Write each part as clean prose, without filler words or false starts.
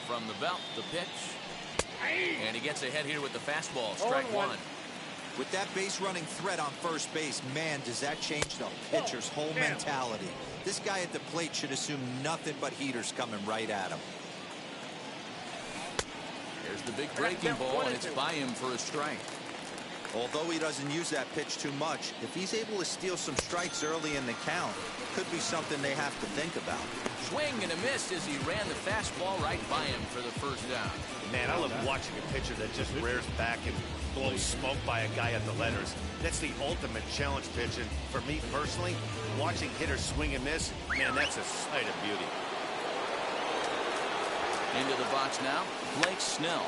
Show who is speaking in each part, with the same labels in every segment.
Speaker 1: From the belt, the pitch. And he gets ahead here with the fastball. Strike one.
Speaker 2: With that base running threat on first base, man, does that change the pitcher's whole mentality. This guy at the plate should assume nothing but heaters coming right at him.
Speaker 1: There's the big breaking ball, and it's by him for a strike.
Speaker 2: Although he doesn't use that pitch too much, if he's able to steal some strikes early in the count, could be something they have to think about.
Speaker 1: Swing and a miss as he ran the fastball right by him for the first down.
Speaker 3: Man, I love watching a pitcher that just rears back and blows smoke by a guy at the letters. That's the ultimate challenge pitch, and for me personally, watching hitters swing and miss, man, that's a sight of beauty.
Speaker 1: Into the box now, Blake Snell.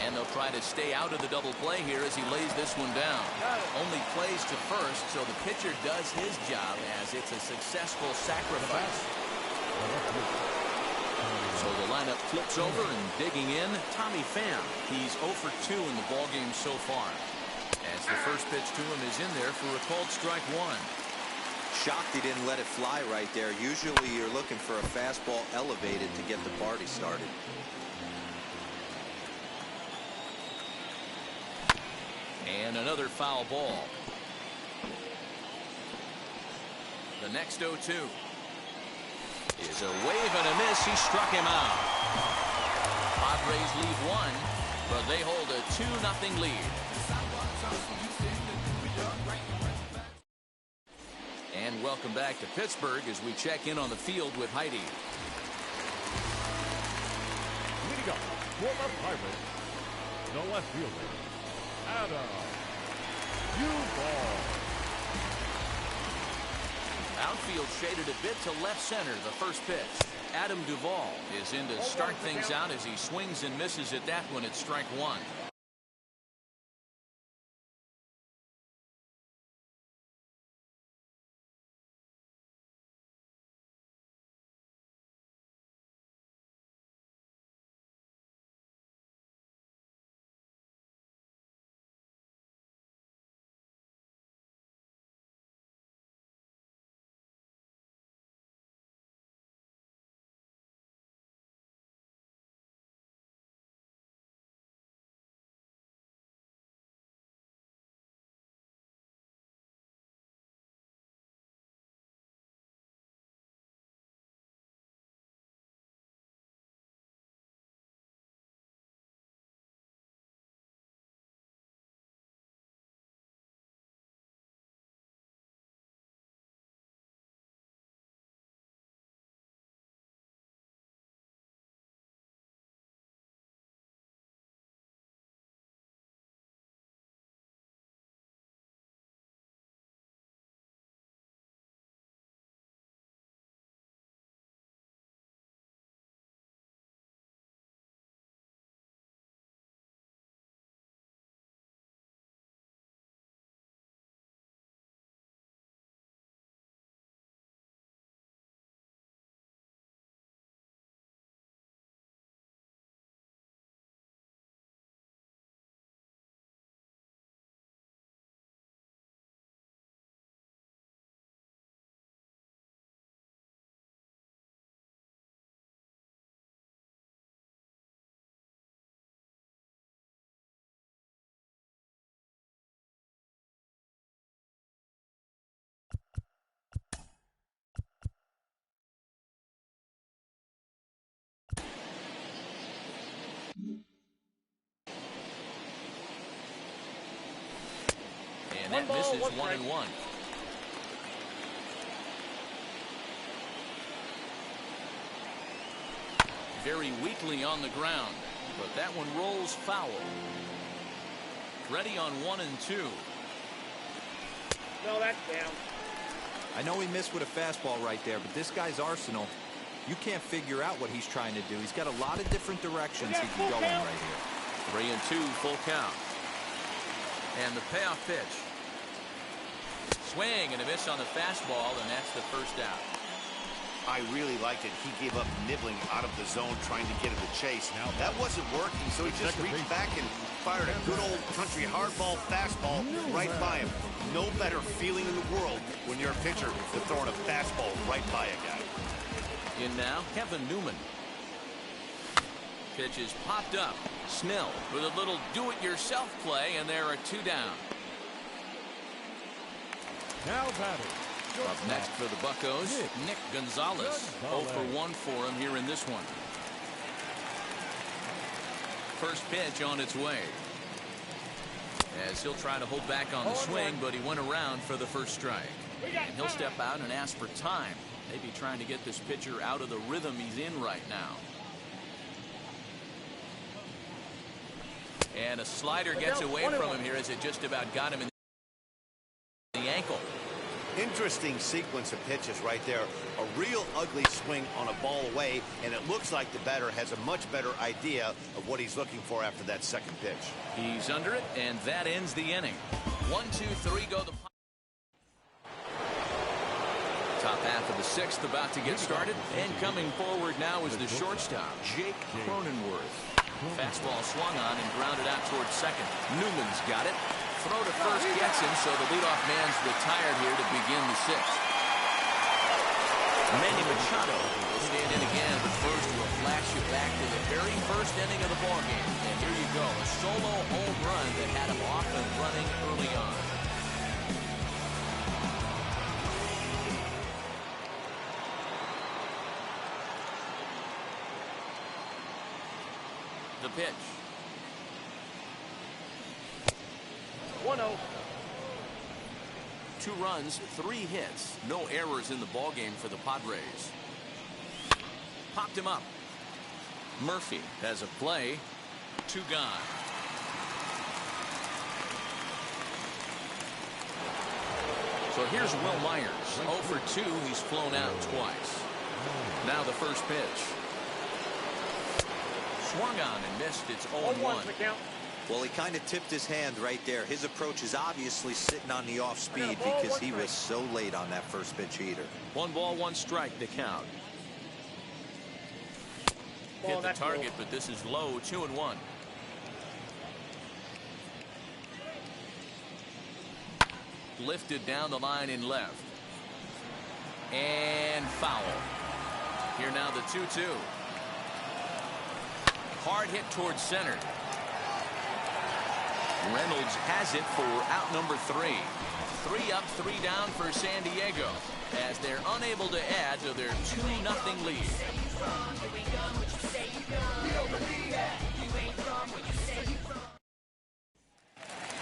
Speaker 1: And they'll try to stay out of the double play here as he lays this one down. Only plays to first, so the pitcher does his job as it's a successful sacrifice. So the lineup flips over and digging in, Tommy Pham. He's 0 for 2 in the ballgame so far. As the first pitch to him is in there for a called strike one.
Speaker 2: Shocked he didn't let it fly right there. Usually you're looking for a fastball elevated to get the party started.
Speaker 1: And another foul ball. The next 0-2 is a wave and a miss. He struck him out. Padres lead one, but they hold a 2-0 lead. And welcome back to Pittsburgh as we check in on the field with Heidi.
Speaker 4: Leading up for the Pirates, the left fielder, Adam Duval.
Speaker 1: Outfield shaded a bit to left center. The first pitch. Adam Duvall is in to start things out as he swings and misses at that one at strike one. And that misses 1-1. Very weakly on the ground, but that one rolls foul. Ready on 1 and 2.
Speaker 5: No, that's down.
Speaker 2: I know he missed with a fastball right there, but this guy's arsenal, you can't figure out what he's trying to do. He's got a lot of different directions he can go in right here.
Speaker 1: 3 and 2, full count. And the payoff pitch. Swing and a miss on the fastball, and that's the first out.
Speaker 3: I really liked it. He gave up nibbling out of the zone trying to get at the chase. Now that wasn't working, so he just reached back and fired a good old country hardball fastball right by him. No better feeling in the world when you're a pitcher than throwing a fastball right by a guy.
Speaker 1: In now, Kevin Newman. Pitch is popped up. Snell with a little do-it-yourself play, and there are 2 down.
Speaker 4: Now batting.
Speaker 1: Up next for the Buccos, Nick Gonzalez. 0 for 1 for him here in this one. First pitch on its way. As he'll try to hold back on the swing, but he went around for the first strike. And he'll step out and ask for time. Maybe trying to get this pitcher out of the rhythm he's in right now. And a slider gets away from him here as it just about got him in the ankle.
Speaker 3: Interesting sequence of pitches right there. A real ugly swing on a ball away, and it looks like the batter has a much better idea of what he's looking for after that second pitch.
Speaker 1: He's under it, and that ends the inning. 1, 2, 3 go the top half of the 6th about to get started, and coming forward now is the shortstop, Jake Cronenworth. Fastball swung on and grounded out towards second. Newman's got it. Throw to first gets him, so the leadoff man's retired here to begin the 6th. Manny Machado will stand in again, but first we'll flash you back to the very first inning of the ballgame. And here you go, a solo home run that had him off and running early on. The pitch.
Speaker 5: 1-0.
Speaker 1: 2 runs, 3 hits, no errors in the ballgame for the Padres. Popped him up. Murphy has a play. 2 gone. So here's Will Myers. 0 for 2. He's flown out twice. Now the first pitch. Swung on and missed. It's 0-1.
Speaker 2: Well, he kind of tipped his hand right there. His approach is obviously sitting on the off speed because he was so late on that first pitch heater.
Speaker 1: 1 ball, 1 strike to count. Hit the target, but this is low. 2-1. Lifted down the line in left. And foul. Here now the 2-2. Hard hit towards center. Reynolds has it for out number 3. 3 up, 3 down for San Diego as they're unable to add to their 2-0 lead.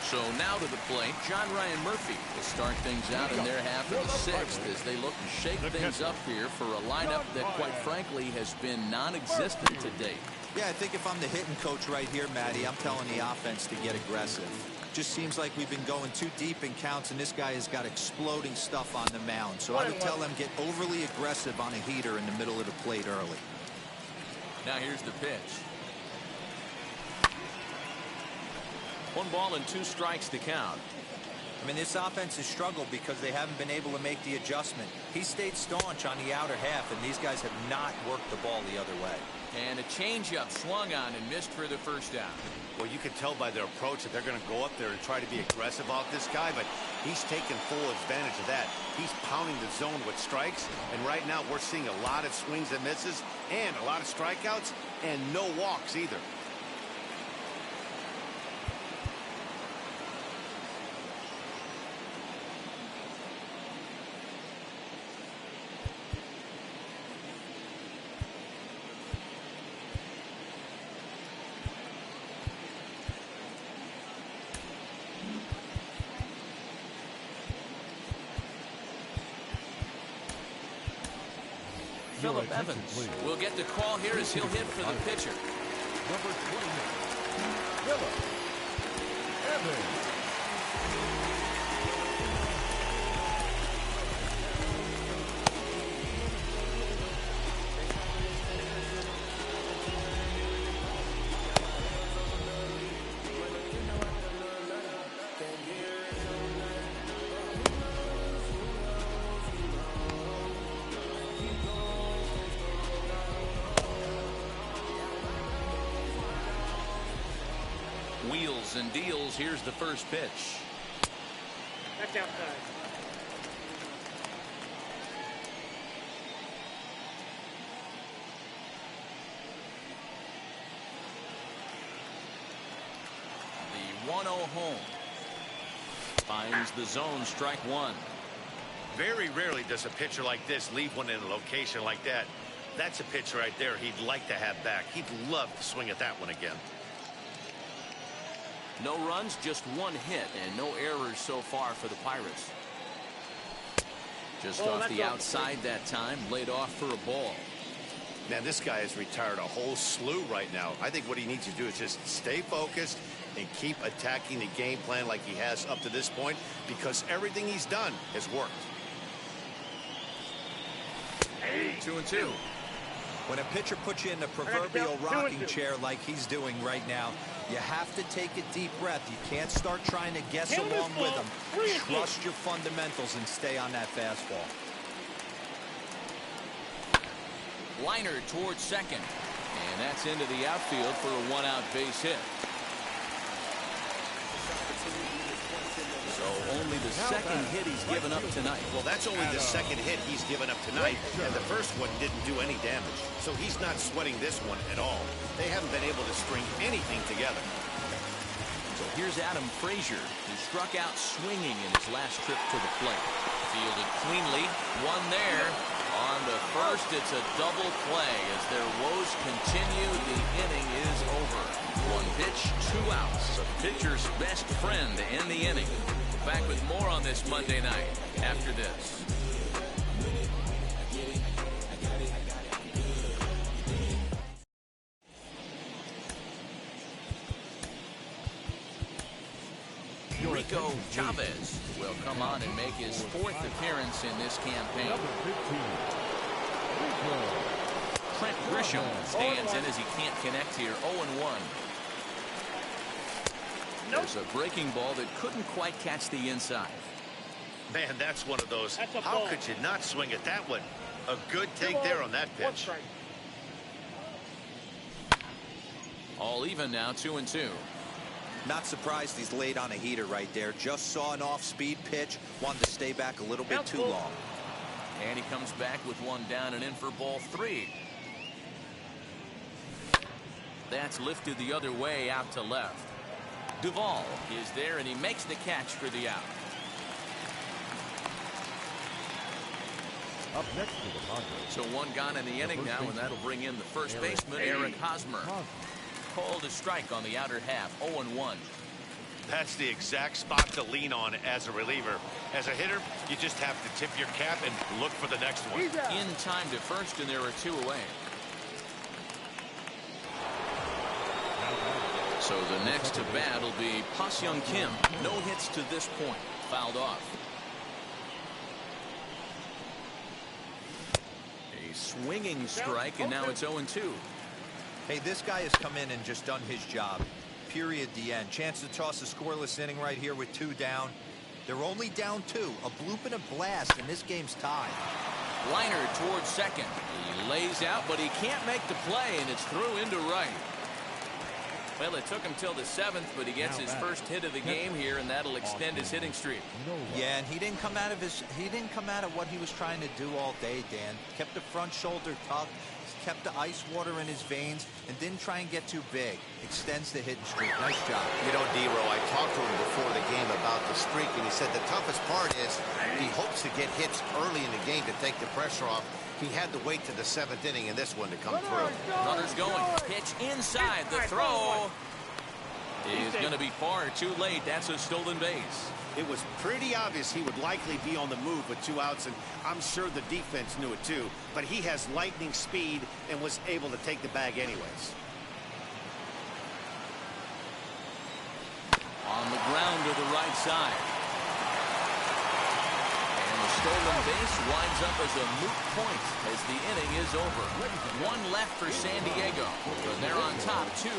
Speaker 1: So now to the plate, John Ryan Murphy will start things out in their half of the 6th as they look to shake things up here for a lineup that, quite frankly, has been non-existent to date.
Speaker 2: Yeah, I think if I'm the hitting coach right here, Matty, I'm telling the offense to get aggressive. Just seems like we've been going too deep in counts, and this guy has got exploding stuff on the mound. So I would tell them get overly aggressive on a heater in the middle of the plate early.
Speaker 1: Now here's the pitch. 1 ball and 2 strikes to count.
Speaker 2: I mean, this offense has struggled because they haven't been able to make the adjustment. He stayed staunch on the outer half, and these guys have not worked the ball the other way.
Speaker 1: And a changeup swung on and missed for the first down.
Speaker 3: Well, you can tell by their approach that they're going to go up there and try to be aggressive off this guy, but he's taking full advantage of that. He's pounding the zone with strikes, and right now we're seeing a lot of swings and misses and a lot of strikeouts and no walks either.
Speaker 1: Phillip Evans will get the call here as he'll hit for the pitcher.
Speaker 4: Number 28, Phillip Evans.
Speaker 1: Wheels and deals. Here's the first pitch.
Speaker 5: That's outside.
Speaker 1: 1-0 home. Finds the zone, strike one.
Speaker 3: Very rarely does a pitcher like this leave one in a location like that. That's a pitch right there he'd like to have back. He'd love to swing at that one again.
Speaker 1: No runs, just one hit, and no errors so far for the Pirates. Just off the outside that time, laid off for a ball.
Speaker 3: Man, this guy has retired a whole slew right now. I think what he needs to do is just stay focused and keep attacking the game plan like he has up to this point, because everything he's done has worked.
Speaker 1: 2-2.
Speaker 2: When a pitcher puts you in the proverbial rocking chair like he's doing right now, you have to take a deep breath. You can't start trying to guess along with him. Trust your fundamentals and stay on that fastball.
Speaker 1: Liner towards second, and that's into the outfield for a one-out base hit. So only the second hit he's given up tonight.
Speaker 3: Well, that's only the second hit he's given up tonight, and the first one didn't do any damage. So he's not sweating this one at all. They haven't been able to string anything together.
Speaker 1: So here's Adam Frazier, who struck out swinging in his last trip to the plate. Fielded cleanly, one there. On to first, it's a double play. As their woes continue, the inning is over. One pitch, 2 outs. The pitcher's best friend to end the inning. Back with more on this Monday night after this. Rico Chavez will come on and make his 4th appearance in this campaign. Trent Grisham stands in as he can't connect here. 0-1. There's a breaking ball that couldn't quite catch the inside.
Speaker 3: Man, that's one of those. How could you not swing at that one? A good take there on that pitch.
Speaker 1: All even now, 2-2.
Speaker 2: Not surprised he's laid on a heater right there. Just saw an off-speed pitch. Wanted to stay back a little bit too long.
Speaker 1: And he comes back with one down and in for ball 3. That's lifted the other way out to left. Duvall is there, and he makes the catch for the out.
Speaker 4: Up next to the Padres.
Speaker 1: So one gone in the inning now, and that'll bring in the first baseman, Eric Hosmer. Called a strike on the outer half. 0-1.
Speaker 3: That's the exact spot to lean on as a reliever. As a hitter, you just have to tip your cap and look for the next one.
Speaker 1: In time to first, and there are 2 away. So the next to bat will be Pa-Seung Kim. No hits to this point. Fouled off. A swinging strike, and now it's 0-2.
Speaker 2: Hey, this guy has come in and just done his job. Period. The end. Chance to toss a scoreless inning right here with 2 down. They're only down 2. A bloop and a blast, and this game's tied.
Speaker 1: Liner towards second. He lays out, but he can't make the play, and it's through into right. Well, it took him till the 7th, but he gets his first hit of the game here, and that'll extend his hitting streak.
Speaker 2: Yeah, and he didn't come out of what he was trying to do all day, Dan. Kept the front shoulder tucked, kept the ice water in his veins, and didn't try and get too big. Extends the hitting streak. Nice job.
Speaker 3: You know, D-Row, I talked to him before the game about the streak, and he said the toughest part is he hopes to get hits early in the game to take the pressure off. He had to wait to the 7th inning in this one to come through.
Speaker 1: Runners going. Pitch inside. The throw is going to be far too late. That's a stolen base.
Speaker 3: It was pretty obvious he would likely be on the move with 2 outs, and I'm sure the defense knew it too. But he has lightning speed and was able to take the bag anyways.
Speaker 1: On the ground to the right side. And the stolen base winds up as a moot point as the inning is over. 1 left for San Diego. And they're on top 2-0.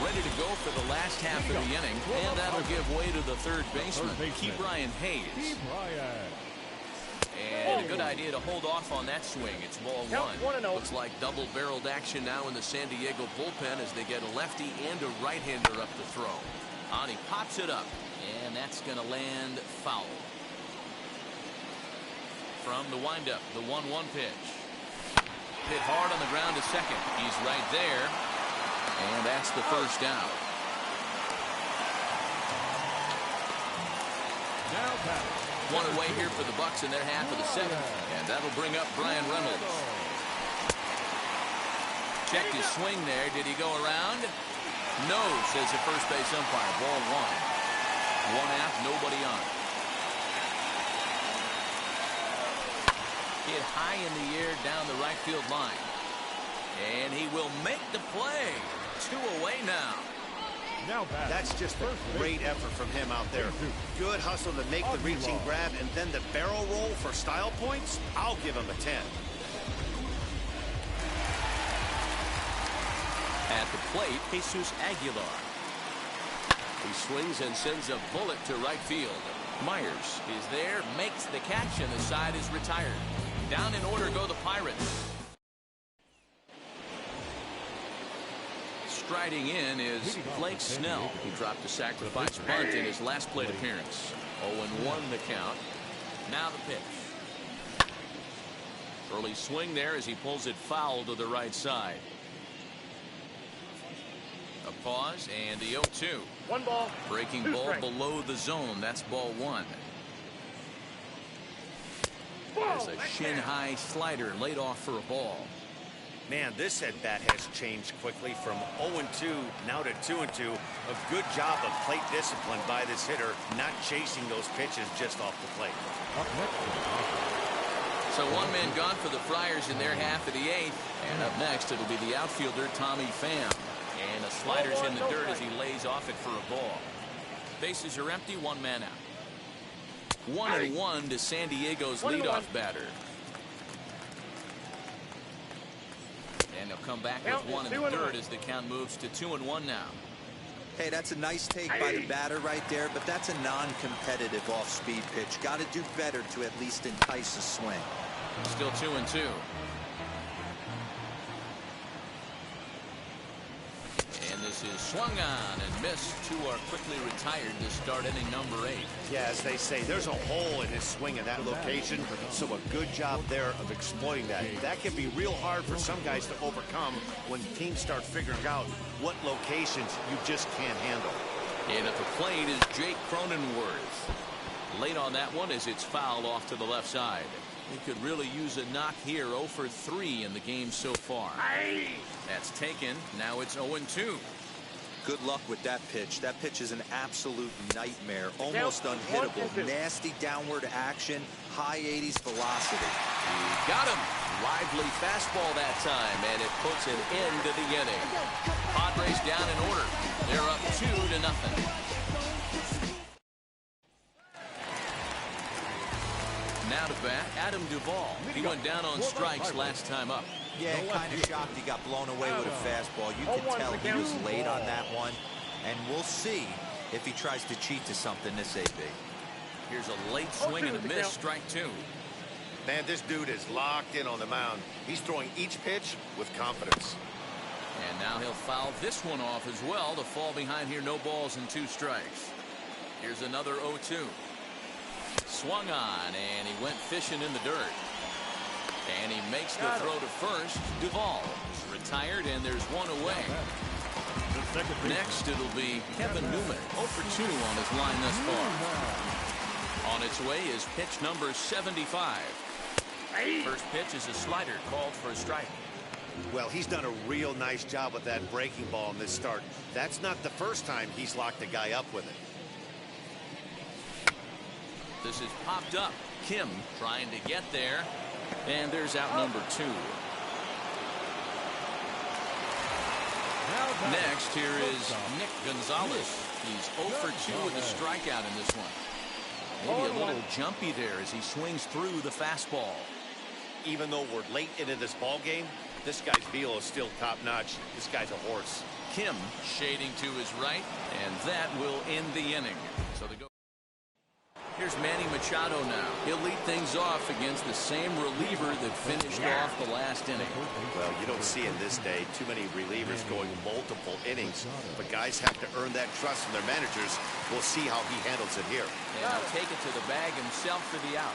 Speaker 1: Ready to go for the last half of the inning, and that'll give way to the third baseman, Ke'Bryan Hayes. And a good idea to hold off on that swing. It's ball 1. Looks like double-barreled action now in the San Diego bullpen as they get a lefty and a right-hander up to throw. On he pops it up, and that's going to land foul. From the windup, the 1-1 pitch. Hit hard on the ground to second. He's right there. And that's the first down.
Speaker 4: Now batting.
Speaker 1: One away here for the Bucs in their half of the seventh. And that'll bring up Brian Reynolds. Checked his swing there. Did he go around? No, says the first base umpire. Ball one. One out, nobody on. Hit high in the air down the right field line. And he will make the play. 2 away now.
Speaker 4: Now batting.
Speaker 3: That's just a great effort from him out there. Good hustle to make the reaching grab, and then the barrel roll for style points. I'll give him a 10.
Speaker 1: At the plate, Jesus Aguilar. He swings and sends a bullet to right field. Myers is there, makes the catch, and the side is retired. Down in order go the Pirates. Striding in is Blake Snell, who dropped a sacrifice bunt in his last plate appearance. 0-1 the count. Now the pitch. Early swing there as he pulls it foul to the right side. A pause and the 0-2.
Speaker 5: 1 ball.
Speaker 1: Breaking
Speaker 5: 2
Speaker 1: ball
Speaker 5: strikes.
Speaker 1: below the zone. That's ball 1. There's a shin-high slider laid off for a ball.
Speaker 3: Man, this at-bat has changed quickly from 0-2 now to 2-2. A good job of plate discipline by this hitter, not chasing those pitches just off the plate.
Speaker 4: Up next for the Padres.
Speaker 1: So 1 man gone for the Friars in their half of the 8th. And up next, it'll be the outfielder, Tommy Pham. And the slider's in the dirt as he lays off it for a ball. Bases are empty, 1 man out. 1-1 to San Diego's leadoff batter. And they'll come back with 1 in the third as the count moves to 2-1 now.
Speaker 2: Hey, that's a nice take by the batter right there, but that's a non-competitive off-speed pitch. Got to do better to at least entice a swing.
Speaker 1: Still 2-2. And this is swung on and missed. 2 are quickly retired to start inning number 8.
Speaker 3: Yeah, as they say, there's a hole in his swing in that location, so a good job there of exploiting that. That can be real hard for some guys to overcome when teams start figuring out what locations you just can't handle.
Speaker 1: And at the plate is Jake Cronenworth. Late on that one as it's fouled off to the left side. He could really use a knock here. 0 for 3 in the game so far. That's taken. Now it's 0-2.
Speaker 2: Good luck with that pitch. That pitch is an absolute nightmare. Almost unhittable. Nasty downward action. High 80s velocity.
Speaker 1: He got him. Lively fastball that time, and it puts an end to the inning. Padres down in order. They're up 2-0. Now to bat, Adam Duvall. He went down on strikes last time up.
Speaker 2: Yeah, kind of shocked he got blown away with a fastball. You can tell he was late on that one. And we'll see if he tries to cheat to something this AB.
Speaker 1: Here's a late swing and a miss, strike 2.
Speaker 3: Man, this dude is locked in on the mound. He's throwing each pitch with confidence.
Speaker 1: And now he'll foul this one off as well to fall behind here. No balls and 2 strikes. Here's another 0-2. Swung on, and he went fishing in the dirt. And he makes the throw to first. Duvall is retired, and there's 1 away. Next, it'll be Kevin Newman. 0 for 2 on his line thus far. On its way is pitch number 75. First pitch is a slider called for a strike.
Speaker 3: Well, he's done a real nice job with that breaking ball in this start. That's not the first time he's locked a guy up with it.
Speaker 1: This is popped up. Kim trying to get there. And there's out number 2. Next, here is Nick Gonzalez. He's 0 for 2 with a strikeout in this one. Maybe a little jumpy there as he swings through the fastball.
Speaker 3: Even though we're late into this ball game, this guy's velo is still top-notch. This guy's a horse.
Speaker 1: Kim shading to his right, and that will end the inning. So the go. Here's Manny Machado now. He'll lead things off against the same reliever that finished off the last inning.
Speaker 3: Well, you don't see in this day too many relievers going multiple innings, but guys have to earn that trust from their managers. We'll see how he handles it here.
Speaker 1: And he'll take it to the bag himself for the out.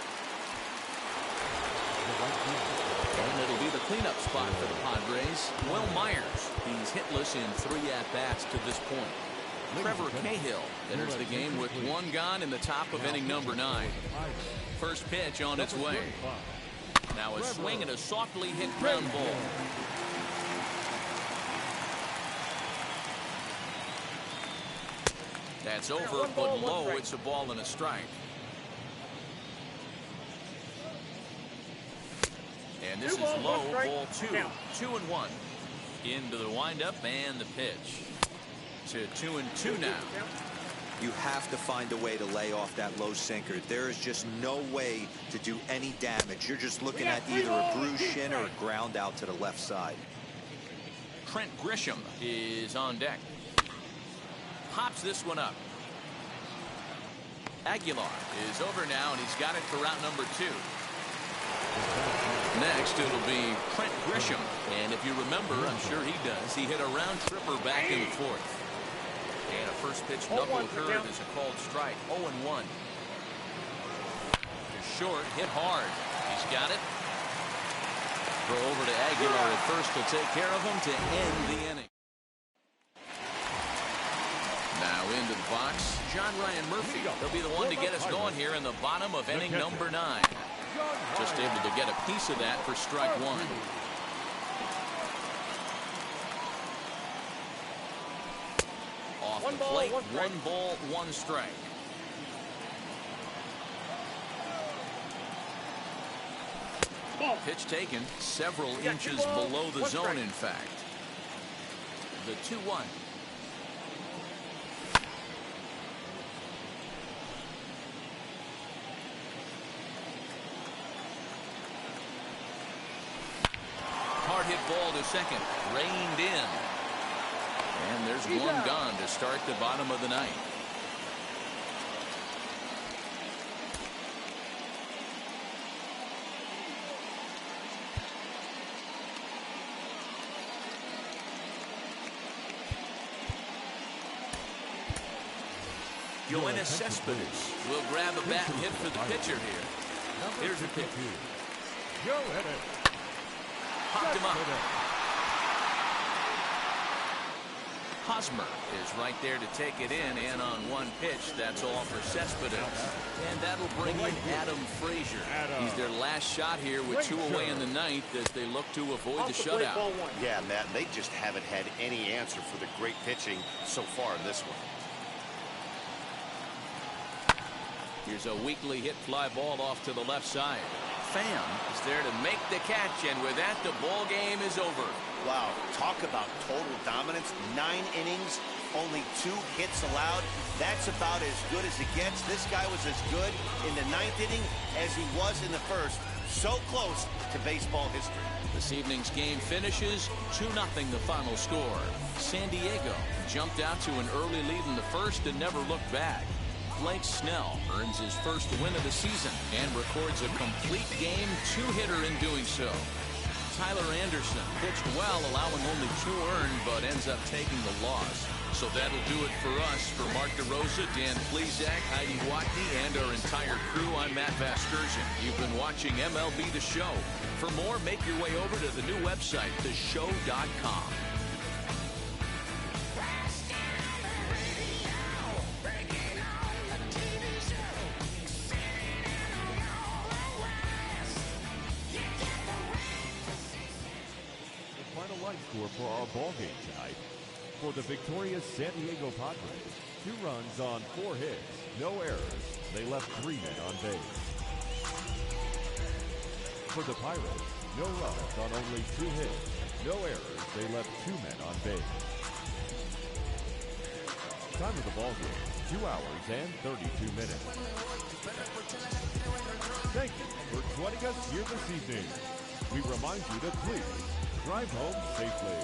Speaker 1: And it'll be the cleanup spot for the Padres, Will Myers. He's hitless in 3 at-bats to this point. Trevor Cahill enters the game with 1 gone in the top of inning number 9. First pitch on its way. Now a swing and a softly hit ground ball. That's over, but low. It's a ball and a strike. And this is low, ball 2. 2-1. Into the windup and the pitch. To 2-2 now.
Speaker 2: You have to find a way to lay off that low sinker. There is just no way to do any damage. You're just looking at either a bruised shin or a ground out to the left side.
Speaker 1: Trent Grisham is on deck. Pops this one up. Aguilar is over now, and he's got it for route number 2. Next, it'll be Trent Grisham. And if you remember, I'm sure he does, he hit a round tripper back and forth. And a first pitch double occurred as a called strike. 0-1. Short, hit hard. He's got it. Throw over to Aguilar at first will take care of him to end the inning. Now into the box, John Ryan Murphy. He'll be the one to get us going here in the bottom of inning number 9. Just able to get a piece of that for strike 1. Off the plate, 1 ball, 1 strike. Pitch taken several inches below the zone, in fact. The 2-1. Hard hit ball to second. Reined in. And there's 1 gone to start the bottom of the 9th. Yoenis Cespedes will grab a bat and hit for the pitcher here. Here's a pitch. Popped him up. Hosmer is right there to take it in, and on 1 pitch, that's all for Cespedes. And that'll bring in Adam Frazier. He's their last shot here with 2 away in the 9th as they look to avoid the shutout.
Speaker 3: Yeah, Matt, they just haven't had any answer for the great pitching so far in this one.
Speaker 1: Here's a weakly hit fly ball off to the left side. Pham is there to make the catch, and with that, the ball game is over.
Speaker 3: Wow, talk about total dominance. 9 innings, only 2 hits allowed. That's about as good as it gets. This guy was as good in the 9th inning as he was in the 1st. So close to baseball history.
Speaker 1: This evening's game finishes 2-0 the final score. San Diego jumped out to an early lead in the 1st and never looked back. Blake Snell earns his first win of the season and records a complete game 2-hitter in doing so. Tyler Anderson pitched well, allowing only 2 earned, but ends up taking the loss. So that'll do it for us. For Mark DeRosa, Dan Plesac, Heidi Watney, and our entire crew, I'm Matt Vasgersian. You've been watching MLB The Show. For more, make your way over to the new website, theshow.com.
Speaker 4: Score for our ball game tonight. For the victorious San Diego Padres, 2 runs on 4 hits, no errors. They left 3 men on base. For the Pirates, no runs on only 2 hits, no errors. They left 2 men on base. Time of the ball game, 2 hours and 32 minutes. Thank you for joining us here this evening. We remind you to please drive home safely.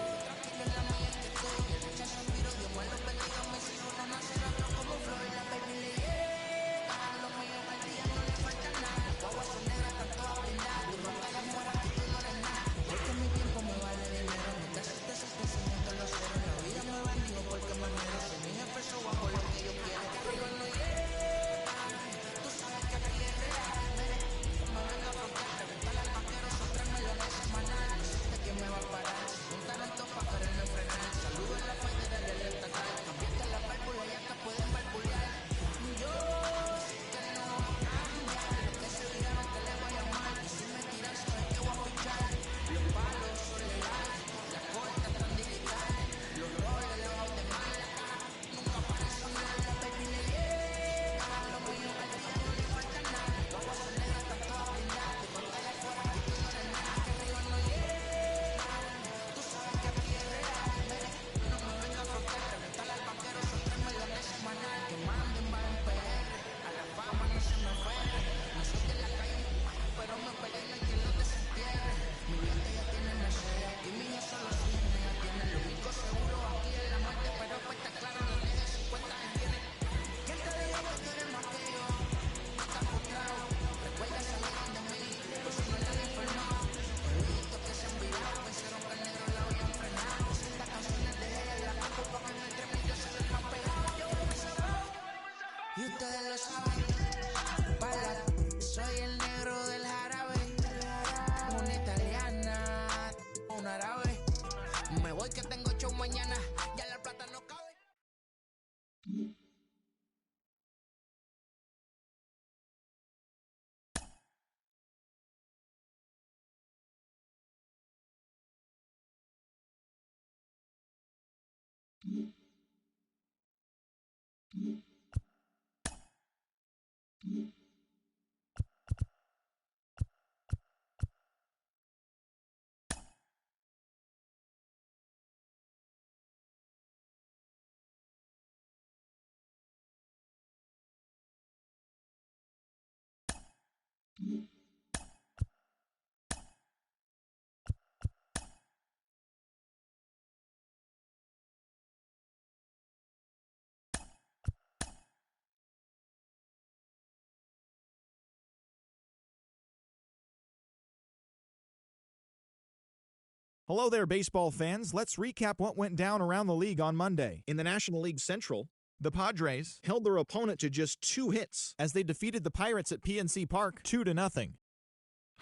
Speaker 6: Hello there, baseball fans. Let's recap what went down around the league on Monday. In the National League Central, the Padres held their opponent to just 2 hits as they defeated the Pirates at PNC Park 2-0.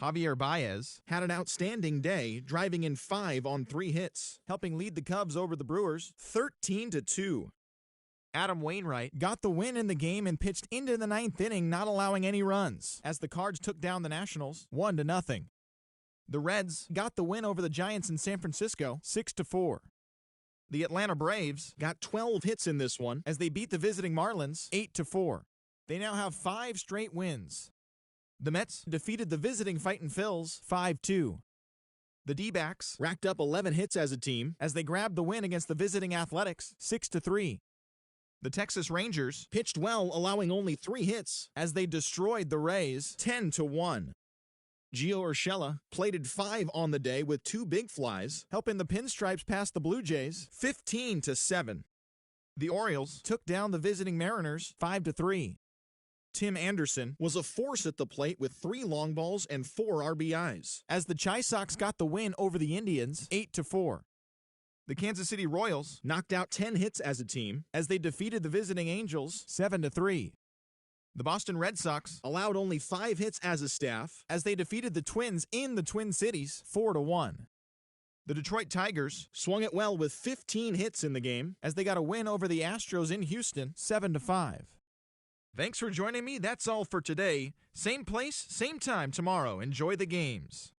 Speaker 6: Javier Baez had an outstanding day, driving in 5 on 3 hits, helping lead the Cubs over the Brewers 13-2. Adam Wainwright got the win in the game and pitched into the 9th inning, not allowing any runs, as the Cards took down the Nationals 1-0. The Reds got the win over the Giants in San Francisco 6-4. The Atlanta Braves got 12 hits in this one as they beat the visiting Marlins 8-4. They now have 5 straight wins. The Mets defeated the visiting Fightin' Phils 5-2. The D-backs racked up 11 hits as a team as they grabbed the win against the visiting Athletics 6-3. The Texas Rangers pitched well, allowing only 3 hits as they destroyed the Rays 10-1. Gio Urshela plated 5 on the day with 2 big flies, helping the Pinstripes pass the Blue Jays 15-7. The Orioles took down the visiting Mariners 5-3. Tim Anderson was a force at the plate with 3 long balls and 4 RBIs, as the Chi Sox got the win over the Indians 8-4. The Kansas City Royals knocked out 10 hits as a team as they defeated the visiting Angels 7-3. The Boston Red Sox allowed only 5 hits as a staff as they defeated the Twins in the Twin Cities 4-1. The Detroit Tigers swung it well with 15 hits in the game as they got a win over the Astros in Houston 7-5. Thanks for joining me. That's all for today. Same place, same time tomorrow. Enjoy the games.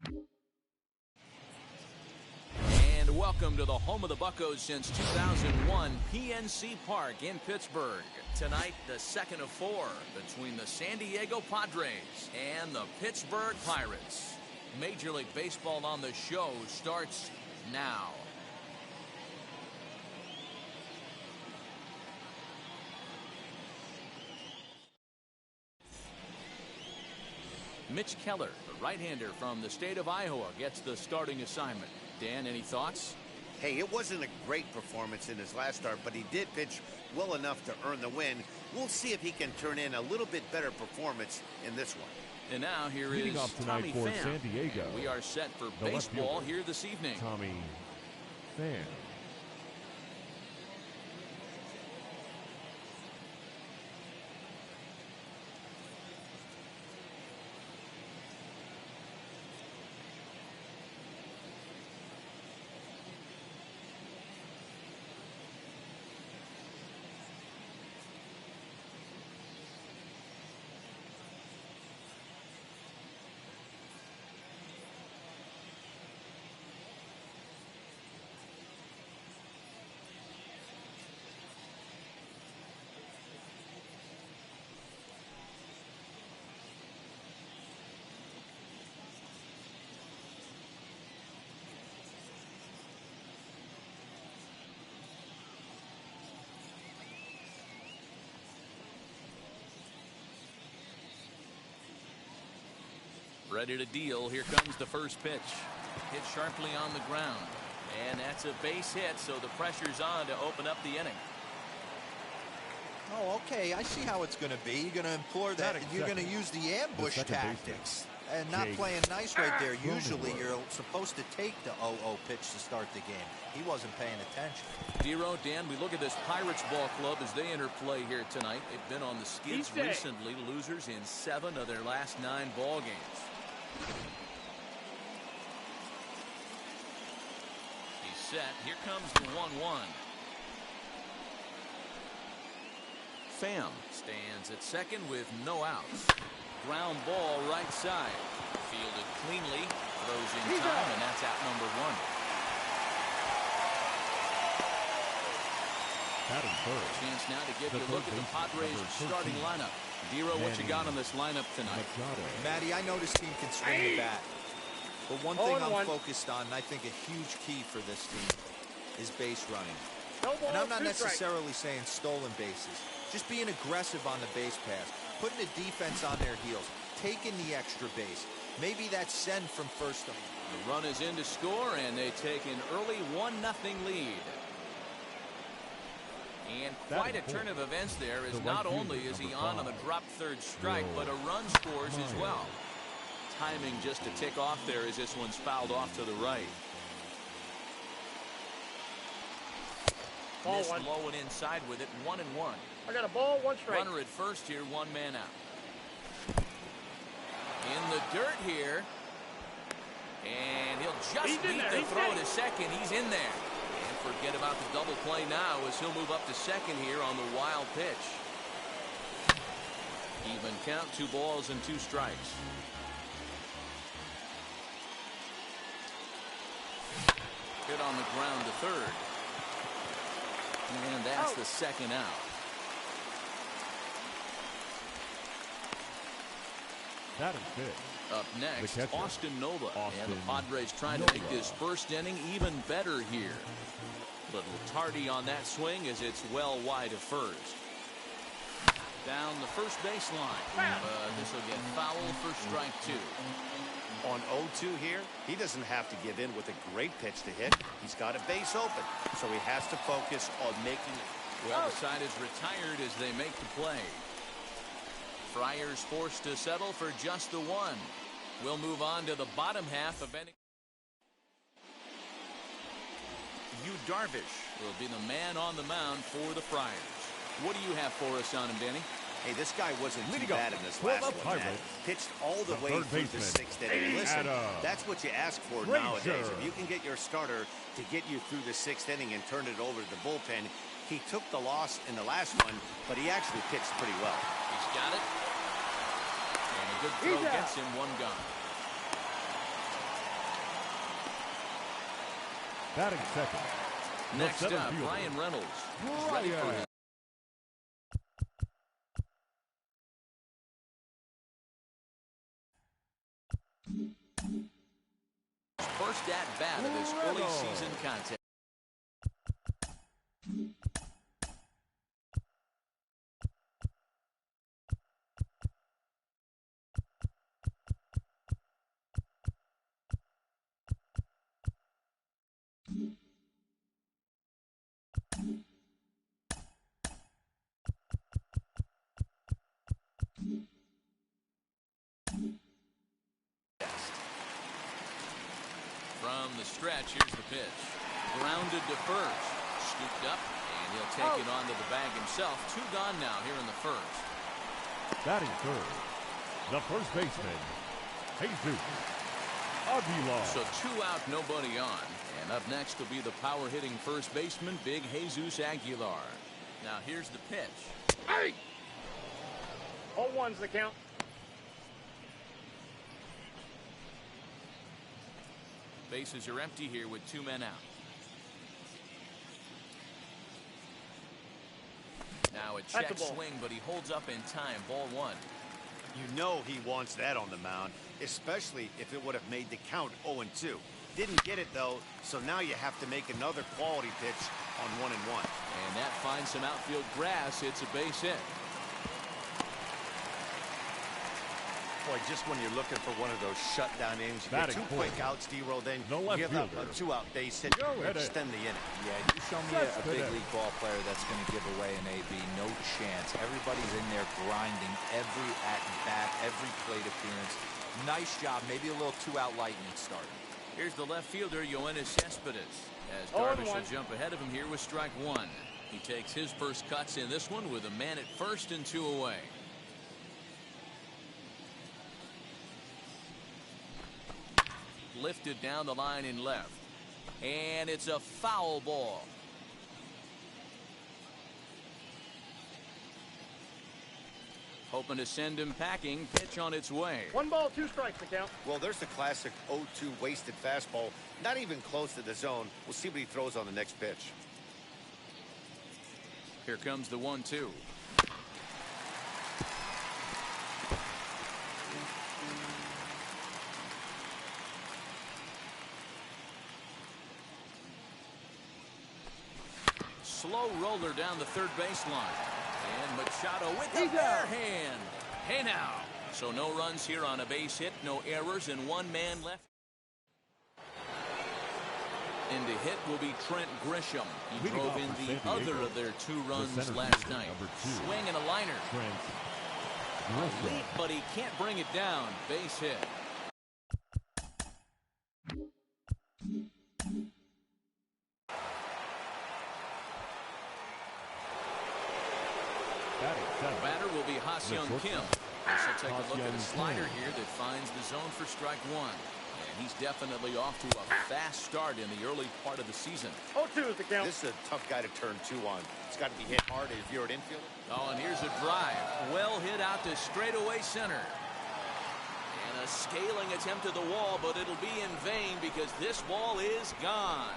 Speaker 1: And welcome to the home of the Buccos since 2001, PNC Park in Pittsburgh. Tonight, the second of four between the San Diego Padres and the Pittsburgh Pirates. Major League Baseball on the show starts now. Mitch Keller, the right-hander from the state of Iowa, gets the starting assignment. Dan, any thoughts?
Speaker 3: Hey, it wasn't a great performance in his last start, but he did pitch well enough to earn the win. We'll see if he can turn in a little bit better performance in this one.
Speaker 1: And now here
Speaker 4: Leading
Speaker 1: is
Speaker 4: off tonight
Speaker 1: Tommy
Speaker 4: for
Speaker 1: Pham.
Speaker 4: San Diego.
Speaker 1: And we are set for
Speaker 4: The left
Speaker 1: baseball
Speaker 4: fielder,
Speaker 1: here this evening.
Speaker 4: Tommy Pham.
Speaker 1: Ready to deal. Here comes the first pitch. Hit sharply on the ground. And that's a base hit, so the pressure's on to open up the inning.
Speaker 2: Oh, okay. I see how it's going to be. You're going to implore that. You're going to use the ambush tactics and not playing nice right there. Usually, you're supposed to take the 0-0 pitch to start the game. He wasn't paying attention.
Speaker 1: Dero, Dan, we look at this Pirates ball club as they enter play here tonight. They've been on the skids recently, losers in 7 of their last 9 ball games. He's set. Here comes the 1-1. Pham stands at second with no outs. Ground ball right side. Fielded cleanly. Throws in time, and that's out number 1. Chance now to give you a look at the Padres starting lineup. Dero, what you got on this lineup tonight?
Speaker 2: Matty, I know this team can swing the bat. But one thing I'm focused on, and I think a huge key for this team, is base running. And I'm not necessarily saying stolen bases. Just being aggressive on the base pass. Putting the defense on their heels. Taking the extra base. Maybe that's send from first to home.
Speaker 1: The run is in to score, and they take an early 1-0 lead. And quite a turn of events there, as not only is he on the drop third strike, but a run scores as well. Timing just to tick off there as this one's fouled off to the right.
Speaker 5: Ball
Speaker 1: Missed
Speaker 5: one.
Speaker 1: low and inside with it, 1-1.
Speaker 5: I got a ball, 1 strike.
Speaker 1: Runner at first here, 1 man out. In the dirt here. And he'll just beat the throw to second. He's in there. And forget about the double play now as he'll move up to second here on the wild pitch. Even count, 2 balls and 2 strikes. Hit on the ground to third. And that's the second out.
Speaker 4: That is big.
Speaker 1: Up next, Austin Nova. And the Padres trying to make this first inning even better here. Little tardy on that swing as it's well wide of first. Down the first baseline. This will get foul for strike 2.
Speaker 3: On 0-2 here, he doesn't have to give in with a great pitch to hit. He's got a base open, so he has to focus on making it.
Speaker 1: Well, the side is retired as they make the play. Friars forced to settle for just the 1. We'll move on to the bottom half of any. Yu Darvish will be the man on the mound for the Friars. What do you have for us on him, Danny?
Speaker 3: Hey, this guy wasn't too bad in this last one, Matt. Pitched all the way through the 6th inning. Listen, that's what you ask for nowadays. If you can get your starter to get you through the 6th inning and turn it over to the bullpen. He took the loss in the last one, but he actually pitched pretty well.
Speaker 1: He's got it. And a good throw gets him 1 gone.
Speaker 4: Batting second.
Speaker 1: Next up, Ryan Reynolds. He's ready for his first at bat of this early season contest. From the stretch, here's the pitch. Grounded to first. Scooped up, and he'll take it onto the bag himself. 2 gone now here in the first.
Speaker 4: Batting third, the first baseman, Jesus Aguilar.
Speaker 1: So 2 out, nobody on. And up next will be the power-hitting first baseman, Big Jesus Aguilar. Now here's the pitch.
Speaker 5: Hey! 0-1's the count.
Speaker 1: Bases are empty here with 2 men out. Now a check swing, but he holds up in time. Ball 1.
Speaker 3: You know he wants that on the mound, especially if it would have made the count 0-2. Didn't get it, though, so now you have to make another quality pitch on 1-1.
Speaker 1: And that finds some outfield grass. It's a base hit.
Speaker 3: Boy, just when you're looking for one of those shutdown innings, you get 2 quick outs, D-Roll, then you give up a 2-out base hit to extend the inning.
Speaker 2: Yeah, you show me a big league ball player that's going to give away an AB. No chance. Everybody's in there grinding every at-bat, every plate appearance. Nice job. Maybe a little 2-out lightning start.
Speaker 1: Here's the left fielder, Yoenis Cespedes, as Darvish will jump ahead of him here with strike 1. He takes his first cuts in this one with a man at first and 2 away. Lifted down the line in left, and it's a foul ball. Hoping to send him packing. Pitch on its way.
Speaker 5: 1 ball, 2 strikes the count.
Speaker 3: Well, there's the classic 0-2 wasted fastball. Not even close to the zone. We'll see what he throws on the next pitch.
Speaker 1: Here comes the 1-2. Slow roller down the third baseline. And Machado with the bare hand. Hey now. So no runs here on a base hit, no errors, and 1 man left. And to hit will be Trent Grisham. He drove in the other of their 2 runs last night. Swing and a liner. A leap, but he can't bring it down. Base hit. The batter will be Ha-Seong Kim. This will take a look at a slider here that finds the zone for strike 1. And he's definitely off to a fast start in the early part of the season.
Speaker 5: 0-2 is the count.
Speaker 3: This is a tough guy to turn 2 on. It's got to be hit hard if you're an infielder.
Speaker 1: Oh, and here's a drive. Well hit out to straightaway center. And a scaling attempt at the wall, but it'll be in vain because this ball is gone.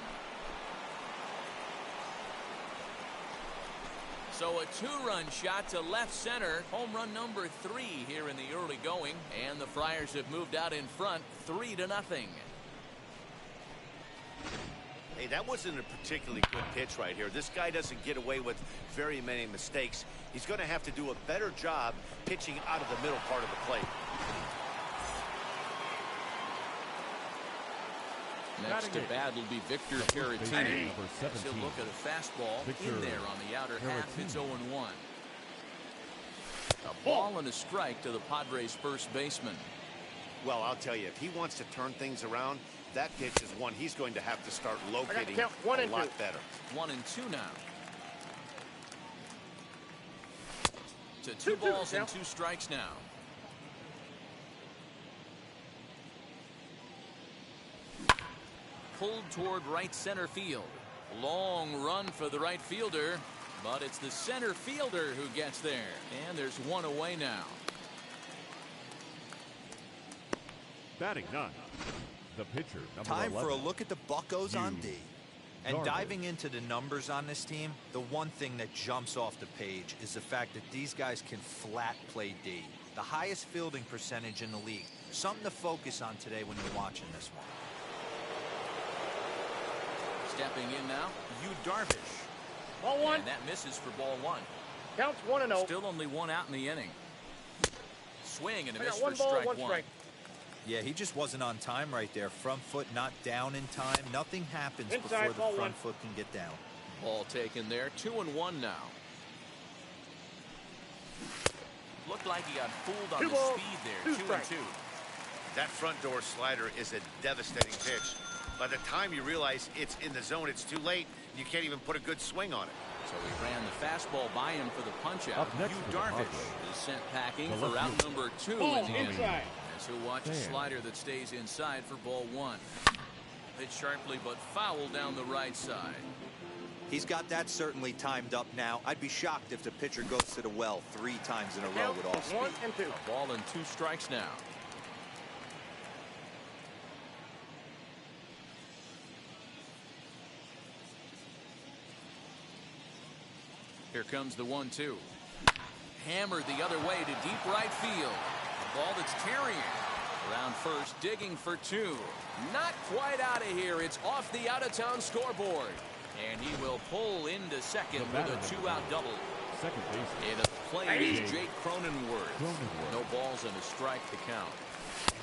Speaker 1: So a 2-run shot to left center. Home run number 3 here in the early going. And the Friars have moved out in front 3-0.
Speaker 3: Hey, that wasn't a particularly good pitch right here. This guy doesn't get away with very many mistakes. He's going to have to do a better job pitching out of the middle part of the plate.
Speaker 1: Next to bat will be Victor Caratini. He'll look at a fastball in there on the outer half. It's 0-1. A ball and a strike to the Padres first baseman.
Speaker 3: Well, I'll tell you, if he wants to turn things around, that pitch is one he's going to have to start locating a lot better.
Speaker 1: 1-2 now. To 2 balls and 2 strikes now. Pulled toward right center field. Long run for the right fielder, but it's the center fielder who gets there. And there's 1 away now.
Speaker 4: Batting 9. The pitcher, number
Speaker 2: Time
Speaker 4: 11.
Speaker 2: for a look at the Buccos on D. And
Speaker 4: Darvish.
Speaker 2: diving into the numbers on this team, the one thing that jumps off the page is the fact that these guys can flat play D. The highest fielding percentage in the league. Something to focus on today when you're watching this one.
Speaker 1: Stepping in now, Darvish.
Speaker 5: Ball one.
Speaker 1: And that misses for ball one.
Speaker 5: Counts 1-0.
Speaker 1: Still only one out in the inning. Swing and a
Speaker 5: I
Speaker 1: miss
Speaker 5: got one
Speaker 1: for
Speaker 5: ball,
Speaker 1: strike
Speaker 5: one
Speaker 1: one.
Speaker 5: strike.
Speaker 2: Yeah, he just wasn't on time right there. Front foot not down in time. Nothing happens
Speaker 5: Inside,
Speaker 2: before
Speaker 5: ball
Speaker 2: the front
Speaker 5: one.
Speaker 2: foot can get down.
Speaker 1: Ball taken there. 2-1 now. Looked like he got fooled on
Speaker 5: Two
Speaker 1: the
Speaker 5: balls,
Speaker 1: speed there.
Speaker 5: 2
Speaker 1: 2-2.
Speaker 5: strikes.
Speaker 3: That front door slider is a devastating pitch. By the time you realize it's in the zone, it's too late. You can't even put a good swing on it.
Speaker 1: So he ran the fastball by him for the punch-out.
Speaker 4: Up next for the
Speaker 1: Darvish
Speaker 4: Padres.
Speaker 1: is sent packing
Speaker 4: The
Speaker 1: for
Speaker 4: left
Speaker 1: route
Speaker 4: field.
Speaker 1: number 2
Speaker 5: Ball
Speaker 1: in the inning.
Speaker 5: inside.
Speaker 1: As he'll watch a
Speaker 4: Damn.
Speaker 1: slider that stays inside for ball one. Hit sharply but foul down the right side.
Speaker 2: He's got that certainly timed up now. I'd be shocked if the pitcher goes to the well 3 times in a row
Speaker 5: Count
Speaker 2: with all
Speaker 5: is 1
Speaker 2: speed.
Speaker 5: and 2.
Speaker 1: A ball and 2 strikes now. Here comes the 1-2. Hammered the other way to deep right field. A ball that's carrying. Around first, digging for 2. Not quite out of here. It's off the out-of-town scoreboard. And he will pull into second with a 2-out double.
Speaker 4: Second base.
Speaker 1: And the play is Jake Cronenworth.
Speaker 4: Cronenworth.
Speaker 1: No balls and a strike to count.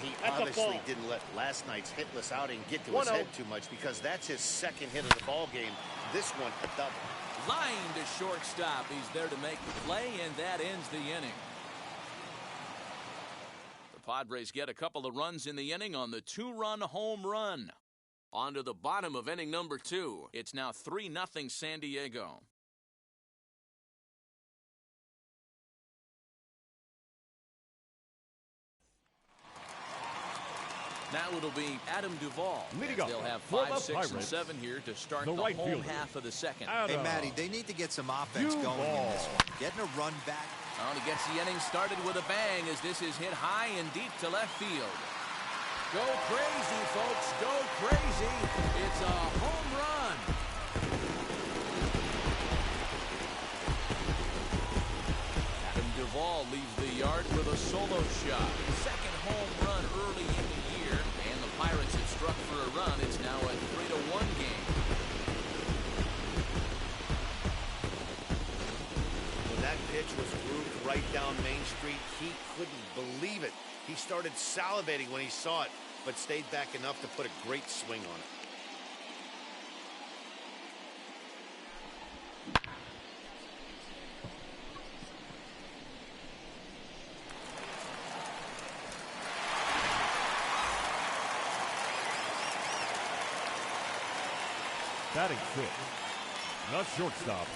Speaker 3: He
Speaker 5: That's a
Speaker 3: obviously
Speaker 5: ball.
Speaker 3: didn't let last night's hitless outing get to his
Speaker 5: 1-0.
Speaker 3: head too much, because that's his second hit of the ball game. This one, a double.
Speaker 1: Line to shortstop. He's there to make the play, and that ends the inning. The Padres get a couple of runs in the inning on the 2-run home run. On to the bottom of inning number 2. It's now 3-0 San Diego. Now it'll be Adam Duvall.
Speaker 4: Leading
Speaker 1: As
Speaker 4: up
Speaker 1: they'll have
Speaker 4: for
Speaker 1: 5,
Speaker 4: the
Speaker 1: 6, and
Speaker 4: Pirates,
Speaker 1: 7 here to start
Speaker 4: the
Speaker 1: the
Speaker 4: right
Speaker 1: home
Speaker 4: fielder.
Speaker 1: half of the second.
Speaker 2: Hey, Matty, they need to get some offense going in this one. Getting a run back.
Speaker 1: Well, he gets the inning started with a bang as this is hit high and deep to left field. Go crazy, folks. Go crazy. It's a home run. Adam Duvall leaves the yard with a solo shot. Second home run early in the year, and the Pirates have struck for a run. It's now a 3-1 game.
Speaker 3: When that pitch was grooved right down Main Street, he couldn't believe it. He started salivating when he saw it, but stayed back enough to put a great swing on it.
Speaker 4: Batting 6. Not shortstop.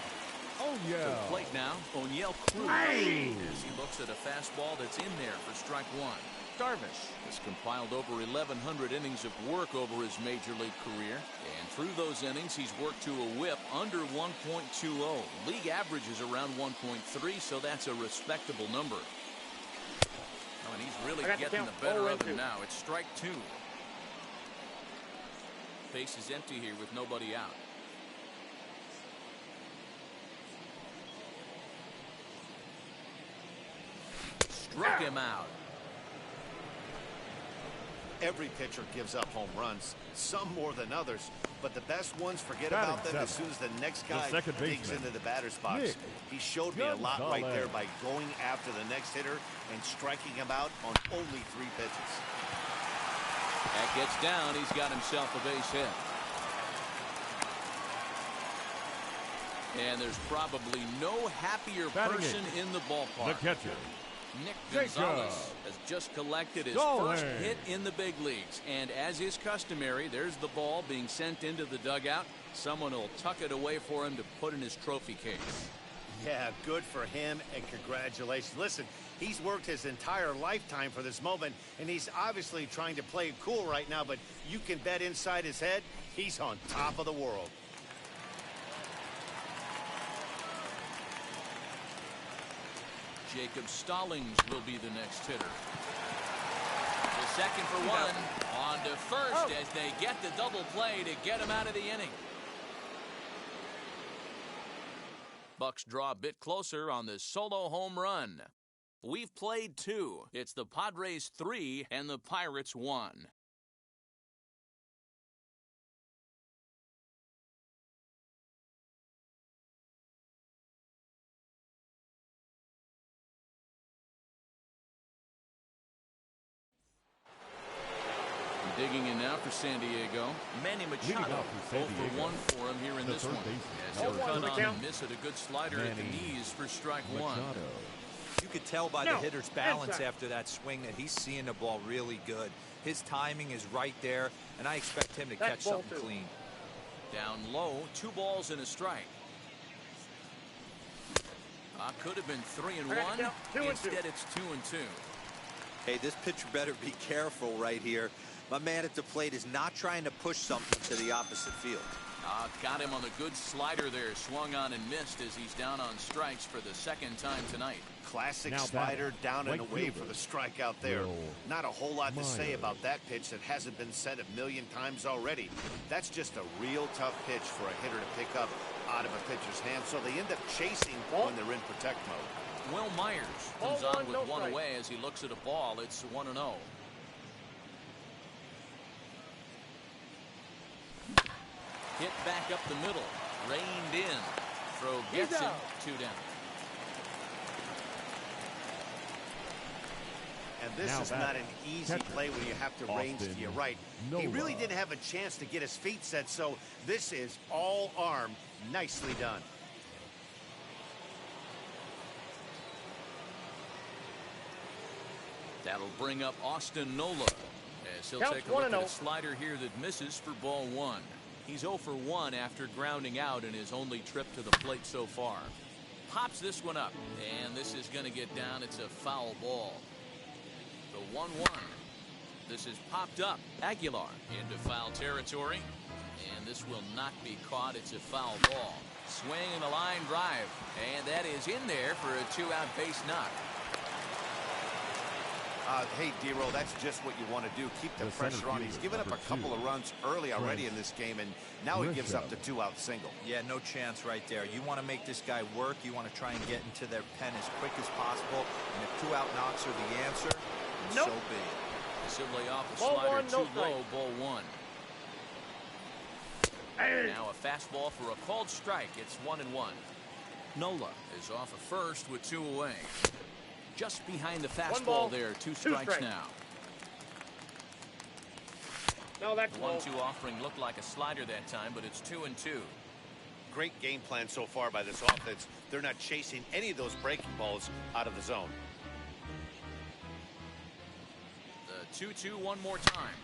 Speaker 4: Oh,
Speaker 1: To the
Speaker 4: yeah.
Speaker 1: plate now, O'Neill Cruz. As he looks at a fastball that's in there for strike one. Darvish has compiled over 1,100 innings of work over his major league career. And through those innings, he's worked to a whip under 1.20. League average is around 1.3, so that's a respectable number. Oh, and he's really
Speaker 5: I got the
Speaker 1: getting
Speaker 5: count.
Speaker 1: the better of
Speaker 5: 0-2.
Speaker 1: him now. It's strike 2. Base is empty here with nobody out. Struck him out.
Speaker 3: Every pitcher gives up home runs, some more than others, but the best ones forget
Speaker 4: Batting
Speaker 3: about them as
Speaker 4: 7.
Speaker 3: soon as the next
Speaker 4: The
Speaker 3: guy
Speaker 4: second
Speaker 3: digs
Speaker 4: baseman,
Speaker 3: into the batter's box.
Speaker 4: Nick
Speaker 3: He showed me a lot right
Speaker 4: Gonzalez.
Speaker 3: there by going after the next hitter and striking him out on only 3 pitches.
Speaker 1: That gets down. He's got himself a base hit. And there's probably no happier
Speaker 4: Batting
Speaker 1: person
Speaker 4: eight.
Speaker 1: in the
Speaker 4: The
Speaker 1: ballpark.
Speaker 4: catcher.
Speaker 1: Nick
Speaker 4: Jacob
Speaker 1: Gonzalez has just collected his
Speaker 4: Dolan.
Speaker 1: first hit in the big leagues. And as is customary, there's the ball being sent into the dugout. Someone will tuck it away for him to put in his trophy case.
Speaker 3: Yeah, good for him, and congratulations. Listen, he's worked his entire lifetime for this moment, and he's obviously trying to play it cool right now, but you can bet inside his head, he's on top of the world.
Speaker 1: Jacob Stallings will be the next hitter. The second for one. On to first as they get the double play to get him out of the inning. Bucks draw a bit closer on this solo home run. We've played 2. It's the Padres 3 and the Pirates 1. Digging in now for San Diego, Manny Machado. 0 for 1 for him here in this one. As he'll cut on and miss it, a good slider at the knees for strike 1.
Speaker 2: You could tell by the hitter's balance after that swing that he's seeing the ball really good. His timing is right there, and I expect him to catch something clean.
Speaker 1: Down low, 2 balls and a strike. Could have been 3 and 1. Instead, it's 2 and 2.
Speaker 2: Hey, this pitcher better be careful right here. My man at the plate is not trying to push something to the opposite field.
Speaker 1: Got him on the good slider there. Swung on and missed as he's down on strikes for the 2nd time tonight.
Speaker 3: Classic slider down and away for the strikeout there. Not a whole lot to say about that pitch that hasn't been said a million times already. That's just a real tough pitch for a hitter to pick up out of a pitcher's hand, so they end up chasing when they're in protect mode.
Speaker 1: Will Myers comes on with 1 away as he looks at a ball. It's 1-0. Hit back up the middle. Reined in. Throw gets him. 2 down.
Speaker 3: And this is not an easy play when you have to range to your right. He really didn't have a chance to get his feet set, so this is all arm. Nicely done.
Speaker 1: That'll bring up Austin Nola as he'll take a look at a slider here that misses for ball 1. He's 0 for 1 after grounding out in his only trip to the plate so far. Pops this one up, and this is going to get down. It's a foul ball. The 1-1. This is popped up. Aguilar into foul territory, and this will not be caught. It's a foul ball. Swing and a line drive, and that is in there for a 2-out base knock.
Speaker 3: Hey, D-Roll, that's just what you want to do. Keep the pressure on. He's given up a couple of runs early already in this game, and now he gives up the 2-out single.
Speaker 2: Yeah, no chance right there. You want to make this guy work. You want to try and get into their pen as quick as possible. And if 2-out knocks are the answer, so be it.
Speaker 1: Simply off the slider, too low, ball 1. Now a fastball for a called strike. It's 1-1. Nola is off of first with 2 away. Just behind the fastball there. 2 strikes now.
Speaker 5: No, that's
Speaker 1: the 1-2 offering looked like a slider that time, but it's 2-2.
Speaker 3: Great game plan so far by this offense. They're not chasing any of those breaking balls out of the zone.
Speaker 1: The 2-2 one more time.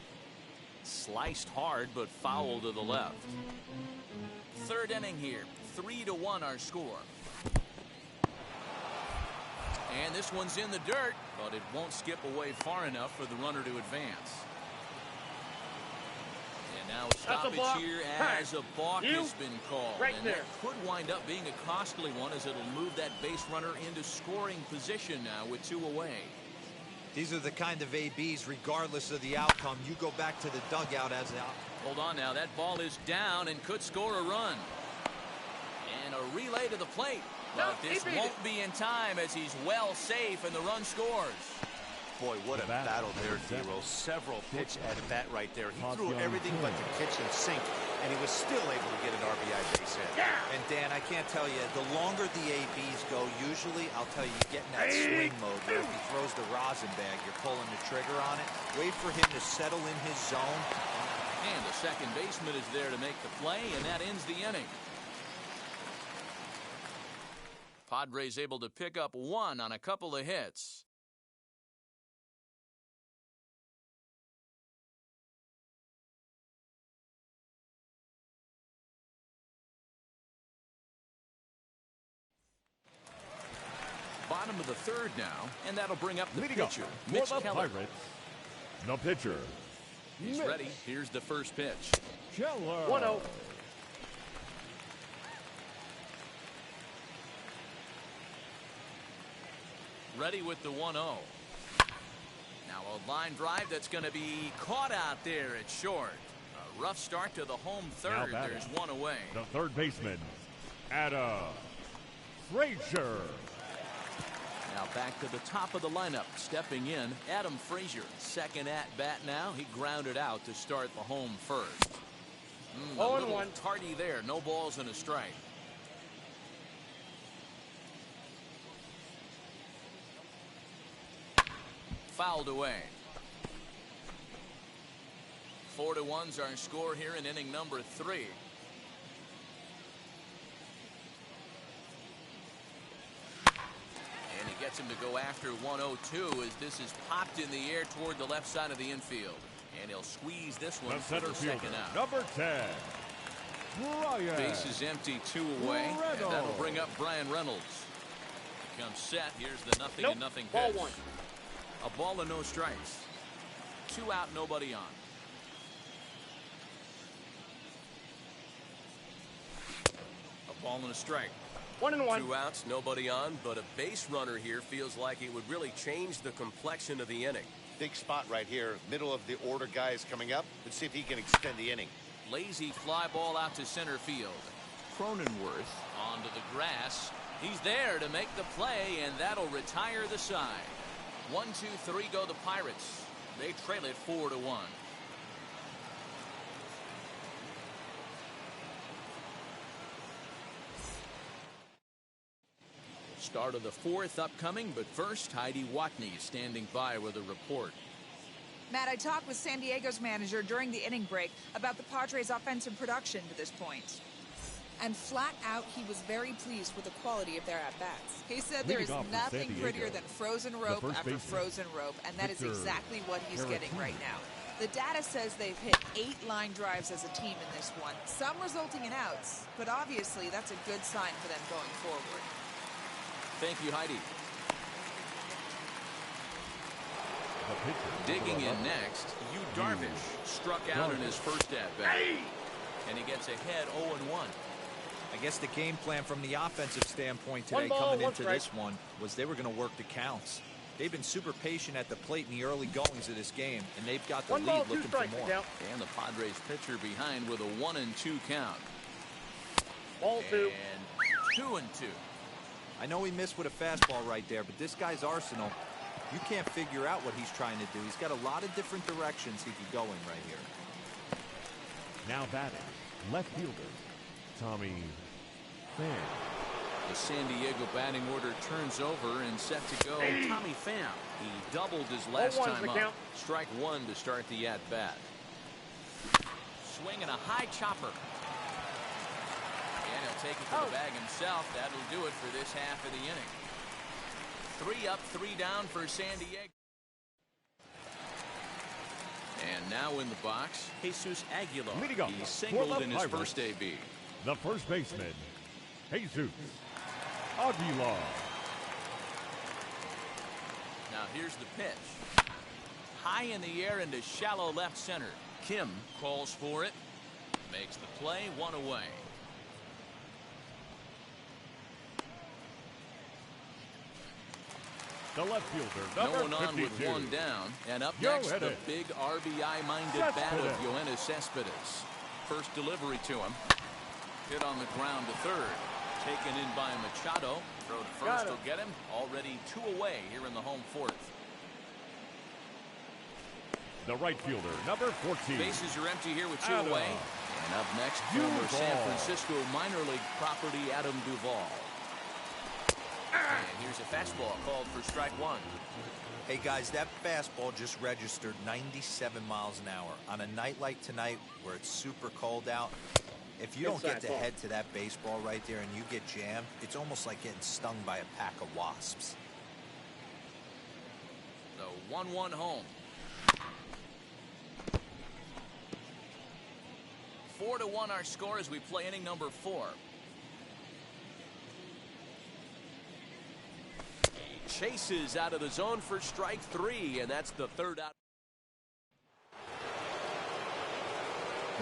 Speaker 1: Sliced hard, but foul to the left. 3rd inning here. 3-1 our score. And this one's in the dirt, but it won't skip away far enough for the runner to advance. And now a stoppage here as a balk has been called. And that could wind up being a costly one as it'll move that base runner into scoring position now with 2 away.
Speaker 2: These are the kind of ABs, regardless of the outcome, you go back to the dugout as out.
Speaker 1: Hold on now, that ball is down and could score a run. And a relay to the plate. But this won't be in time as he's well safe and the run scores.
Speaker 3: Boy, what a battle there, D-Roll. Several pitch at bat right there. He threw everything but the kitchen sink, and he was still able to get an RBI base hit.
Speaker 2: And Dan, I can't tell you, the longer the ABs go, usually, I'll tell you, you get in that swing mode where if he throws the rosin bag, you're pulling the trigger on it. Wait for him to settle in his zone.
Speaker 1: And the second baseman is there to make the play, and that ends the inning. Padres able to pick up 1 on a couple of hits. Bottom of the 3rd now, and that'll bring up the pitcher, Mitch Keller.
Speaker 4: Pirates, the pitcher.
Speaker 1: He's ready. Here's the first pitch.
Speaker 4: Keller.
Speaker 5: 1-0.
Speaker 1: Ready with the 1-0. Now a line drive that's going to be caught out there at short. A rough start to the home 3rd. There's 1 away.
Speaker 4: The 3rd baseman, Adam. Frazier.
Speaker 1: Now back to the top of the lineup. Stepping in, Adam Frazier. Second at bat now. He grounded out to start the home first. A little tardy there. No balls and a strike. Fouled away. 4-1's our score here in inning number 3. And he gets him to go after 1-0-2 as this is popped in the air toward the left side of the infield. And he'll squeeze this one
Speaker 4: The
Speaker 1: for
Speaker 4: center
Speaker 1: the
Speaker 4: fielder,
Speaker 1: second out.
Speaker 4: number 10, Brian.
Speaker 1: Base is empty, 2 away.
Speaker 4: Reynolds.
Speaker 1: And that'll bring up Brian Reynolds. Comes set. Here's the 0-0 pitch.
Speaker 5: Ball 1.
Speaker 1: A ball and no strikes. 2 out, nobody on. A ball and a strike.
Speaker 5: 1-1.
Speaker 7: 2 outs, nobody on, but a base runner here feels like it would really change the complexion of the inning.
Speaker 3: Big spot right here. Middle of the order guy is coming up. Let's see if he can extend the inning.
Speaker 1: Lazy fly ball out to center field. Cronenworth onto the grass. He's there to make the play, and that'll retire the side. 1, 2, 3 go the Pirates. They trail it 4-1. Start of the 4th upcoming, but first Heidi Watney standing by with a report.
Speaker 8: Matt, I talked with San Diego's manager during the inning break about the Padres' offensive production to this point. And flat out, he was very pleased with the quality of their at-bats. He said there is nothing prettier than frozen rope after frozen rope, and that is exactly what he's getting right now. The data says they've hit 8 line drives as a team in this one, some resulting in outs, but obviously that's a good sign for them going forward.
Speaker 1: Thank you, Heidi. Digging in next, Yu Darvish struck out in his first at-bat. And he gets ahead 0-1.
Speaker 2: I guess the game plan from the offensive standpoint today coming into this one was they were going to work the counts. They've been super patient at the plate in the early goings of this game, and they've got the lead looking for more.
Speaker 1: And the Padres pitcher behind with a 1-2 count.
Speaker 5: Ball 2.
Speaker 1: And 2-2.
Speaker 2: I know he missed with a fastball right there, but this guy's arsenal, you can't figure out what he's trying to do. He's got a lot of different directions he could go in right here.
Speaker 4: Now batting, left fielder, Tommy Pham.
Speaker 1: The San Diego batting order turns over and set to go. Tommy Pham. He doubled his last time up. Strike 1 to start the at-bat. Swing and a high chopper. And he'll take it to the bag himself. That'll do it for this half of the inning. 3 up, 3 down for San Diego. And now in the box, Jesus Aguilar. He singled in his first AB.
Speaker 4: The first baseman, Jesus Aguilar.
Speaker 1: Now here's the pitch. High in the air into shallow left center. Kim calls for it. Makes the play, 1 away.
Speaker 4: The left fielder,
Speaker 1: No
Speaker 4: number
Speaker 1: one on
Speaker 4: 52.
Speaker 1: with 1 down. And up next, the big RBI-minded bat of Yoenis Cespedes. First delivery to him. Hit on the ground to third. Taken in by Machado. Throw to first will get him. Already 2 away here in the home 4th.
Speaker 4: The right fielder, number 14.
Speaker 1: Bases are empty here with 2 away. And up next, former San Francisco minor league property Adam Duvall. And here's a fastball called for strike 1.
Speaker 2: Hey guys, that fastball just registered 97 miles an hour. On a night like tonight where it's super cold out, if you don't get to head to that baseball right there and you get jammed, it's almost like getting stung by a pack of wasps.
Speaker 1: The 1-1 home. 4-1 our score as we play inning number 4. Chases out of the zone for strike 3, and that's the 3rd out.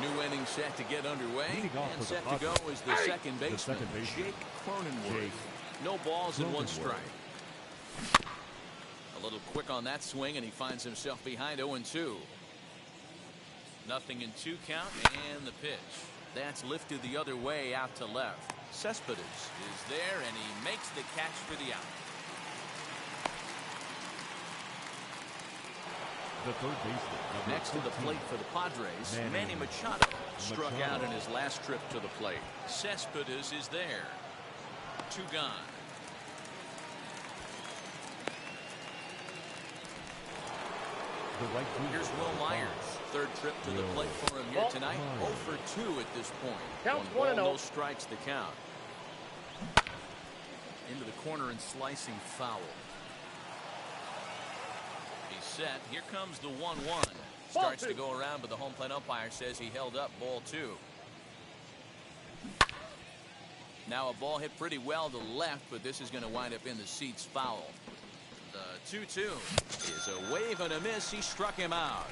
Speaker 1: New inning set to get underway, and set to go is the second baseman, Jake Cronenworth. No balls and 1 strike. A little quick on that swing, and he finds himself behind 0-2. 0-2 count, and the pitch. That's lifted the other way out to left. Cespedes is there, and he makes the catch for the out.
Speaker 4: The third baseman.
Speaker 1: Next to the plate for the Padres, Manny Machado struck out in his last trip to the plate. Cespedes is there. 2 gone. Here's Will Myers. Third trip to the plate for him here tonight. 0 for 2 at this point.
Speaker 5: Counts
Speaker 1: 1
Speaker 5: 1-0.
Speaker 1: no strikes the count. Into the corner and slicing foul. He's set. Here comes the 1-1. Starts to go around, but the home plate umpire says he held up ball 2. Now a ball hit pretty well to left, but this is going to wind up in the seats foul. The 2-2 is a wave and a miss. He struck him out.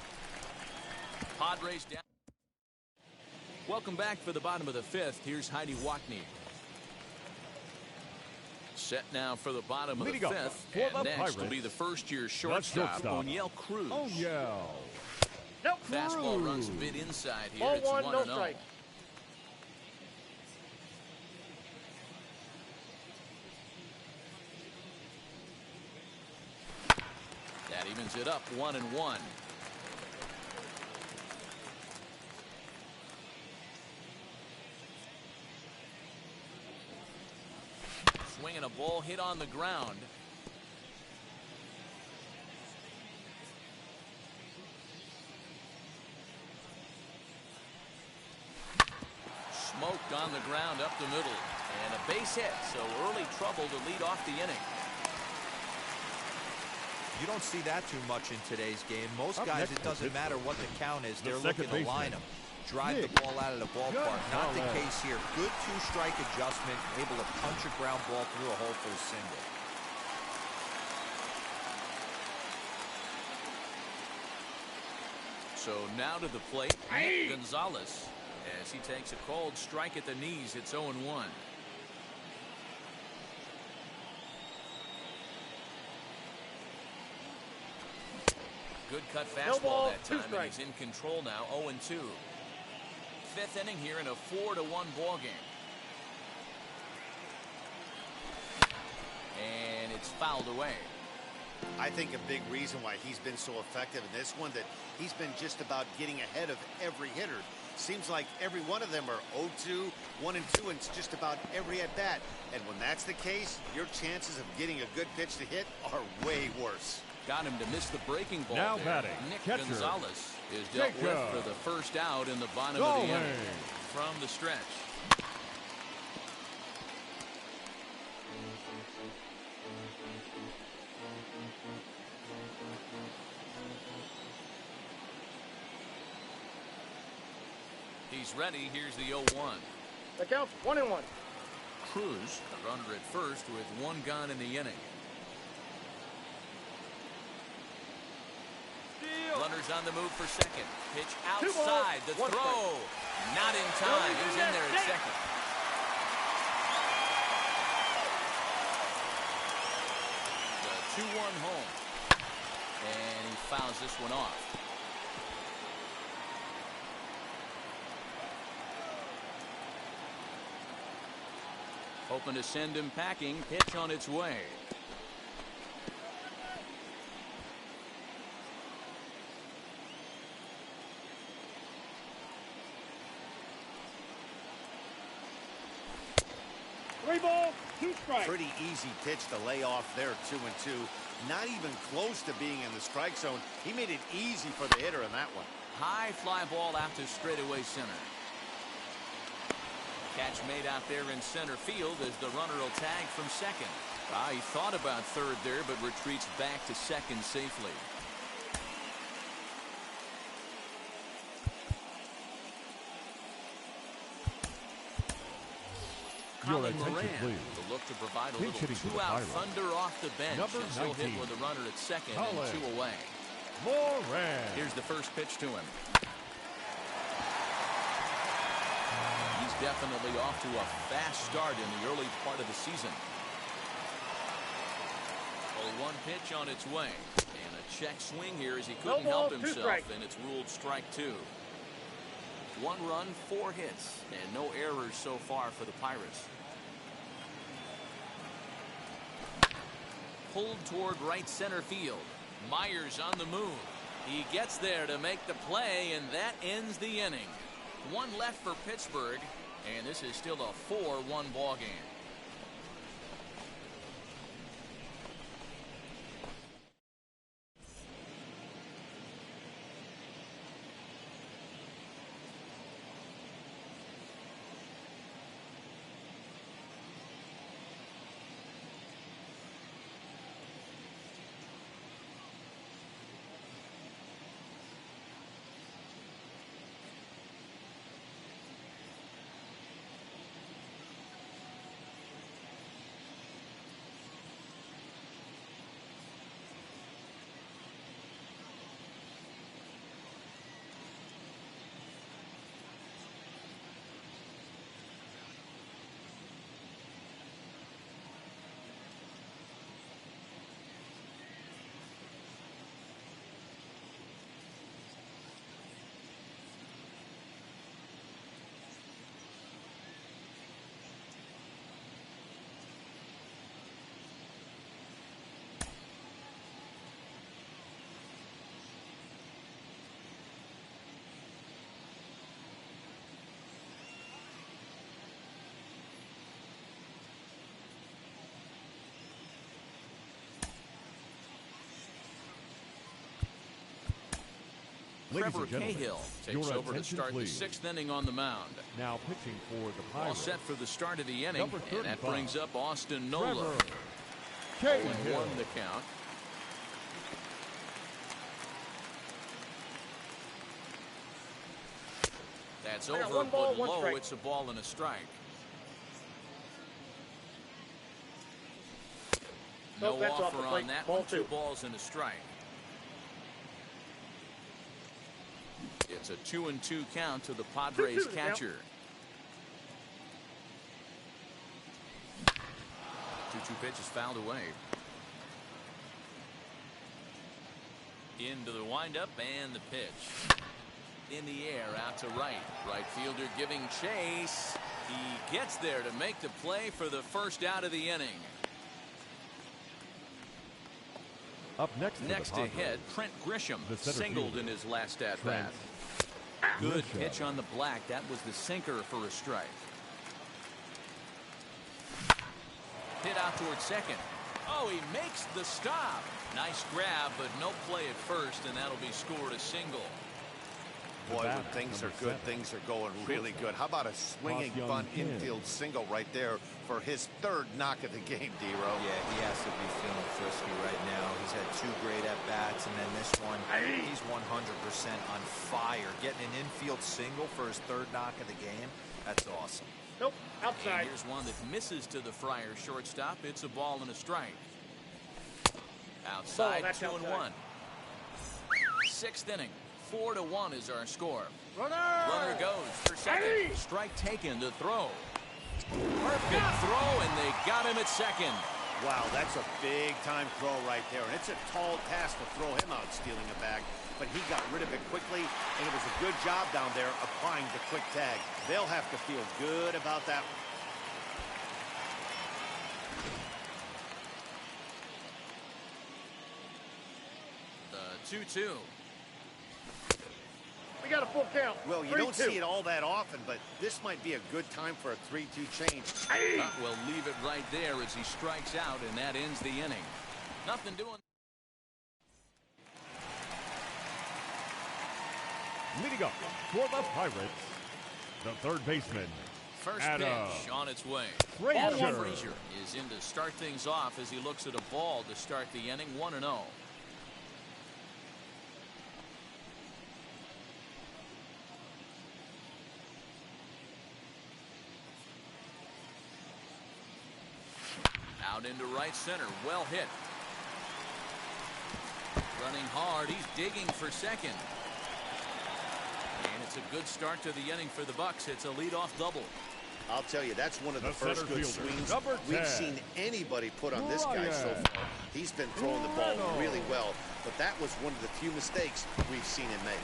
Speaker 1: Padres down. Welcome back for the bottom of the 5th. Here's Heidi Wackney. Set now for the bottom of the 5th. And next will be the first-year shortstop, O'Neill Cruz. Fastball runs a bit inside here.
Speaker 5: Ball
Speaker 1: It's
Speaker 5: 1, no
Speaker 1: 1-0.
Speaker 5: strike.
Speaker 1: That evens it up 1-1. Swinging a ball hit on the ground. Smoked on the ground up the middle. And a base hit, so early trouble to lead off the inning.
Speaker 2: You don't see that too much in today's game. Most guys, it doesn't matter what the count is. They're looking to line them. Drive the ball out of the ballpark. Not the case here. Good 2-strike adjustment. Able to punch a ground ball through a hole for a single.
Speaker 1: So now to the plate, Nick Gonzalez. As he takes a cold strike at the knees, it's 0-1. Good cut fastball that time, and he's in control now, 0-2. 5th inning here in a 4-1 ball game. And it's fouled away.
Speaker 3: I think a big reason why he's been so effective in this one, that he's been just about getting ahead of every hitter. Seems like every one of them are 0-2, 1-2, and it's just about every at-bat. And when that's the case, your chances of getting a good pitch to hit are way worse.
Speaker 1: Got him to miss the breaking ball.
Speaker 4: Now
Speaker 1: there.
Speaker 4: batting,
Speaker 1: Nick
Speaker 4: catcher,
Speaker 1: Gonzalez is dealt with for the first out in the bottom of the inning. From the stretch. He's ready. Here's the 0-1.
Speaker 5: The count's 1-1.
Speaker 1: Cruz, a runner at first with 1 gone in the inning. Runners on the move for second. Pitch outside. The throw. Not in time. He's in there at second. The 2-1 home. And he fouls this one off. Hoping to send him packing. Pitch on its way.
Speaker 3: Pretty easy pitch to lay off there, 2-2. Not even close to being in the strike zone. He made it easy for the hitter in that one.
Speaker 1: High fly ball out to straightaway center. Catch made out there in center field as the runner will tag from second. He thought about third there, but retreats back to second safely. Colin Moran will look to provide a little 2-out thunder off the bench. He'll hit with a runner at second and 2 away.
Speaker 4: Moran.
Speaker 1: Here's the first pitch to him. He's definitely off to a fast start in the early part of the season. 0-1 pitch on its way. And a check swing here as he couldn't help himself, and it's ruled strike 2. 1 run, 4 hits, and no errors so far for the Pirates. Pulled toward right center field. Myers on the move. He gets there to make the play, and that ends the inning. 1 left for Pittsburgh, and this is still a 4-1 ball game. Trevor Cahill takes over to start the 6th inning on the mound.
Speaker 4: Now pitching for the Pirates.
Speaker 1: All set for the start of the inning, and that brings up Austin Nola.
Speaker 4: 0-1
Speaker 1: the count. That's over,
Speaker 5: one ball,
Speaker 1: but
Speaker 5: one
Speaker 1: low.
Speaker 5: strike.
Speaker 1: It's a ball and a strike. No
Speaker 5: Nope, that's off
Speaker 1: offer
Speaker 5: the
Speaker 1: on
Speaker 5: plate.
Speaker 1: that
Speaker 5: Ball
Speaker 1: one. 2
Speaker 5: 2.
Speaker 1: balls and a strike. It's a 2-2 count to the Padres
Speaker 5: 2-2
Speaker 1: catcher. 2-2 pitch is fouled away. Into the windup and the pitch. In the air out to right. Right fielder giving chase. He gets there to make the play for the first out of the inning.
Speaker 4: Up next
Speaker 1: to hit, Trent Grisham singled in his last at bat. Good pitch on the black. That was the sinker for a strike. Hit out towards second. Oh, he makes the stop. Nice grab, but no play at first, and that'll be scored a single.
Speaker 3: Boy, when things are good, things are going really good. How about a swinging bunt infield single right there for his 3rd knock of the game, D-Row?
Speaker 2: Yeah, he has to be feeling frisky right now. He's had 2 great at-bats, and then this one, he's 100% on fire. Getting an infield single for his 3rd knock of the game, that's awesome.
Speaker 5: Nope, outside.
Speaker 1: And here's one that misses to the Friar shortstop. It's a ball and a strike. Outside, 2-1. 6th inning. 4-1 is our score. Runner goes for second. Strike taken to throw. Perfect throw, and they got him at second.
Speaker 3: Wow, that's a big-time throw right there. And it's a tall task to throw him out stealing a bag. But he got rid of it quickly, and it was a good job down there applying the quick tag. They'll have to feel good about that.
Speaker 1: The 2-2.
Speaker 5: We got a full count.
Speaker 3: Well, you don't see it all that often, but this might be a good time for a 3-2 change.
Speaker 1: We'll leave it right there as he strikes out, and that ends the inning. Nothing doing.
Speaker 4: Leading up for the Pirates, the 3rd baseman.
Speaker 1: First
Speaker 4: Adam
Speaker 1: pitch on its way.
Speaker 4: Frazier.
Speaker 1: Frazier is in to start things off as he looks at a ball to start the inning. 1-0. Out into right center. Well hit. Running hard. He's digging for second. And it's a good start to the inning for the Bucks. It's a leadoff double.
Speaker 3: I'll tell you, that's one of the first good swings
Speaker 4: number 10.
Speaker 3: we've seen anybody put on this guy so far. He's been throwing the ball really well, but that was one of the few mistakes we've seen him make.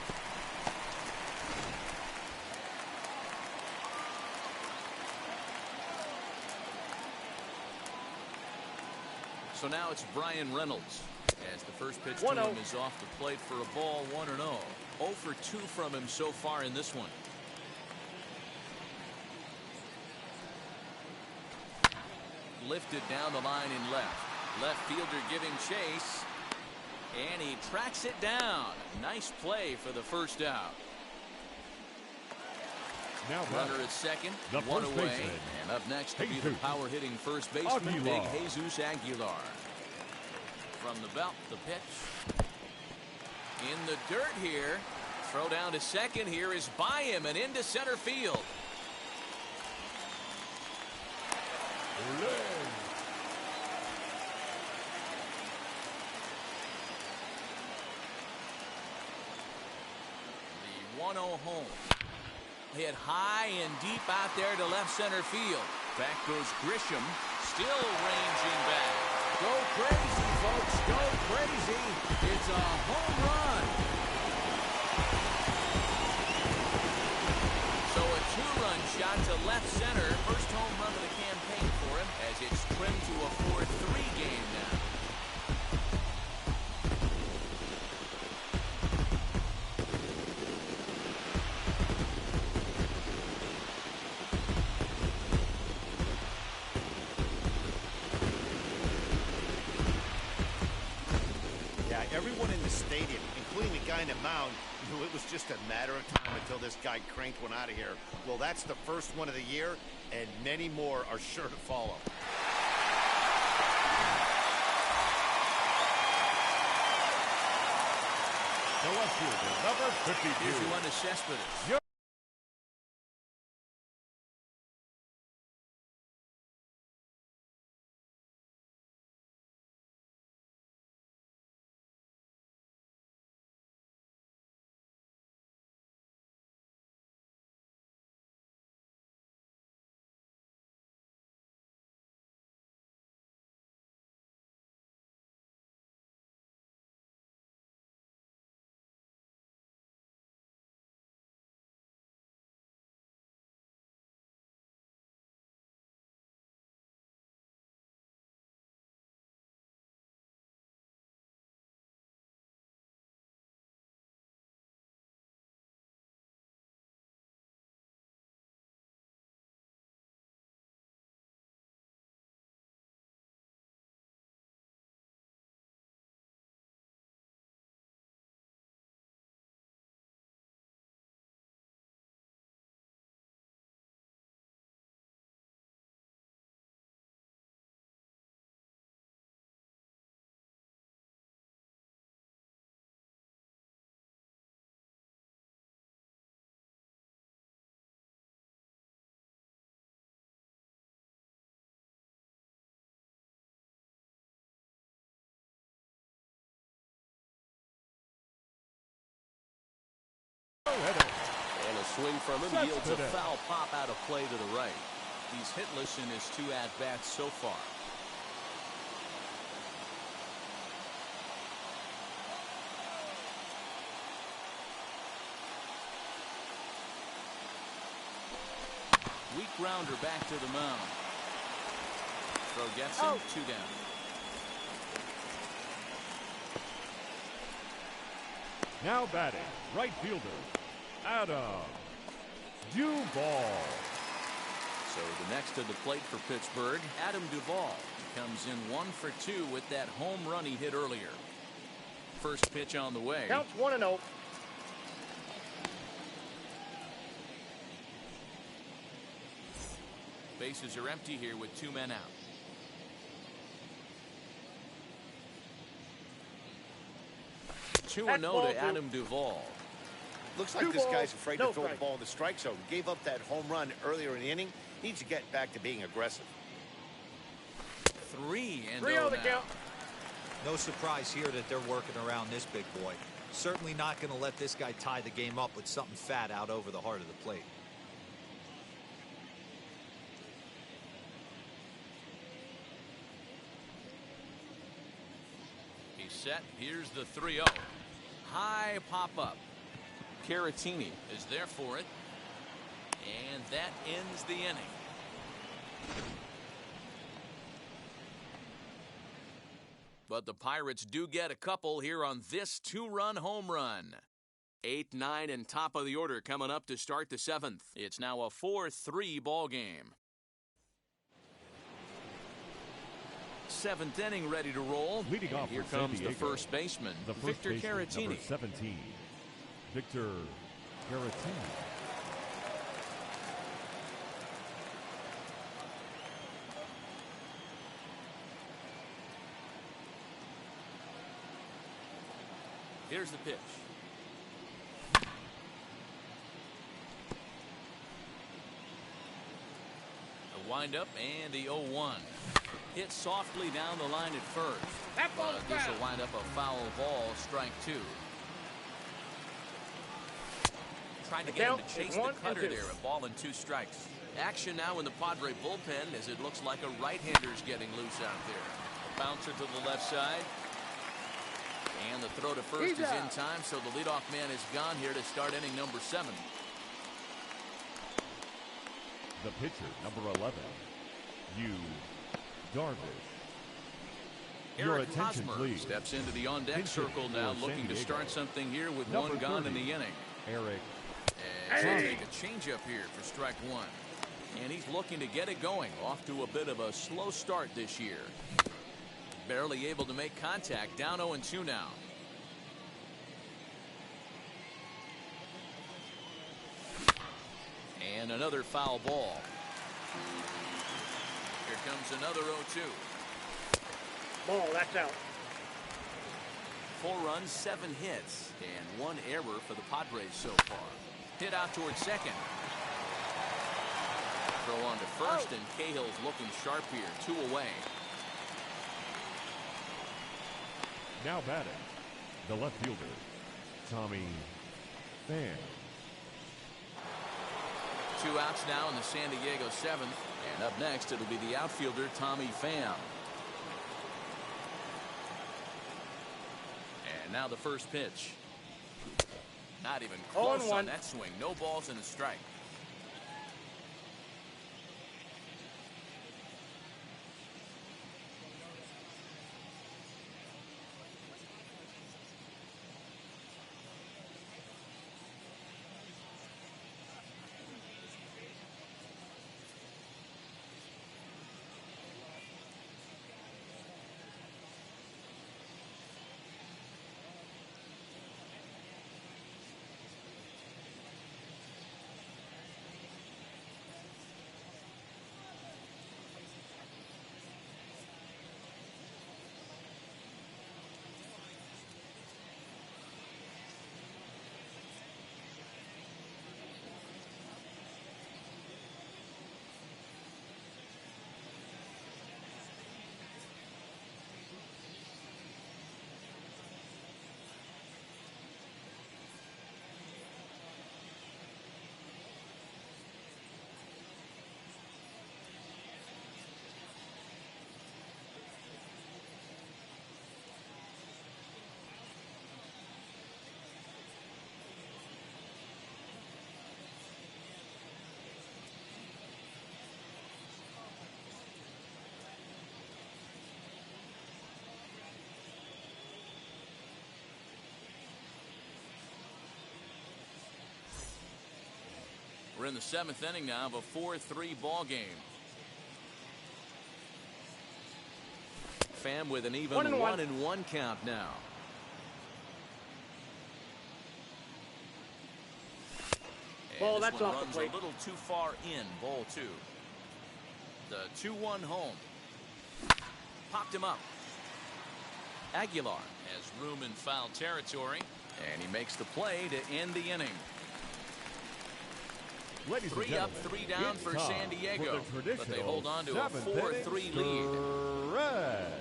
Speaker 1: So now it's Brian Reynolds. As the first pitch to
Speaker 5: 1-0.
Speaker 1: him is off the plate for a ball, 1-0. 0 for 2 from him so far in this one. Lifted down the line in left. Left fielder giving chase. And he tracks it down. Nice play for the first out.
Speaker 4: Now
Speaker 1: Runner at second,
Speaker 4: the
Speaker 1: one
Speaker 4: first
Speaker 1: away.
Speaker 4: baseman,
Speaker 1: And up next to be the
Speaker 4: Jesus
Speaker 1: power-hitting first baseman, Big
Speaker 4: Aguilar.
Speaker 1: Jesus Aguilar. From the belt, the pitch. In the dirt here. Throw down to second here is by him and into center field. The 1-0 home. Hit high and deep out there to left center field. Back goes Grisham, still ranging back. Go crazy, folks, go crazy. It's a home run. So a 2-run shot to left center. First home run of the campaign for him as it's trimmed to a 4-3 game now.
Speaker 3: Everyone in the stadium, including the guy in the mound, knew it was just a matter of time until this guy cranked one out of here. Well, that's the first one of the year, and many more are sure to follow.
Speaker 4: The left fielder, number 52.
Speaker 1: Here's Yoenis Cespedes. And a swing from him yields a foul pop out of play to the right. He's hitless in his 2 at-bats so far. Weak grounder back to the mound. Throw gets him, 2 down.
Speaker 4: Now batting, right fielder, Adam Duvall.
Speaker 1: So the next to the plate for Pittsburgh, Adam Duvall. He comes in 1 for 2 with that home run he hit earlier. First pitch on the way.
Speaker 5: Counts 1-0.
Speaker 1: Bases are empty here with 2 men out. Two 2-0 to Adam Duvall.
Speaker 3: Looks like this guy's afraid to throw the ball in the strike zone. Gave up that home run earlier in the inning. Needs to get back to being aggressive.
Speaker 1: 3-0
Speaker 5: the count.
Speaker 2: No surprise here that they're working around this big boy. Certainly not going to let this guy tie the game up with something fat out over the heart of the plate.
Speaker 1: He's set. Here's the 3-0. High pop-up. Caratini is there for it. And that ends the inning. But the Pirates do get a couple here on this two-run home run. 8, 9, and top of the order coming up to start the 7th. It's now a 4-3 ball game. 7th inning ready to roll.
Speaker 4: Leading off
Speaker 1: here
Speaker 4: for
Speaker 1: comes
Speaker 4: San
Speaker 1: the
Speaker 4: Diego,
Speaker 1: first baseman,
Speaker 4: the first
Speaker 1: Victor
Speaker 4: baseman,
Speaker 1: Caratini.
Speaker 4: number 17, Victor Caratini.
Speaker 1: Here's the pitch. The windup and the 0-1. Hit softly down the line at first.
Speaker 5: That ball's
Speaker 1: This
Speaker 5: foul.
Speaker 1: will wind up a foul ball, strike 2. Trying to get him to chase the cutter there, a ball and 2 strikes. Action now in the Padre bullpen as it looks like a right-hander's getting loose out there. A bouncer to the left side. And the throw to first is in time, so the leadoff man is gone here to start inning number 7.
Speaker 4: The pitcher, number 11, Darvish. Your
Speaker 1: Eric
Speaker 4: attention,
Speaker 1: Hosmer
Speaker 4: please.
Speaker 1: steps into the on-deck
Speaker 4: Pitcher
Speaker 1: circle now,
Speaker 4: for San
Speaker 1: looking to
Speaker 4: Diego.
Speaker 1: start something here with
Speaker 4: Number
Speaker 1: one gone
Speaker 4: 30,
Speaker 1: in the inning.
Speaker 4: Eric.
Speaker 1: And he'll take a changeup here for strike 1. And he's looking to get it going, off to a bit of a slow start this year. Barely able to make contact, down 0-2 now. And another foul ball. Here comes another 0-2.
Speaker 5: Ball, that's out.
Speaker 1: 4 runs, 7 hits, and 1 error for the Padres so far. Hit out towards second. Throw on to first, and Cahill's looking sharp here. 2 away.
Speaker 4: Now batting, the left fielder, Tommy Pham.
Speaker 1: 2 outs now in the San Diego 7th. And up next, it'll be the outfielder, Tommy Pham. And now the first pitch. Not even close on that swing. No balls and a strike. We're in the 7th inning now of a 4-3 ball game. Pham with an even 1-1 count now.
Speaker 5: Ball,
Speaker 1: this
Speaker 5: that's
Speaker 1: one
Speaker 5: off the
Speaker 1: runs
Speaker 5: plate.
Speaker 1: a little too far in. Ball 2. The 2-1 home. Popped him up. Aguilar has room in foul territory, and he makes the play to end the inning.
Speaker 4: Ladies and
Speaker 1: 3 up,
Speaker 4: gentlemen,
Speaker 1: 3 down
Speaker 4: it's
Speaker 1: for
Speaker 4: time
Speaker 1: San Diego,
Speaker 4: for the
Speaker 1: but they hold on to a
Speaker 4: traditional
Speaker 1: 4-3 lead.
Speaker 4: stretch.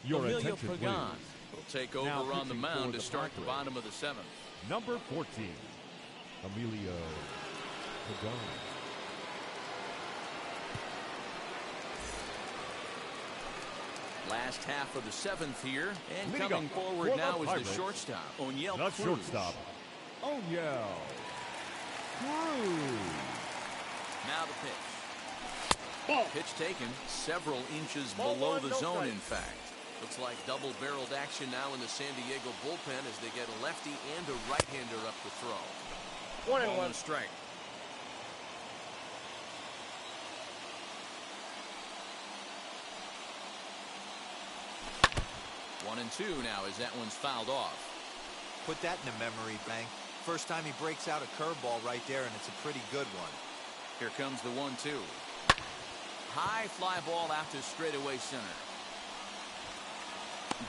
Speaker 4: Your
Speaker 1: Emilio
Speaker 4: attention,
Speaker 1: Pagan
Speaker 4: please.
Speaker 1: will take
Speaker 4: Now
Speaker 1: over on the
Speaker 4: pitching
Speaker 1: mound
Speaker 4: for
Speaker 1: to
Speaker 4: the
Speaker 1: start the
Speaker 4: Padres.
Speaker 1: bottom of the 7th.
Speaker 4: Number 14, Emilio Pagan.
Speaker 1: Last half of the 7th here, and
Speaker 4: Leading
Speaker 1: coming
Speaker 4: up
Speaker 1: forward
Speaker 4: for the
Speaker 1: now is the
Speaker 4: Pirates,
Speaker 1: shortstop, Oniel
Speaker 4: The
Speaker 1: Cruz.
Speaker 4: shortstop, Oniel Cruz.
Speaker 1: Now the pitch.
Speaker 5: Ball.
Speaker 1: Pitch taken several inches
Speaker 5: Ball
Speaker 1: below
Speaker 5: one,
Speaker 1: the
Speaker 5: no
Speaker 1: zone,
Speaker 5: strike.
Speaker 1: in fact. Looks like double-barreled action now in the San Diego bullpen as they get a lefty and a right-hander up to throw.
Speaker 5: 1-1.
Speaker 1: Ball and strike. One and two now as that one's fouled off.
Speaker 2: Put that in the memory bank. First time he breaks out a curveball right there, and it's a pretty good one.
Speaker 1: Here comes the 1-2. High fly ball out to straightaway center.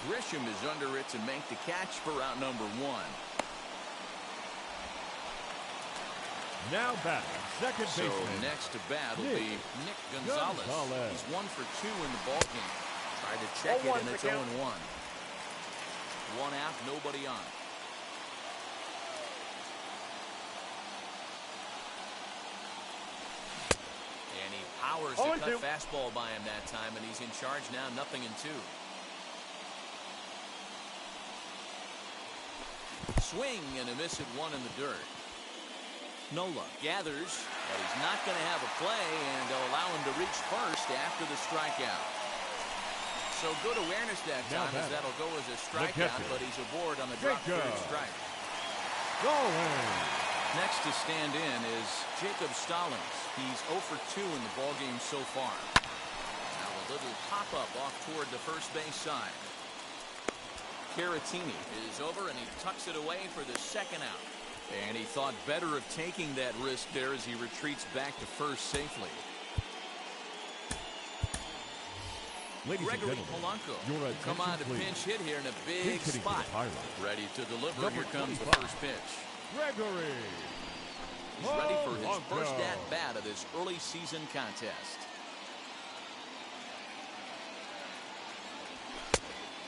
Speaker 1: Grisham is under it to make the catch for out number one.
Speaker 4: Now batting, second
Speaker 1: So
Speaker 4: baseman.
Speaker 1: next to bat will be Nick Gonzalez.
Speaker 4: Gonzalez.
Speaker 1: He's 1 for 2 in the ballgame. Tried to check it,
Speaker 5: 0-1
Speaker 1: and it's
Speaker 5: the count.
Speaker 1: 0-1. One out, nobody on. And he powers the
Speaker 5: 0-2.
Speaker 1: cut fastball by him that time, and he's in charge now, 0-2. Swing and a miss at one in the dirt. Nola gathers, but he's not going to have a play, and they'll allow him to reach first after the strikeout. So good awareness that
Speaker 4: Now
Speaker 1: time, as
Speaker 4: batter.
Speaker 1: that'll go as a
Speaker 4: catcher.
Speaker 1: strikeout, but he's aboard on the drop
Speaker 4: Jacob.
Speaker 1: third strike.
Speaker 4: Going.
Speaker 1: Next to stand in is Jacob Stallings. He's 0 for 2 in the ballgame so far. Now a little pop-up off toward the first base side. Caratini is over, and he tucks it away for the second out. And he thought better of taking that risk there as he retreats back to first safely.
Speaker 4: Ladies
Speaker 1: Gregory
Speaker 4: and gentlemen,
Speaker 1: Polanco
Speaker 4: your
Speaker 1: come on to
Speaker 4: attention,
Speaker 1: pinch
Speaker 4: please.
Speaker 1: hit here in a big
Speaker 4: Pinch hitting for
Speaker 1: spot.
Speaker 4: the Pirates.
Speaker 1: Ready to deliver.
Speaker 4: Number
Speaker 1: Here comes the
Speaker 4: 25.
Speaker 1: first pitch.
Speaker 4: Gregory.
Speaker 1: He's ready for his
Speaker 4: Polanco.
Speaker 1: first at-bat of this early season contest.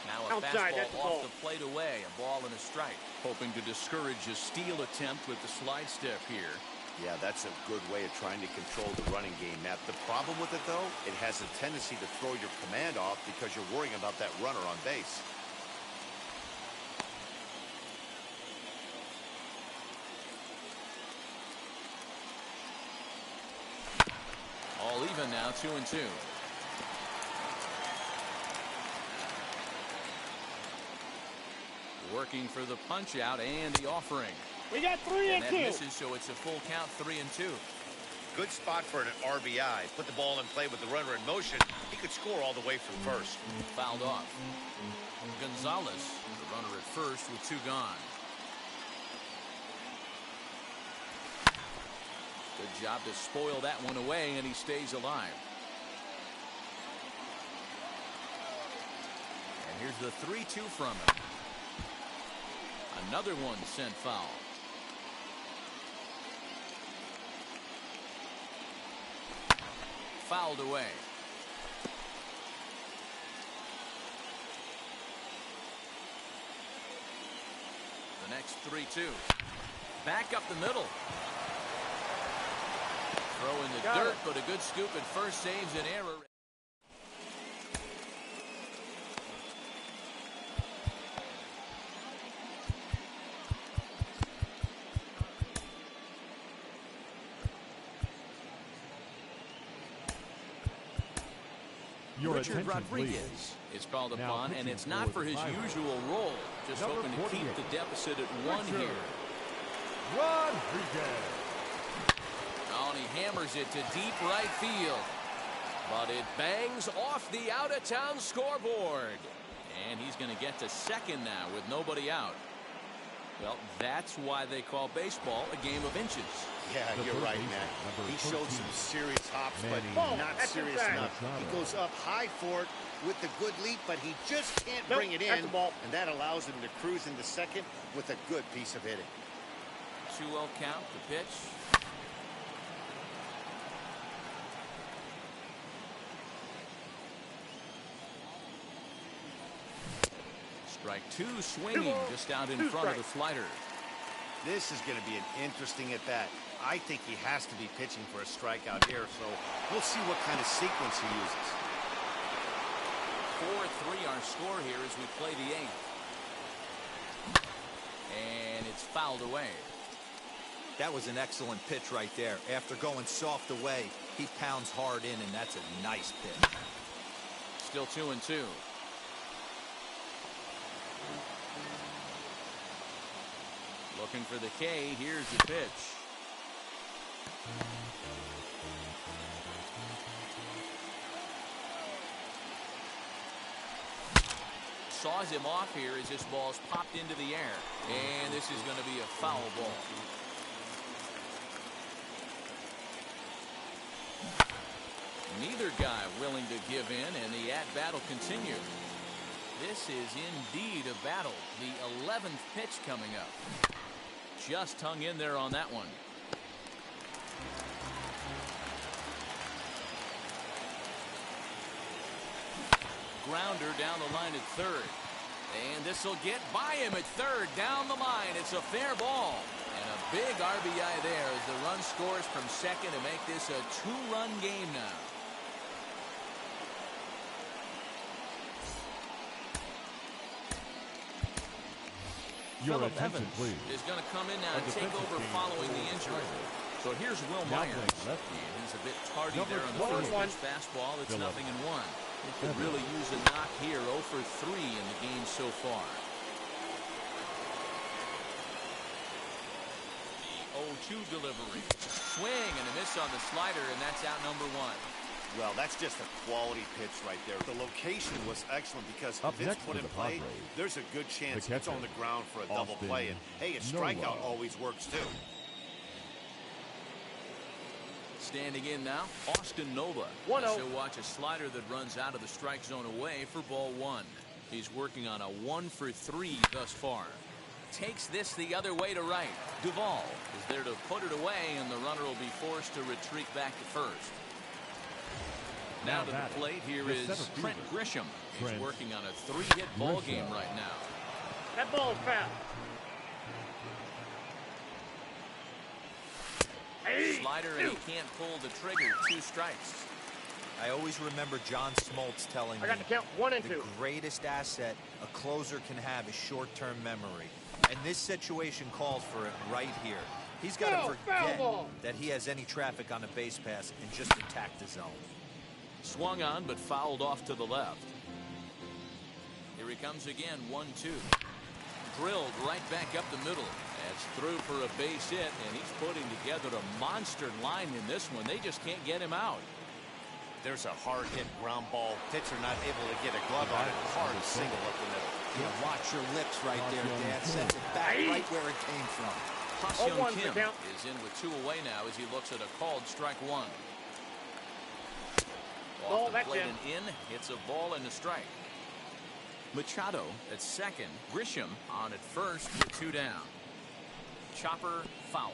Speaker 1: Now a
Speaker 5: Outside, that's
Speaker 1: fastball
Speaker 5: a ball.
Speaker 1: off the plate away. A ball and a strike. Hoping to discourage a steal attempt with the slide step here.
Speaker 3: Yeah, that's a good way of trying to control the running game, Matt. The problem with it, though, it has a tendency to throw your command off because you're worrying about that runner on base.
Speaker 1: All even now, 2-2. Working for the punch out and the offering.
Speaker 5: We got 3
Speaker 1: And
Speaker 5: and
Speaker 1: that
Speaker 5: 2.
Speaker 1: misses, so it's a full count, 3-2.
Speaker 3: Good spot for an RBI. Put the ball in play with the runner in motion. He could score all the way from first.
Speaker 1: Fouled off. Gonzalez, the runner at first with 2 gone. Good job to spoil that one away, and he stays alive. And here's the 3-2 from him. Another one sent foul. Fouled away. The next 3-2. Back up the middle. Throw in the
Speaker 5: Got
Speaker 1: dirt,
Speaker 5: it.
Speaker 1: but a good scoop at first saves an error.
Speaker 4: Your
Speaker 1: Richard
Speaker 4: attention,
Speaker 1: Rodriguez
Speaker 4: please.
Speaker 1: is called
Speaker 4: Now
Speaker 1: upon, and
Speaker 4: pitching
Speaker 1: it's not for his
Speaker 4: Pirates.
Speaker 1: usual role. Just
Speaker 4: Number
Speaker 1: hoping to keep
Speaker 4: 48.
Speaker 1: the deficit at 1
Speaker 4: Richard
Speaker 1: here.
Speaker 4: Rodriguez.
Speaker 1: Oh, and he hammers it to deep right field. But it bangs off the out-of-town scoreboard. And he's going to get to second now with nobody out. Well, that's why they call baseball a game of inches.
Speaker 3: Yeah,
Speaker 4: The
Speaker 3: you're
Speaker 4: third
Speaker 3: right,
Speaker 4: baseman,
Speaker 3: Matt.
Speaker 4: number
Speaker 3: He showed
Speaker 4: 13.
Speaker 3: some serious hops, but
Speaker 4: Manny
Speaker 3: not
Speaker 5: That's
Speaker 3: serious
Speaker 5: inside.
Speaker 3: enough. He
Speaker 4: Machado.
Speaker 3: goes up high for it with a good leap, but he just can't
Speaker 5: Nope,
Speaker 3: bring it
Speaker 5: that's
Speaker 3: in.
Speaker 5: a ball.
Speaker 3: And that allows him to cruise into second with a good piece of hitting.
Speaker 1: 2-0 count, the pitch. Strike 2 swinging just out in
Speaker 5: 2
Speaker 1: front of the slider.
Speaker 3: This is going to be an interesting at-bat. I think he has to be pitching for a strikeout here, so we'll see what kind of sequence he uses.
Speaker 1: 4-3 our score here as we play the 8th. And it's fouled away.
Speaker 2: That was an excellent pitch right there. After going soft away, he pounds hard in, and that's a nice pitch.
Speaker 1: Still 2-2. Looking for the K. Here's the pitch. Saws him off here as this ball's popped into the air. And this is going to be a foul ball. Neither guy willing to give in, and the at-bat will continue. This is indeed a battle. The 11th pitch coming up. Just hung in there on that one. Grounder down the line at third. And this will get by him at third. Down the line. It's a fair ball. And a big RBI there as the run scores from second to make this a two-run game now.
Speaker 4: Your attention, please.
Speaker 1: Is going to come in now and take over following the injury. So here's Will Myers. He's a bit tardy there on the first pitch fastball. It's 0-1. He could really use a knock here. 0 for 3 in the game so far. The 0-2 delivery. Swing and a miss on the slider, and that's out number 1.
Speaker 3: Well, that's just a quality pitch right there. The location was excellent because
Speaker 4: Up
Speaker 3: if it's
Speaker 4: next
Speaker 3: put
Speaker 4: for
Speaker 3: in
Speaker 4: the
Speaker 3: play,
Speaker 4: Padres,
Speaker 3: there's a good chance
Speaker 4: the
Speaker 3: it's on the ground for a double
Speaker 4: Austin
Speaker 3: play. And hey, a strikeout always works too.
Speaker 1: Standing in now, Austin Nova.
Speaker 5: 1-0.
Speaker 1: He'll watch a slider that runs out of the strike zone away for ball 1. He's working on a 1 for 3 thus far. Takes this the other way to right. Duvall is there to put it away, and the runner will be forced to retreat back to first. Now to the plate here is Trent Grisham. He's working on a 3-hit ball game right now.
Speaker 5: That ball is foul.
Speaker 1: Slider, and he can't pull the trigger. 2 strikes.
Speaker 2: I always remember John Smoltz telling me
Speaker 5: I got to count 1 and 2.
Speaker 2: the greatest asset a closer can have is short-term memory. And this situation calls for it right here. He's got to forget that he has any traffic on a base pass and just attack the zone.
Speaker 1: Swung on, but fouled off to the left. Here he comes again, 1-2. Drilled right back up the middle. That's through for a base hit, and he's putting together a monster line in this one. They just can't get him out.
Speaker 3: There's a hard hit ground ball. Pitcher not able to get a glove on it. Hard single up the middle.
Speaker 2: Yeah, watch your lips right there, Dad. Sends it back right where it came from.
Speaker 1: Ha-Seong Kim is in with 2 away now as he looks at a called strike 1. Off the plate and in. Hits a ball and a strike. Machado at second. Grisham on at first with 2 down. Chopper foul.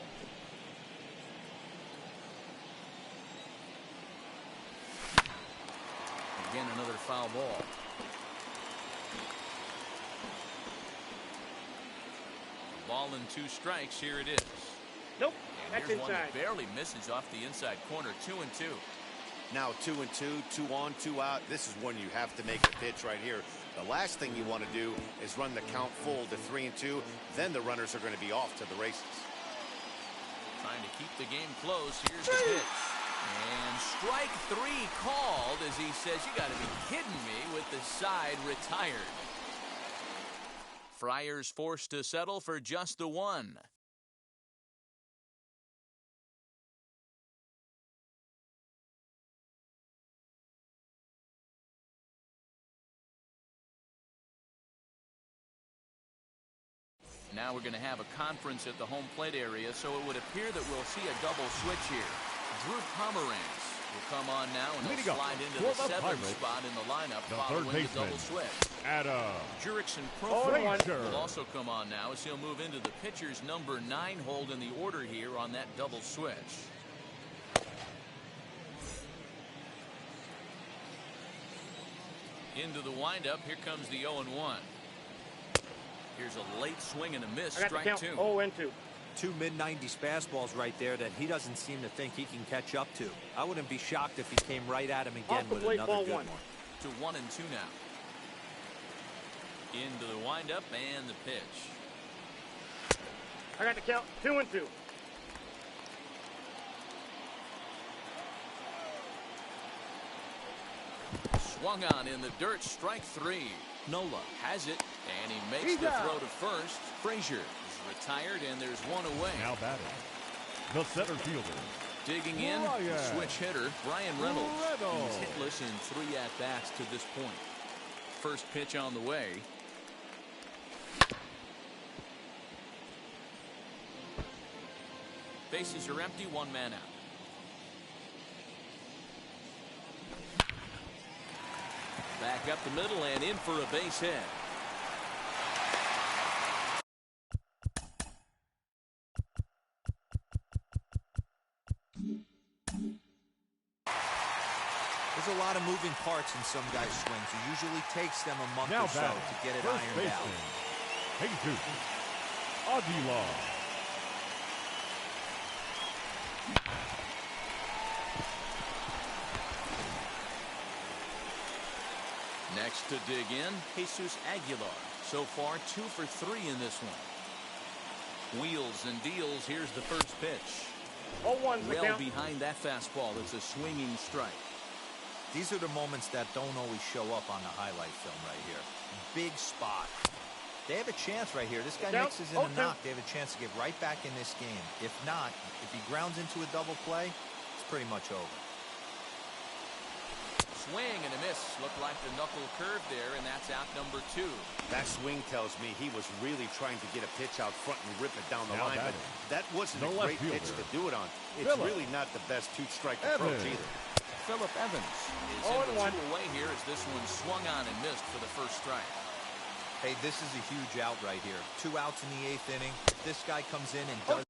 Speaker 1: Again, another foul ball. Ball and 2 strikes. Here it is.
Speaker 5: Nope.
Speaker 1: And
Speaker 5: That's
Speaker 1: here's one
Speaker 5: inside.
Speaker 1: that barely misses off the inside corner. 2-2.
Speaker 3: Now 2-2, 2 on, 2 out. This is when you have to make a pitch right here. The last thing you want to do is run the count full to 3-2. Then the runners are going to be off to the races.
Speaker 1: Trying to keep the game close. Here's the pitch. And strike 3 called as he says, you got to be kidding me, with the side retired. Friars forced to settle for just the 1. Now we're going to have a conference at the home plate area, so it would appear that we'll see a double switch here. Drew Pomeranz will come on now, and he'll slide into the 7th spot in the lineup following the double switch. Jurickson Professor will also come on now as he'll move into the pitcher's number 9 hold in the order here on that double switch. Into the windup, here comes the 0-1. Here's a late swing and a miss. Strike 2.
Speaker 5: 0 and 2.
Speaker 2: 2 mid-90s fastballs right there that he doesn't seem to think he can catch up to. I wouldn't be shocked if he came right at him again with another good one.
Speaker 1: To 1 and 2 now. Into the windup and the pitch.
Speaker 5: I got to count 2 and 2.
Speaker 1: Swung on in the dirt, strike 3. Nola has it, and he makes the throw to first. Frazier is retired, and there's one away.
Speaker 4: Now batting, the center fielder.
Speaker 1: Digging in, switch hitter, Brian Reynolds. He's hitless in 3 at-bats to this point. First pitch on the way. Bases are empty, 1 man out. Back up the middle and in for a base hit.
Speaker 2: There's a lot of moving parts in some guys' swings. It usually takes them a month
Speaker 4: Now
Speaker 2: or so to get it ironed out.
Speaker 4: Jesus Aguilar.
Speaker 1: Next to dig in, Jesus Aguilar. So far, 2 for 3 in this one. Wheels and deals. Here's the first pitch.
Speaker 5: 0-1's the
Speaker 1: Well
Speaker 5: count.
Speaker 1: behind that fastball. It's a swinging strike.
Speaker 2: These are the moments that don't always show up on the highlight film right here. Big spot. They have a chance right here. This guy
Speaker 5: Down.
Speaker 2: mixes in a
Speaker 5: 0-2.
Speaker 2: knock. They have a chance to get right back in this game. If not, if he grounds into a double play, it's pretty much over.
Speaker 1: Swing and a miss. Looked like the knuckle curve there, and that's out number 2.
Speaker 3: That swing tells me he was really trying to get a pitch out front and rip it down the
Speaker 4: Now
Speaker 3: line, but
Speaker 4: batting,
Speaker 3: that wasn't
Speaker 4: the
Speaker 3: a great
Speaker 4: left
Speaker 3: pitch
Speaker 4: fielder.
Speaker 3: to do it on. It's
Speaker 4: Phillip
Speaker 3: really not the best two-strike approach
Speaker 4: Evans.
Speaker 3: either.
Speaker 1: Phillip Evans is in the 2 away here as this one swung on and missed for the first strike.
Speaker 2: Hey, this is a huge out right here. 2 outs in the 8th inning. This guy comes in and does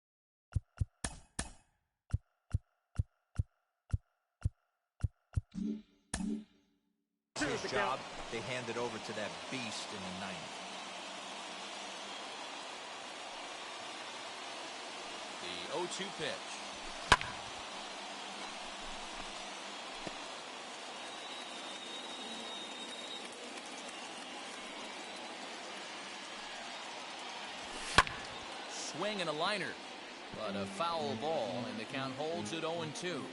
Speaker 2: his job. They hand it over to that beast in the 9th.
Speaker 1: The 0-2 pitch. Swing and a liner, but a foul ball, and the count holds at 0-2.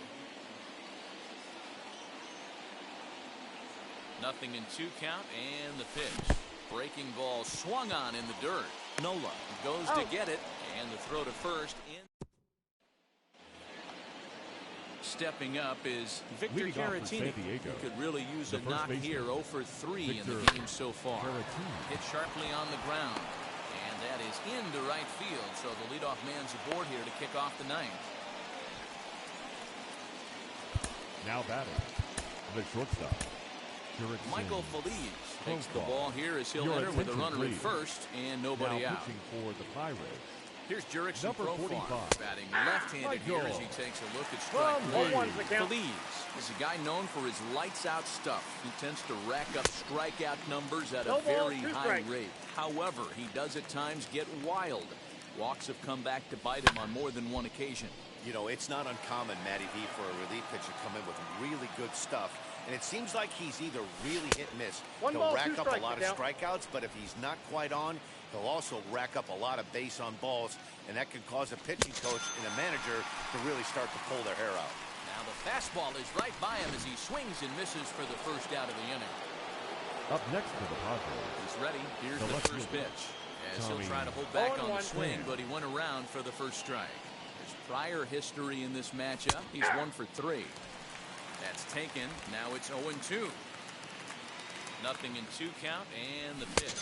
Speaker 1: Nothing in 2 count, and the pitch. Breaking ball swung on in the dirt. Nola goes to get it, and the throw to first. Stepping up is Victor
Speaker 4: Leading off for
Speaker 1: Caratini.
Speaker 4: San Diego,
Speaker 1: He could really use
Speaker 4: the
Speaker 1: a
Speaker 4: first
Speaker 1: knock
Speaker 4: baseman,
Speaker 1: here. 0 for 3 in the
Speaker 4: Victor
Speaker 1: game so far.
Speaker 4: Caratini.
Speaker 1: Hit sharply on the ground. And that is into right field, so the leadoff man's aboard here to kick off the 9th.
Speaker 4: Now batting, the shortstop, Jurickson.
Speaker 1: Michael Feliz takes the
Speaker 4: Close
Speaker 1: ball here as he'll
Speaker 4: Your
Speaker 1: enter with a
Speaker 4: attention,
Speaker 1: runner at
Speaker 4: please.
Speaker 1: first and nobody
Speaker 4: Now
Speaker 1: out.
Speaker 4: pitching for the Pirates,
Speaker 1: Here's Jurickson
Speaker 4: number
Speaker 1: profile,
Speaker 4: 45.
Speaker 1: batting left-handed here as he takes a look at strike
Speaker 5: From
Speaker 1: 1.
Speaker 5: 0-1's the count.
Speaker 1: Feliz is a guy known for his lights-out stuff. He tends to rack up strikeout numbers at
Speaker 5: No
Speaker 1: a
Speaker 5: ball,
Speaker 1: very
Speaker 5: 2
Speaker 1: high
Speaker 5: strikes.
Speaker 1: rate. However, he does at times get wild. Walks have come back to bite him on more than one occasion.
Speaker 3: You know, it's not uncommon, Matty V, for a relief pitcher to come in with really good stuff. And it seems like he's either really hit and miss.
Speaker 5: 1
Speaker 3: He'll
Speaker 5: ball,
Speaker 3: rack
Speaker 5: 2
Speaker 3: up a
Speaker 5: strikes,
Speaker 3: lot of
Speaker 5: Miguel.
Speaker 3: strikeouts, but if he's not quite on, he'll also rack up a lot of base on balls, and that could cause a pitching coach and a manager to really start to pull their hair out.
Speaker 1: Now the fastball is right by him as he swings and misses for the first out of the inning.
Speaker 4: Up next for the Padres,
Speaker 1: He's ready. Here's
Speaker 4: The
Speaker 1: the
Speaker 4: left
Speaker 1: first
Speaker 4: fielder,
Speaker 1: pitch. As he'll
Speaker 4: Tommy.
Speaker 1: try to hold back on the
Speaker 5: 0-1.
Speaker 1: swing, but he went around for the first strike. There's prior history in this matchup. He's 1 for 3. That's taken. Now it's 0-2. Nothing in 2 count, and the pitch.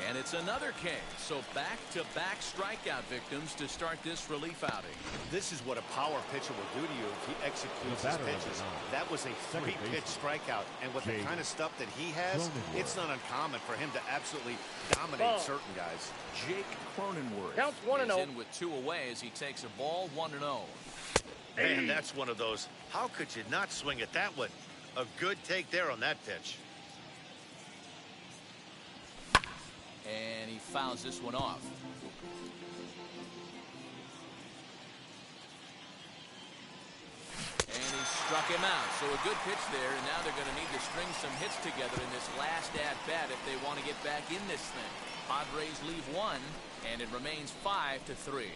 Speaker 1: And it's another K. So back-to-back strikeout victims to start this relief outing.
Speaker 3: This is what a power pitcher will do to you if he executes
Speaker 4: The
Speaker 3: his
Speaker 4: batter
Speaker 3: pitches.
Speaker 4: of the 9th.
Speaker 3: That was a
Speaker 4: Second
Speaker 3: 3-pitch
Speaker 4: baseman,
Speaker 3: strikeout, and with the
Speaker 4: Jake
Speaker 3: kind of stuff that he has,
Speaker 4: Cronenworth.
Speaker 3: it's not uncommon for him to absolutely dominate
Speaker 5: Ball.
Speaker 3: certain guys.
Speaker 1: Jake Cronenworth
Speaker 5: Counts
Speaker 1: is
Speaker 5: 1-0.
Speaker 1: in with 2 away as he takes a ball 1-0.
Speaker 3: Man, that's one of those. How could you not swing at that one? A good take there on that pitch.
Speaker 1: And he fouls this one off. And he struck him out. So a good pitch there, and now they're going to need to string some hits together in this last at-bat if they want to get back in this thing. Padres leave 1, and it remains 5-3.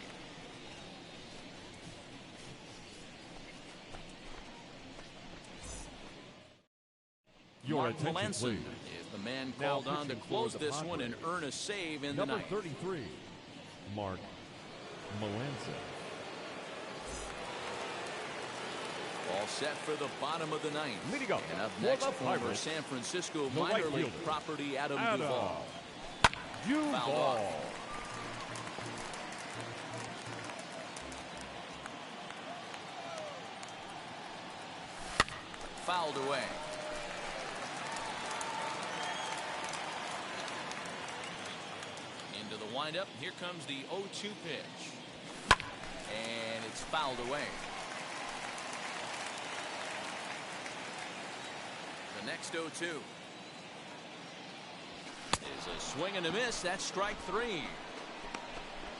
Speaker 4: Your
Speaker 1: Mark
Speaker 4: attention,
Speaker 1: Melanson
Speaker 4: please.
Speaker 1: is the man
Speaker 4: Now
Speaker 1: called on to
Speaker 4: pitching for
Speaker 1: close
Speaker 4: the
Speaker 1: this one and
Speaker 4: Padres.
Speaker 1: earn a save in
Speaker 4: Number
Speaker 1: the ninth.
Speaker 4: 33, Mark Melanson.
Speaker 1: All set for the bottom of the ninth.
Speaker 4: Leading up
Speaker 1: And up
Speaker 4: for
Speaker 1: next,
Speaker 4: the
Speaker 1: former
Speaker 4: Pirates,
Speaker 1: San Francisco
Speaker 4: the
Speaker 1: minor
Speaker 4: right
Speaker 1: league
Speaker 4: fielder,
Speaker 1: property Adam
Speaker 4: Adam
Speaker 1: Duvall.
Speaker 4: Duvall.
Speaker 1: Fouled off. Fouled away. Into the windup. Here comes the 0-2 pitch. And it's fouled away. The next 0-2 is a swing and a miss. That's strike three.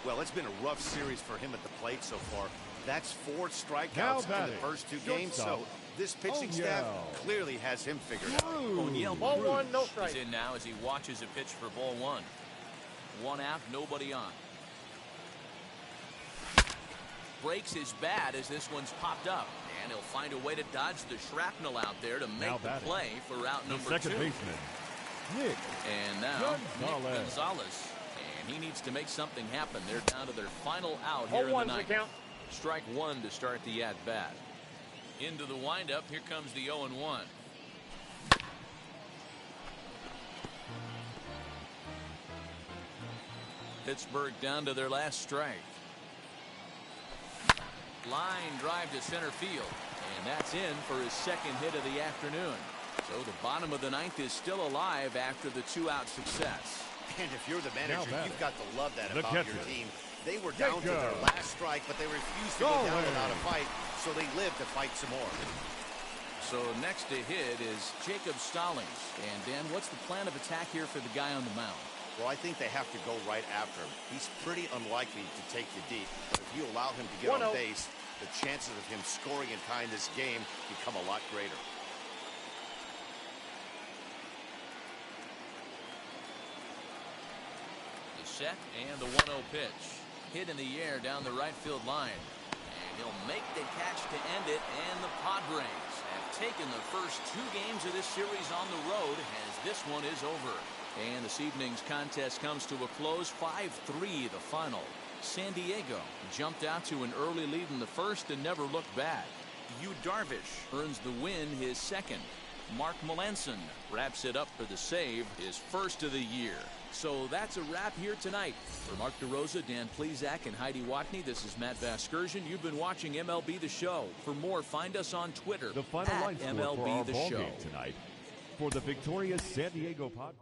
Speaker 3: Well, it's been a rough series for him at the plate so far. That's 4
Speaker 4: Now
Speaker 3: strikeouts in the
Speaker 4: batting,
Speaker 3: first 2 games, so
Speaker 4: shortstop,
Speaker 3: this pitching staff clearly has him figured out.
Speaker 1: O'Neill
Speaker 5: Ball
Speaker 1: Cruz
Speaker 5: one, no strike.
Speaker 1: is in now as he watches a pitch for ball one. One out, nobody on. Breaks his bat as this one's popped up. And he'll find a way to dodge the shrapnel out there to
Speaker 4: Now
Speaker 1: make the
Speaker 4: batting,
Speaker 1: play for out
Speaker 4: the
Speaker 1: number
Speaker 4: second
Speaker 1: 2.
Speaker 4: baseman, Nick
Speaker 1: And now,
Speaker 4: Gonzalez.
Speaker 1: Nick Gonzalez. And he needs to make something happen. They're down to their final out here in the
Speaker 5: 0-1's the
Speaker 1: ninth.
Speaker 5: count.
Speaker 1: Strike one to start the at-bat. Into the windup. Here comes the 0-1. Pittsburgh down to their last strike. Line drive to center field. And that's in for his second hit of the afternoon. So the bottom of the ninth is still alive after the 2-out success.
Speaker 3: And if you're the manager,
Speaker 4: batting,
Speaker 3: you've got to love that
Speaker 4: the
Speaker 3: about your
Speaker 4: catcher,
Speaker 3: team. They were down to their
Speaker 4: Jacob.
Speaker 3: last strike, but they refused to go down
Speaker 4: Going.
Speaker 3: without a fight, so they lived to fight some more.
Speaker 1: So next to hit is Jacob Stallings. And Dan, what's the plan of attack here for the guy on the mound?
Speaker 3: Well, I think they have to go right after him. He's pretty unlikely to take you deep, but if you allow him to get
Speaker 5: 1-0.
Speaker 3: on base, the chances of him scoring and tying this game become a lot greater.
Speaker 1: The set and the 1-0 pitch. Hit in the air down the right field line. And he'll make the catch to end it. And the Padres have taken the first 2 games of this series on the road as this one is over. And this evening's contest comes to a close. 5-3 the final. San Diego jumped out to an early lead in the first and never looked back. Yu Darvish earns the win, his second. Mark Melanson wraps it up for the save, his first of the year. So that's a wrap here tonight. For Mark DeRosa, Dan Plezak, and Heidi Watney, this is Matt Vasgersian. You've been watching MLB The Show. For more, find us on Twitter
Speaker 4: The final
Speaker 1: at
Speaker 4: line score for our
Speaker 1: MLB The
Speaker 4: ball
Speaker 1: Show.
Speaker 4: game tonight for the victorious San Diego Padres.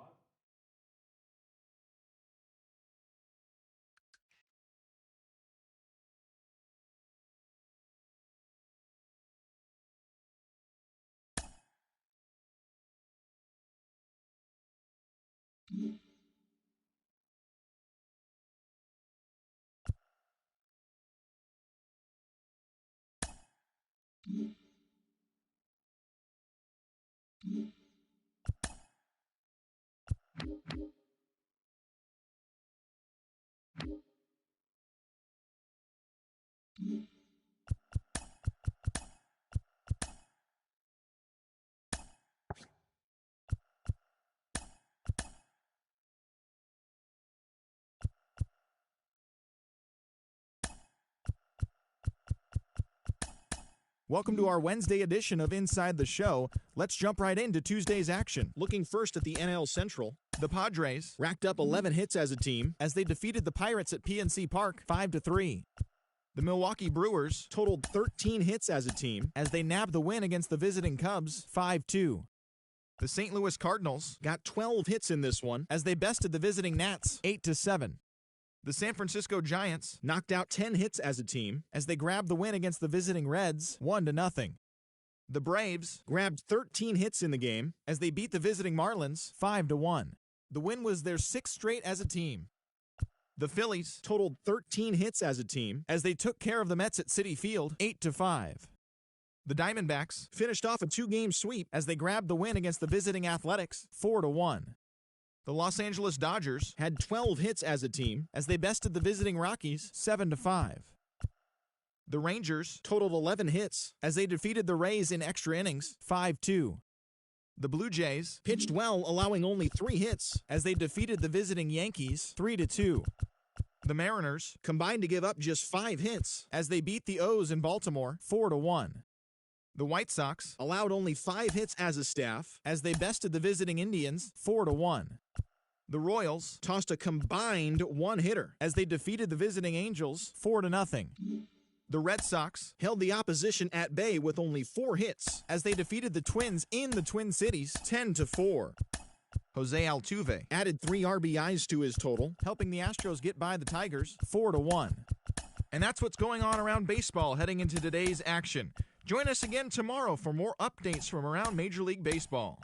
Speaker 6: Welcome to our Wednesday edition of Inside the Show. Let's jump right into Tuesday's action. Looking first at the NL Central, the Padres racked up 11 hits as a team as they defeated the Pirates at PNC Park 5-3. The Milwaukee Brewers totaled 13 hits as a team as they nabbed the win against the visiting Cubs 5-2. The St. Louis Cardinals got 12 hits in this one as they bested the visiting Nats 8-7. The San Francisco Giants knocked out 10 hits as a team as they grabbed the win against the visiting Reds 1-0. The Braves grabbed 13 hits in the game as they beat the visiting Marlins 5-1. The win was their 6th straight as a team. The Phillies totaled 13 hits as a team as they took care of the Mets at Citi Field 8-5. The Diamondbacks finished off a 2-game sweep as they grabbed the win against the visiting Athletics 4-1. The Los Angeles Dodgers had 12 hits as a team as they bested the visiting Rockies 7-5. The Rangers totaled 11 hits as they defeated the Rays in extra innings 5-2. The Blue Jays pitched well, allowing only 3 hits as they defeated the visiting Yankees 3-2. The Mariners combined to give up just 5 hits as they beat the O's in Baltimore 4-1. The White Sox allowed only 5 hits as a staff as they bested the visiting Indians 4-1. The Royals tossed a combined 1-hitter as they defeated the visiting Angels 4-0. The Red Sox held the opposition at bay with only 4 hits as they defeated the Twins in the Twin Cities 10-4. Jose Altuve added 3 RBIs to his total, helping the Astros get by the Tigers 4-1. And that's what's going on around baseball heading into today's action. Join us again tomorrow for more updates from around Major League Baseball.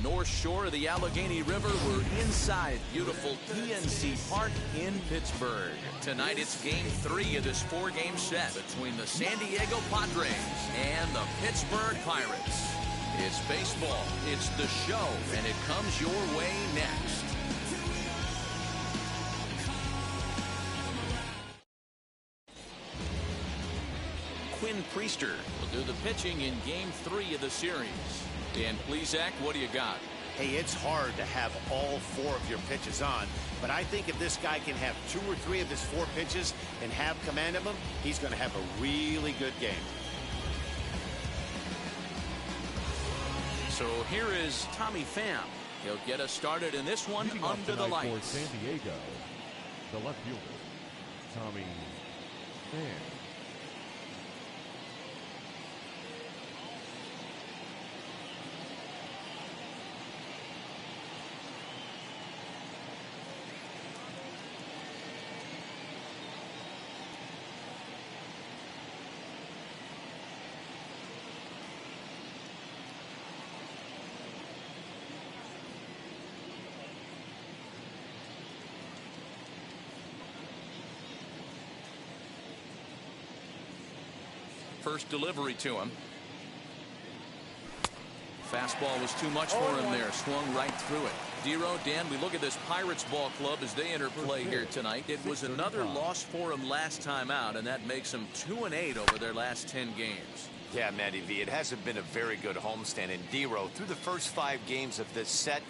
Speaker 1: North Shore of the Allegheny River. We're inside beautiful PNC Park in Pittsburgh. Tonight it's Game 3 of this 4-game set between the San Diego Padres and the Pittsburgh Pirates. It's baseball, it's the show, and it comes your way next. Quinn Priester will do the pitching in Game 3 of the series. Dan Plesac, what do you got?
Speaker 3: Hey, it's hard to have all 4 of your pitches on, but I think if this guy can have 2 or 3 of his 4 pitches and have command of them, he's going to have a really good game.
Speaker 1: So here is Tommy Pham. He'll get us started in this one under the lights.
Speaker 4: For San Diego, the left fielder, Tommy Pham.
Speaker 1: First delivery to him. Fastball was too much for him there. Swung right through it. Dero, Dan, we look at this Pirates ball club as they enter play here tonight. It was another loss for them last time out, and that makes them 2-8 over their last 10 games.
Speaker 3: Yeah, Matty V, it hasn't been a very good homestand. And Dero, through the first 5 games of this set,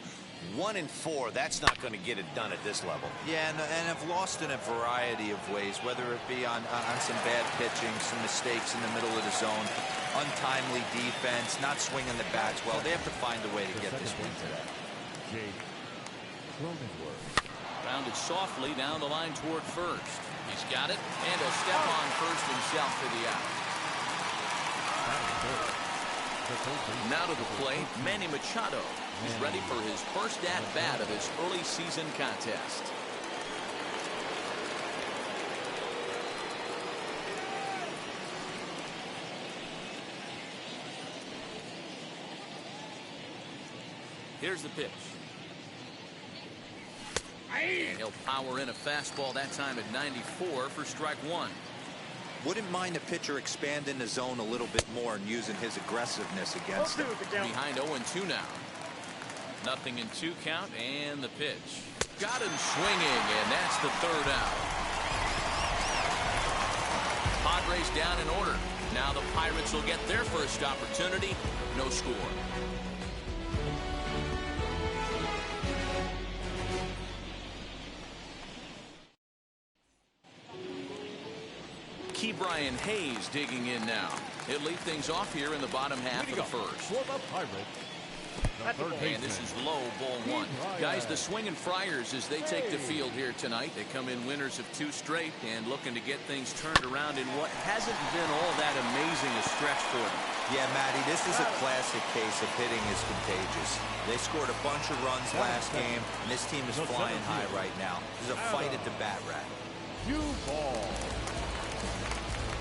Speaker 3: 1-4, that's not going to get it done at this level.
Speaker 2: Yeah, and have lost in a variety of ways, whether it be on some bad pitching, some mistakes in the middle of the zone, untimely defense, not swinging the bats well. They have to find a way to get this win today.
Speaker 1: Rounded softly down the line toward first. He's got it, and he'll step on first himself for the out. Now to the plate, Manny Machado. He's ready for his first at-bat of this early season contest. Here's the pitch. And he'll power in a fastball that time at 94 for strike 1.
Speaker 2: Wouldn't mind a pitcher expanding the zone a little bit more and using his aggressiveness against him.
Speaker 1: Behind 0-2 now. Nothing in 2 count, and the pitch. Got him swinging, and that's the 3rd out. Padres down in order. Now the Pirates will get their first opportunity. No score. Brian Hayes digging in now. He'll lead things off here in the bottom half of the first.
Speaker 4: For the Pirates, the third
Speaker 1: and this is low, ball 1. Guys, the swinging Friars as they take the field here tonight. They come in winners of 2 straight and looking to get things turned around in what hasn't been all that amazing a stretch for them.
Speaker 2: Yeah, Matty, this is a classic case of hitting is contagious. They scored a bunch of runs last game, and this team is flying high right now. There's a fight at the bat rack.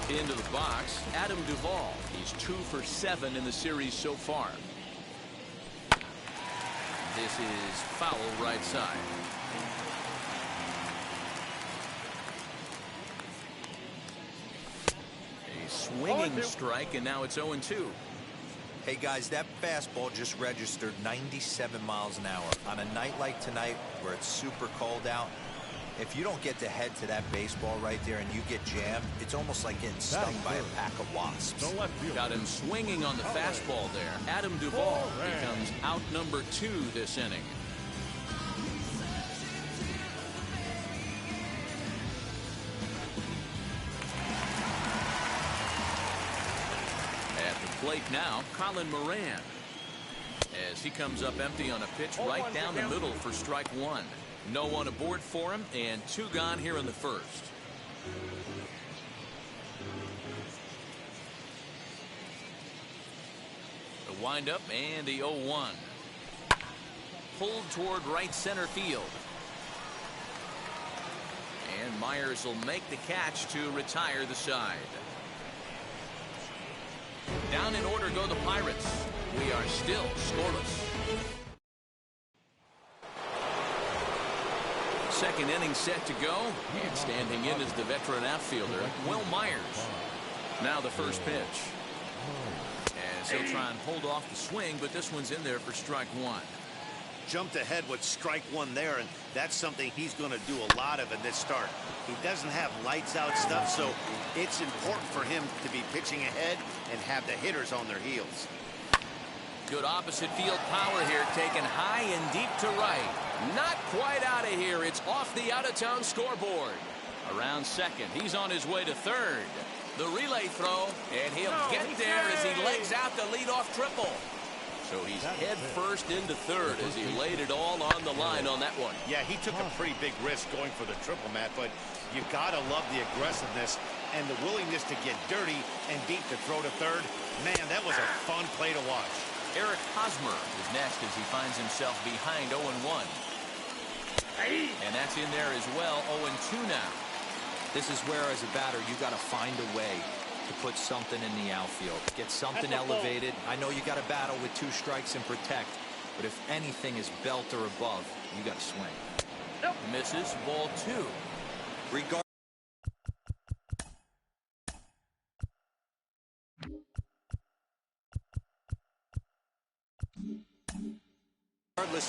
Speaker 1: Into the box, Adam Duvall. He's 2 for 7 in the series so far. This is foul right side. A swinging strike, and now it's 0-2.
Speaker 2: Hey, guys, that fastball just registered 97 miles an hour. On a night like tonight where it's super cold out, if you don't get to head to that baseball right there and you get jammed, it's almost like getting stung by a pack of wasps.
Speaker 1: Got him swinging on the fastball there. Adam Duvall becomes out number 2 this inning. At the plate now, Colin Moran. As he comes up empty on a pitch right down the middle for strike 1. No one aboard for him, and 2 gone here in the first. The windup and the 0-1. Pulled toward right center field. And Myers will make the catch to retire the side. Down in order go the Pirates. We are still scoreless. second inning set to go. And standing in is the veteran outfielder, Will Myers. Now the first pitch. As he'll try and hold off the swing, but this one's in there for strike one.
Speaker 3: Jumped ahead with strike one there, and that's something he's going to do a lot of in this start. He doesn't have lights out stuff, so it's important for him to be pitching ahead and have the hitters on their heels.
Speaker 1: Good opposite field power here, taken high and deep to right. Not quite out of here. It's off the out-of-town scoreboard. Around second, he's on his way to third. The relay throw, and he'll get there as he legs out the leadoff triple. So he's head first into third as he laid it all on the line on that one.
Speaker 3: Yeah, he took a pretty big risk going for the triple, Matt, but you got to love the aggressiveness and the willingness to get dirty and deep to throw to third. Man, that was a fun play to watch.
Speaker 1: Eric Hosmer is next as he finds himself behind 0-1. And that's in there as well, 0-2 now.
Speaker 2: This is where, as a batter, you got to find a way to put something in the outfield. Get something elevated. I know you got to battle with 2 strikes and protect, but if anything is belt or above, you got to swing.
Speaker 1: Nope. Misses, ball 2.
Speaker 2: Regardless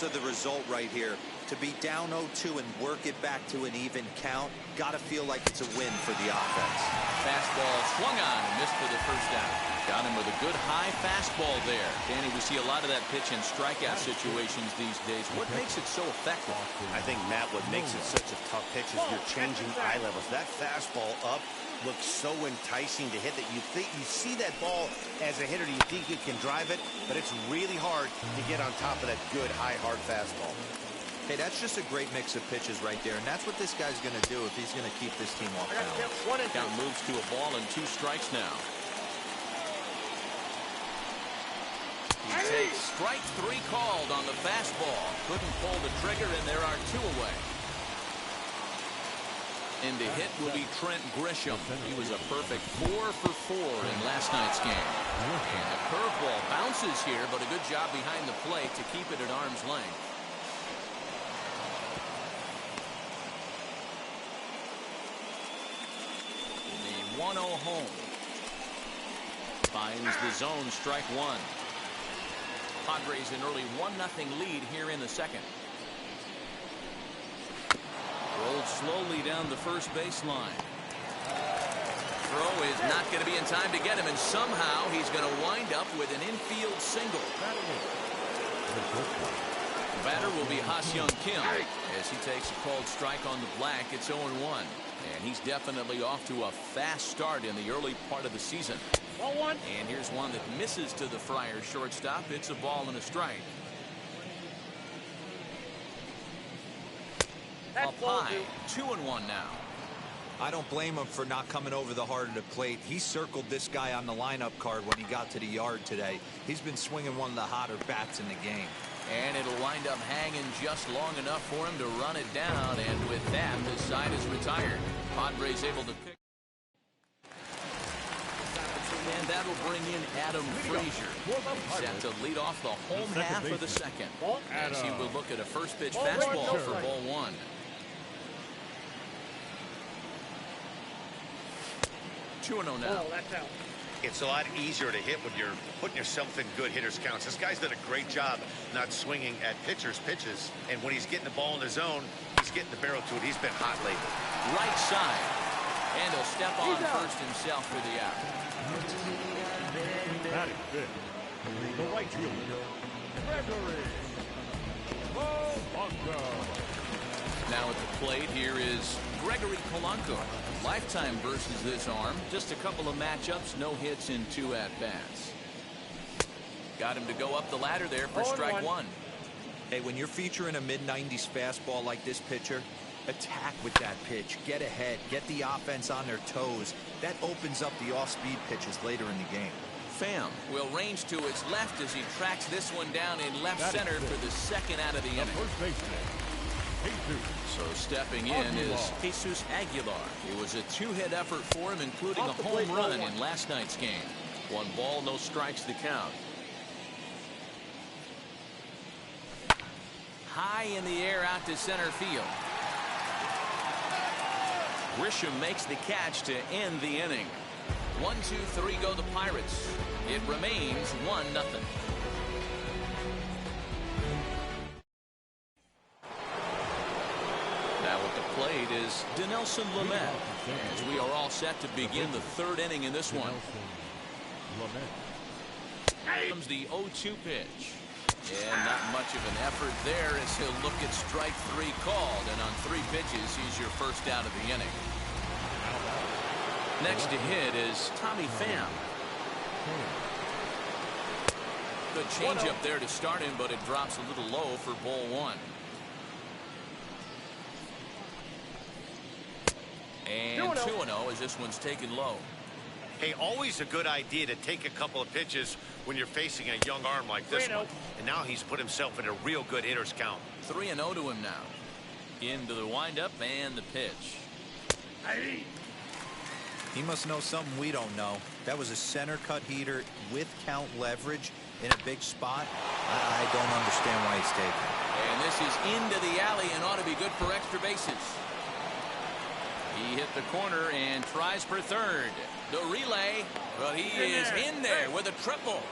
Speaker 2: of the result right here, to be down 0-2 and work it back to an even count, got to feel like it's a win for the offense.
Speaker 1: Fastball swung on and missed for the first out. Got him with a good high fastball there. Danny, we see a lot of that pitch in strikeout situations these days. What makes it so effective?
Speaker 3: I think, Matt, what makes it such a tough pitch is you're changing eye levels. That fastball up looks so enticing to hit that you see that ball as a hitter, you think you can drive it, but it's really hard to get on top of that good high hard fastball.
Speaker 2: Hey, that's just a great mix of pitches right there, and that's what this guy's going to do if he's going to keep this team off balance.
Speaker 1: Count moves to a ball and 2 strikes now. He takes strike 3 called on the fastball. Couldn't pull the trigger, and there are 2 away. And the hit will be Trent Grisham. He was a perfect 4 for 4 in last night's game. And a curveball bounces here, but a good job behind the plate to keep it at arm's length. The 1-0 home. Finds the zone, strike 1. Padres an early 1-0 lead here in the second. Rolled slowly down the first baseline. Throw is not going to be in time to get him, and somehow he's going to wind up with an infield single. The batter will be Ha-Seong Kim as he takes a called strike on the black. It's 0-1, and he's definitely off to a fast start in the early part of the season. And here's one that misses to the Friars shortstop. It's a ball and a strike. Up high, 2-1 now.
Speaker 2: I don't blame him for not coming over the heart of the plate. He circled this guy on the lineup card when he got to the yard today. He's been swinging one of the hotter bats in the game.
Speaker 1: And it'll wind up hanging just long enough for him to run it down. And with that, this side is retired. Padres able to pick. And that'll bring in Adam Frazier. Set to lead off the home half of the second. As he will look at a first pitch fastball for ball 1. Now.
Speaker 3: It's a lot easier to hit when you're putting yourself in good hitters counts. This guy's done a great job not swinging at pitchers' pitches. And when he's getting the ball in the zone, he's getting the barrel to it. He's been hot lately.
Speaker 1: Right side. And he'll step on first himself for the out.
Speaker 4: Batting fifth, the right fielder, Gregory Polanco.
Speaker 1: Now at the plate, here is Gregory Polanco. Lifetime versus this arm. Just a couple of matchups, no hits in 2 at-bats. Got him to go up the ladder there for strike 1.
Speaker 2: Hey, when you're featuring a mid-90s fastball like this pitcher, attack with that pitch. Get ahead. Get the offense on their toes. That opens up the off-speed pitches later in the game.
Speaker 1: Pham will range to his left as he tracks this one down in left center for the second out of the inning.
Speaker 4: First baseman.
Speaker 1: So stepping in is Jesus Aguilar. It was a 2-hit effort for him, including a home run in last night's game. 1 ball, no strikes to count. High in the air out to center field. Grisham makes the catch to end the inning. 1, 2, 3 go the Pirates. It remains 1-0. Now at the plate is Dinelson Lamet, as we are all set to begin the third inning in this one. Comes the 0-2 pitch. And not much of an effort there as he'll look at strike 3 called, and on 3 pitches he's your first out of the inning. Next to hit is Tommy Pham. Good change up there to start him, but it drops a little low for ball 1. And 2-0 as this one's taken low.
Speaker 3: Hey, always a good idea to take a couple of pitches when you're facing a young arm like this one. And now he's put himself in a real good hitter's count.
Speaker 1: 3-0 to him now. Into the windup and the pitch.
Speaker 2: He must know something we don't know. That was a center cut heater with count leverage in a big spot. I don't understand why he's taking it.
Speaker 1: And this is into the alley and ought to be good for extra bases. He hit the corner and tries for third. The relay, but he is in there with a triple.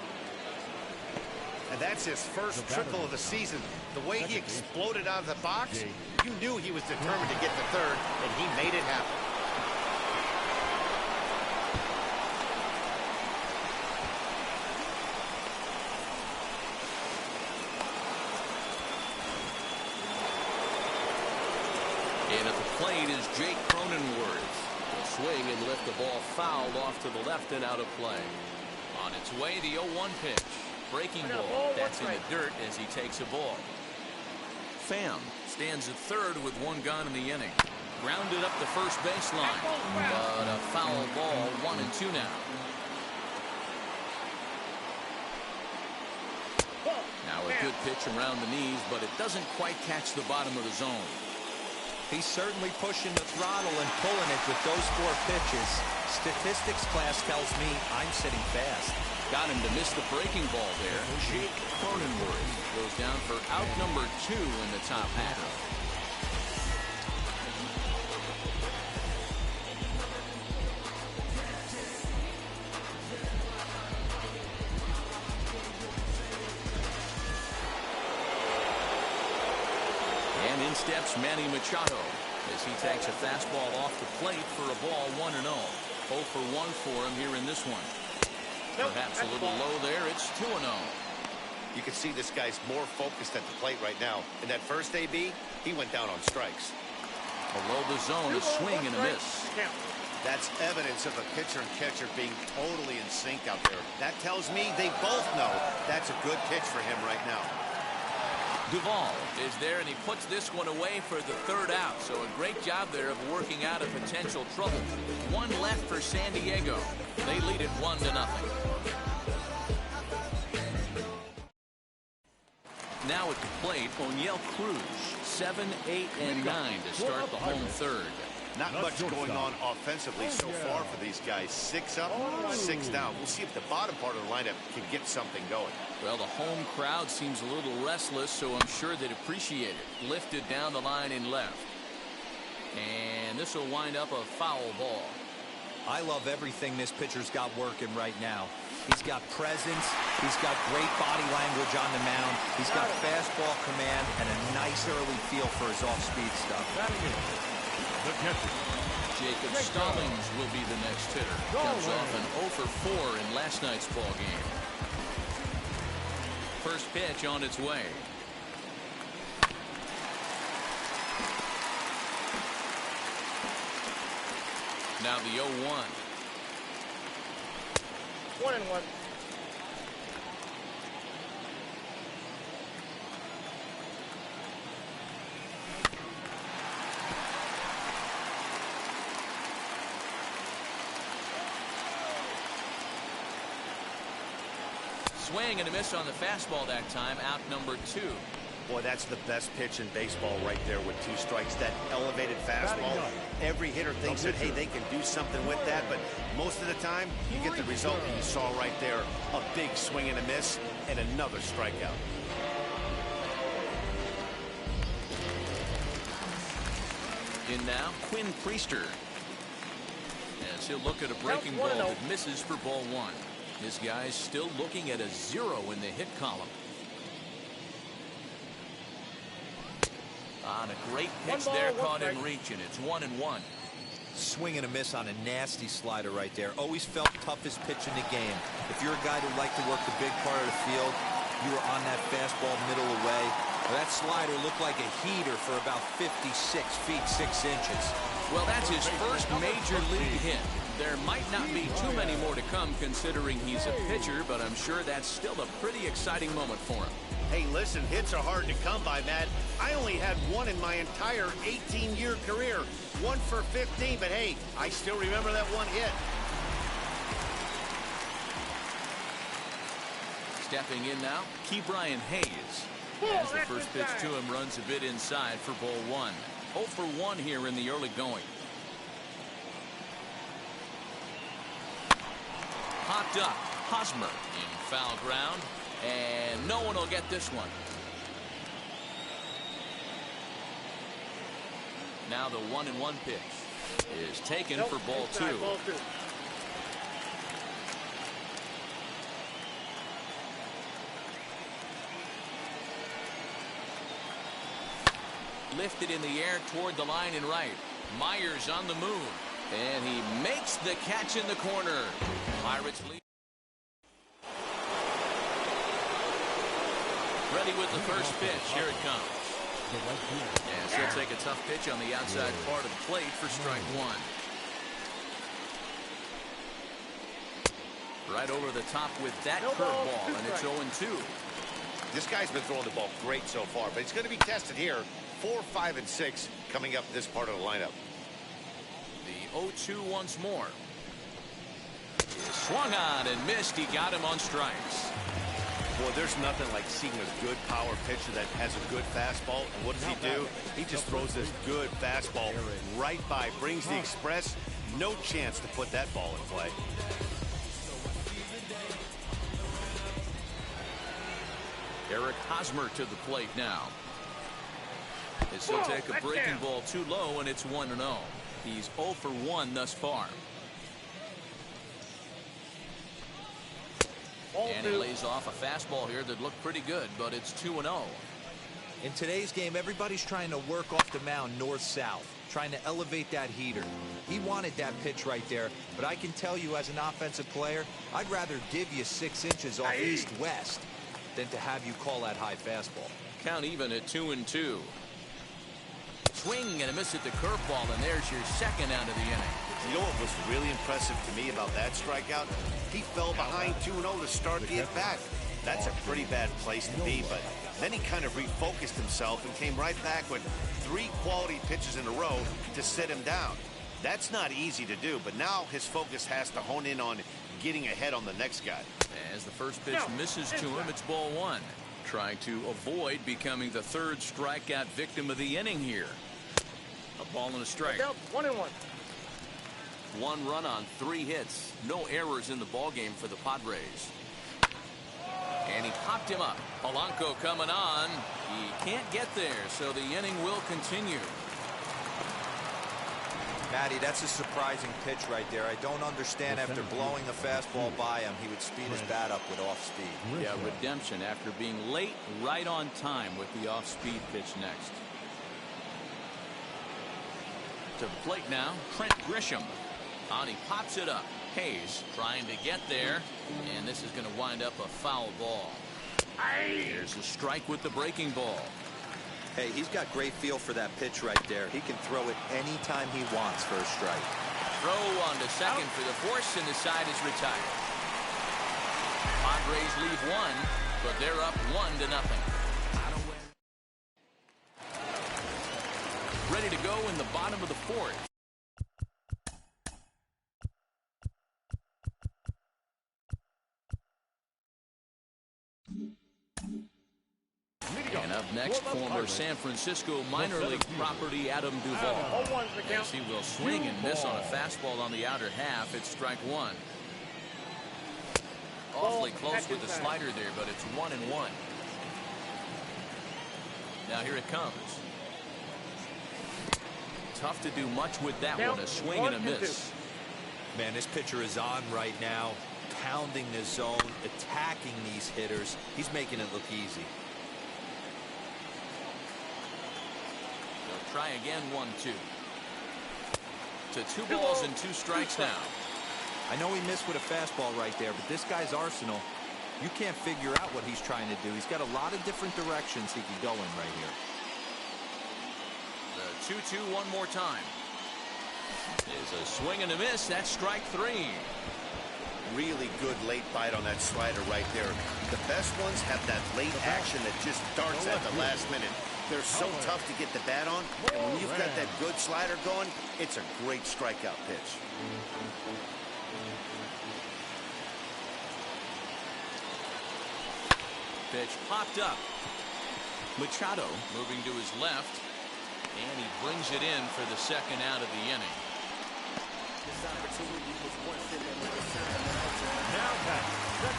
Speaker 3: And that's his first triple of the season. The way he exploded out of the box, you knew he was determined to get to third, and he made it happen.
Speaker 1: And at the plate is Jake Cronenworth. Will swing and lift the ball fouled off to the left and out of play. On its way, the 0-1 pitch. Breaking ball. That's in the dirt as he takes a ball. Pham stands at third with 1 gone in the inning. Grounded up the first baseline. But a foul ball, 1-2 now. Now a good pitch around the knees, but it doesn't quite catch the bottom of the zone.
Speaker 2: He's certainly pushing the throttle and pulling it with those 4 pitches. Statistics class tells me I'm sitting fast.
Speaker 1: Got him to miss the breaking ball there. Jake Cronenworth goes down for out number 2 in the top half. And in steps Manny Machado as he takes a fastball off the plate for a ball 1-0. 0 for 1 for him here in this one. Perhaps a little low there. It's 2-0.
Speaker 3: You can see this guy's more focused at the plate right now. In that first AB, he went down on strikes.
Speaker 1: Below the zone, a swing and a miss.
Speaker 3: That's evidence of a pitcher and catcher being totally in sync out there. That tells me they both know that's a good pitch for him right now.
Speaker 1: Duvall is there, and he puts this one away for the third out. So a great job there of working out a potential trouble. 1 left for San Diego. They lead it 1-0. Now at the plate, O'Neill Cruz. 7, 8, and 9 to start the home third.
Speaker 3: Not much going on offensively so far for these guys. 6 up, 6 down. We'll see if the bottom part of the lineup can get something going.
Speaker 1: Well, the home crowd seems a little restless, so I'm sure they'd appreciate it. Lifted down the line in left. And this will wind up a foul ball.
Speaker 2: I love everything this pitcher's got working right now. He's got presence. He's got great body language on the mound. He's got fastball command and a nice early feel for his off-speed stuff.
Speaker 4: The catcher,
Speaker 1: Jacob Stallings will be the next hitter. Comes off an 0 for 4 in last night's ball game. First pitch on its way. Now the 0-1.
Speaker 5: 1-1.
Speaker 1: Swing and a miss on the fastball that time. Out number 2.
Speaker 3: Boy, that's the best pitch in baseball right there with 2 strikes. That elevated fastball. Every hitter thinks that, hey, they can do something with that, but most of the time, you get the result that you saw right there. A big swing and a miss, and another strikeout.
Speaker 1: In now, Quinn Priester As he'll look at a breaking ball that misses for ball one. This guy's still looking at a 0 in the hit column. On a great pitch there, caught in reach, and it's 1-1.
Speaker 2: Swing and a miss on a nasty slider right there. Always felt toughest pitch in the game. If you're a guy who liked to work the big part of the field, you were on that fastball middle away. Well, that slider looked like a heater for about 56 feet 6 inches.
Speaker 1: Well, that's his first major league hit. There might not be too many more to come considering he's a pitcher, but I'm sure that's still a pretty exciting moment for him.
Speaker 3: Hey, listen, hits are hard to come by, Matt. I only had one in my entire 18-year career. 1 for 15, but hey, I still remember that one hit.
Speaker 1: Stepping in now, Ke'Bryan Hayes. As the first pitch to him runs a bit inside for ball one. 0 for 1 here in the early going. Popped up, Hosmer in foul ground, and no one will get this one. Now the 1-1 pitch is taken for ball two. Lifted in the air toward the line and right. Myers on the move, and he makes the catch in the corner. Pirates lead. Ready with the first pitch. Here it comes. Yes, he'll take a tough pitch on the outside part of the plate for strike one. Right over the top with that curveball, and it's 0-2.
Speaker 3: This guy's been throwing the ball great so far, but he's going to be tested here. 4, 5, and 6 coming up this part of the lineup.
Speaker 1: The 0-2 once more. He swung on and missed. He got him on strikes.
Speaker 3: Boy, there's nothing like seeing a good power pitcher that has a good fastball. And what does he do? He just throws this good fastball right by, brings the express. No chance to put that ball in play.
Speaker 1: Eric Hosmer to the plate now. As he'll take a breaking ball too low, and it's 1-0. He's 0 for 1 thus far. And he lays off a fastball here that looked pretty good, but it's 2-0.
Speaker 2: In today's game, everybody's trying to work off the mound north-south, trying to elevate that heater. He wanted that pitch right there, but I can tell you as an offensive player, I'd rather give you 6 inches off east-west than to have you call that high fastball.
Speaker 1: Count even at 2-2. Swing and a miss at the curveball, and there's your second out of the inning.
Speaker 3: You know what was really impressive to me about that strikeout? He fell behind 2-0 to start the at-bat. That's a pretty bad place to be, but then he kind of refocused himself and came right back with 3 quality pitches in a row to sit him down. That's not easy to do, but now his focus has to hone in on getting ahead on the next guy.
Speaker 1: As the first pitch misses to him, it's ball one. Trying to avoid becoming the third strikeout victim of the inning here. A ball and a strike.
Speaker 5: 1-1.
Speaker 1: 1 run on 3 hits. No errors in the ballgame for the Padres. And he popped him up. Polanco coming on. He can't get there, so the inning will continue.
Speaker 2: Matty, that's a surprising pitch right there. I don't understand after blowing a fastball by him, he would speed his bat up with off speed.
Speaker 1: Yeah, redemption after being late, right on time with the off-speed pitch next. To the plate now, Trent Grisham. On, he pops it up. Hayes trying to get there, and this is going to wind up a foul ball. Here's a strike with the breaking ball.
Speaker 2: Hey, he's got great feel for that pitch right there. He can throw it anytime he wants for a strike.
Speaker 1: Throw on to second for the force, and the side is retired. Padres leave 1, but they're up 1-0. Ready to go in the bottom of the 4th. And up next, former San Francisco minor league property Adam Duvall. As he will swing and miss on a fastball on the outer half. It's strike 1. Awfully close with the slider there, but it's 1-1. Now here it comes. Tough to do much with that one. A swing and a miss.
Speaker 2: Man, this pitcher is on right now, pounding the zone, attacking these hitters. He's making it look easy.
Speaker 1: They'll try again, 1-2. To 2 balls and 2 strikes now.
Speaker 2: I know he missed with a fastball right there, but this guy's arsenal, you can't figure out what he's trying to do. He's got a lot of different directions he can go in right here.
Speaker 1: The 2-2 one more time. Is a swing and a miss. That's strike 3.
Speaker 3: Really good late bite on that slider right there. The best ones have that late action that just darts at the last minute. They're so tough to get the bat on, and when you've got that good slider going, it's a great strikeout pitch.
Speaker 1: Pitch popped up. Machado moving to his left, and he brings it in for the second out of the inning.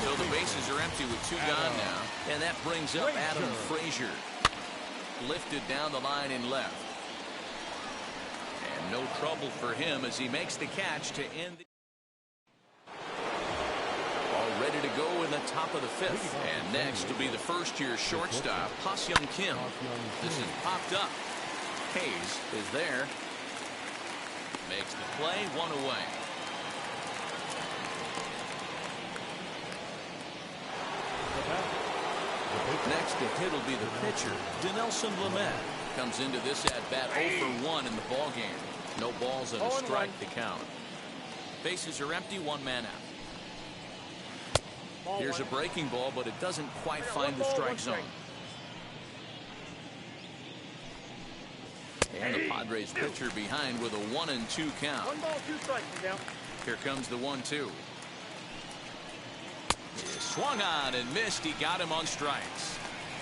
Speaker 1: So the bases are empty with 2 gone now, and that brings up Adam Frazier. Lifted down the line in left. And no trouble for him as he makes the catch to end the... All ready to go in the top of the 5th. And next to be the first-year shortstop, Ha-Seong Kim. This is popped up. Hayes is there. Makes the play, 1 away. Next to hit will be the pitcher, Dinelson Lamet. Comes into this at-bat 0 for 1 in the ballgame. No balls and a strike to count. Bases are empty, 1 man out. Here's a breaking ball, but it doesn't quite find the strike zone. And the Padres pitcher behind with a 1-2 count.
Speaker 5: 1 ball, 2 strikes now.
Speaker 1: Here comes the 1-2. Swung on and missed. He got him on strikes.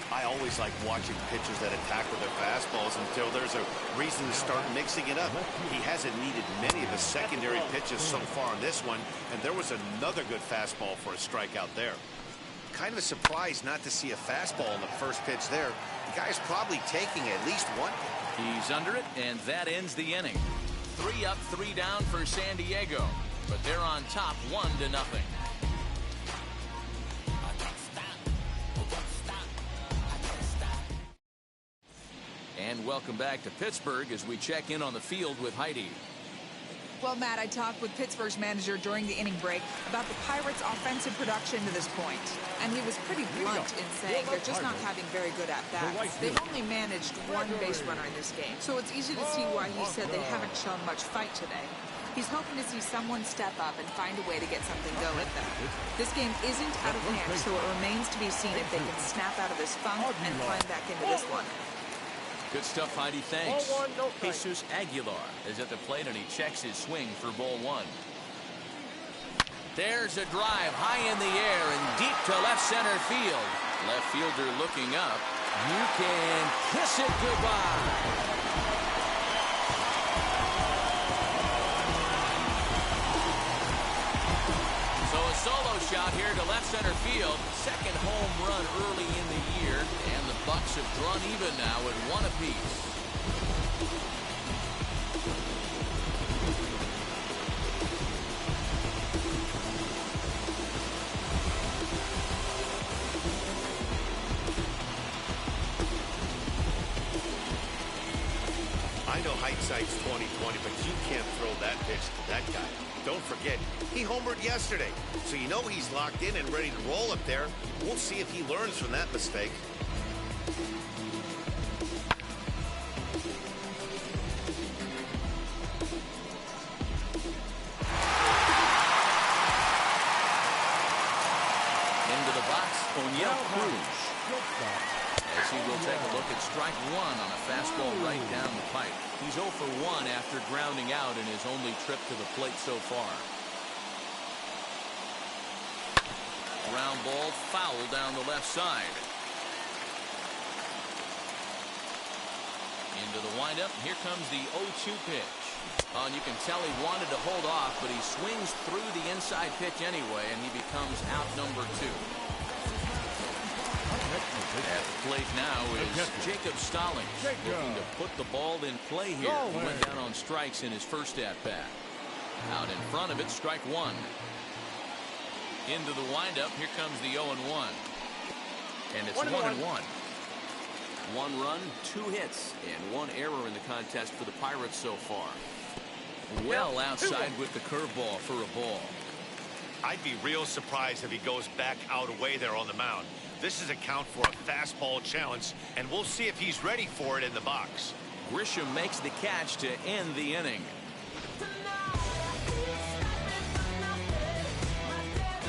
Speaker 3: I always like watching pitchers that attack with their fastballs until there's a reason to start mixing it up. He hasn't needed many of the secondary pitches so far in this one, and there was another good fastball for a strikeout there. Kind of a surprise not to see a fastball in the first pitch there. The guy's probably taking at least one.
Speaker 1: He's under it, and that ends the inning. 3 up, 3 down for San Diego, but they're on top 1-0. And welcome back to Pittsburgh as we check in on the field with Heidi.
Speaker 8: Well, Matt, I talked with Pittsburgh's manager during the inning break about the Pirates' offensive production to this point. And he was pretty blunt in saying they're just not having very good at-bats. They've only managed 1 base runner in this game, so it's easy to see why he said they haven't shown much fight today. He's hoping to see someone step up and find a way to get something going, though. This game isn't out of hand, so it remains to be seen if they can snap out of this funk and climb back into this one.
Speaker 1: Good stuff, Heidi. Thanks.
Speaker 5: Ball 1, no strike.
Speaker 1: Jesus Aguilar is at the plate, and he checks his swing for ball 1. There's a drive high in the air and deep to left center field. Left fielder looking up. You can kiss it goodbye. So a solo shot here to left center field. Second home run early in the year, and the Bucks have drawn even now at 1 apiece.
Speaker 3: I know hindsight's 20/20, but you can't throw that pitch to that guy. Don't forget, he homered yesterday, so you know he's locked in and ready to roll up there. We'll see if he learns from that mistake.
Speaker 1: Into the box, O'Neill Cruz. As he will take a look at strike 1 on a fastball right down the pipe. He's 0 for 1 after grounding out in his only trip to the plate so far. Ground ball foul down the left side. Into the windup. Here comes the 0-2 pitch. And you can tell he wanted to hold off, but he swings through the inside pitch anyway, and he becomes out number 2. At the plate now is Jacob Stallings, looking to put the ball in play here. He went down on strikes in his first at-bat. Out in front of it, strike one. Into the windup, here comes the 0-1. And it's 1-1. 1 run, 2 hits, and 1 error in the contest for the Pirates so far. Well outside with the curveball for a ball.
Speaker 3: I'd be real surprised if he goes back out away there on the mound. This is a count for a fastball challenge, and we'll see if he's ready for it in the box.
Speaker 1: Grisham makes the catch to end the inning.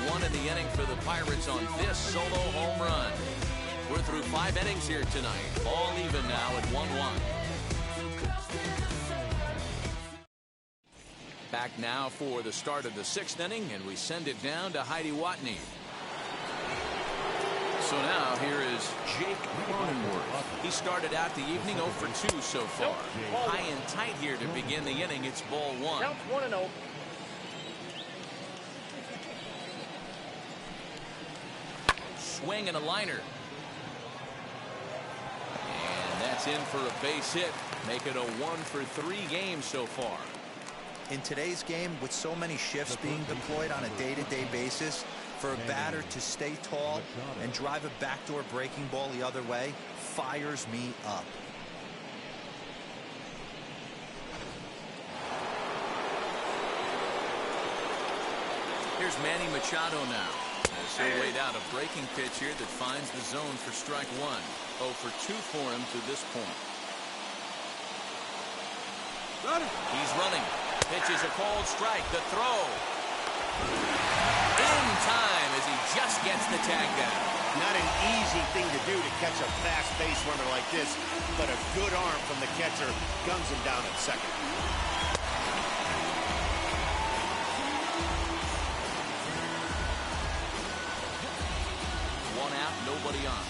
Speaker 1: 1 in the inning for the Pirates on this solo home run. We're through 5 innings here tonight. All even now at 1-1. Back now for the start of the 6th inning, and we send it down to Heidi Watney. So now here is Jake Cronenworth. He started out the evening 0 for 2 so far. High and tight here to begin the inning. It's ball 1.
Speaker 5: Counts 1-0.
Speaker 1: Swing and a liner. And that's in for a base hit. Make it a 1 for 3 game so far.
Speaker 2: In today's game, with so many shifts being deployed on a day-to-day basis, for a batter to stay tall and drive a backdoor breaking ball the other way fires me up.
Speaker 1: Here's Manny Machado now. As he'll wait out a breaking pitch here that finds the zone for strike 1. 0 for 2 for him to this point. He's running. Pitches a cold strike. The throw. In time as he just gets the tag down.
Speaker 3: Not an easy thing to do to catch a fast base runner like this, but a good arm from the catcher guns him down at second.
Speaker 1: One out, nobody on.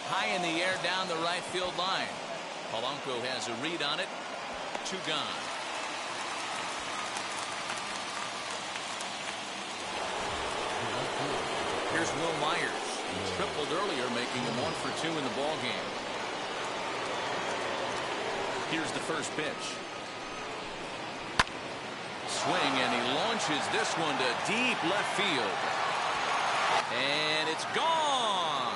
Speaker 1: High in the air down the right field line. Polanco has a read on it. 2 gone. Here's Will Myers. He tripled earlier, making him 1 for 2 in the ball game. Here's the first pitch. Swing, and he launches this one to deep left field. And it's gone.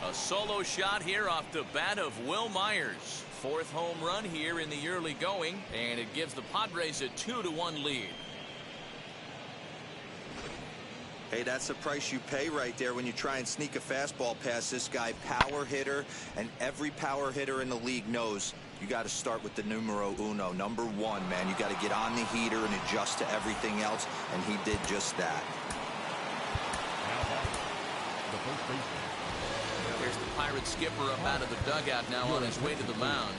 Speaker 1: A solo shot here off the bat of Will Myers. 4th home run here in the early going, and it gives the Padres a 2-1 lead.
Speaker 2: Hey, that's the price you pay right there when you try and sneak a fastball past this guy. Power hitter, and every power hitter in the league knows you got to start with the numero uno, number 1, man. You got to get on the heater and adjust to everything else, and he did just that.
Speaker 1: Here's the Pirates skipper up out of the dugout now on his way to the mound.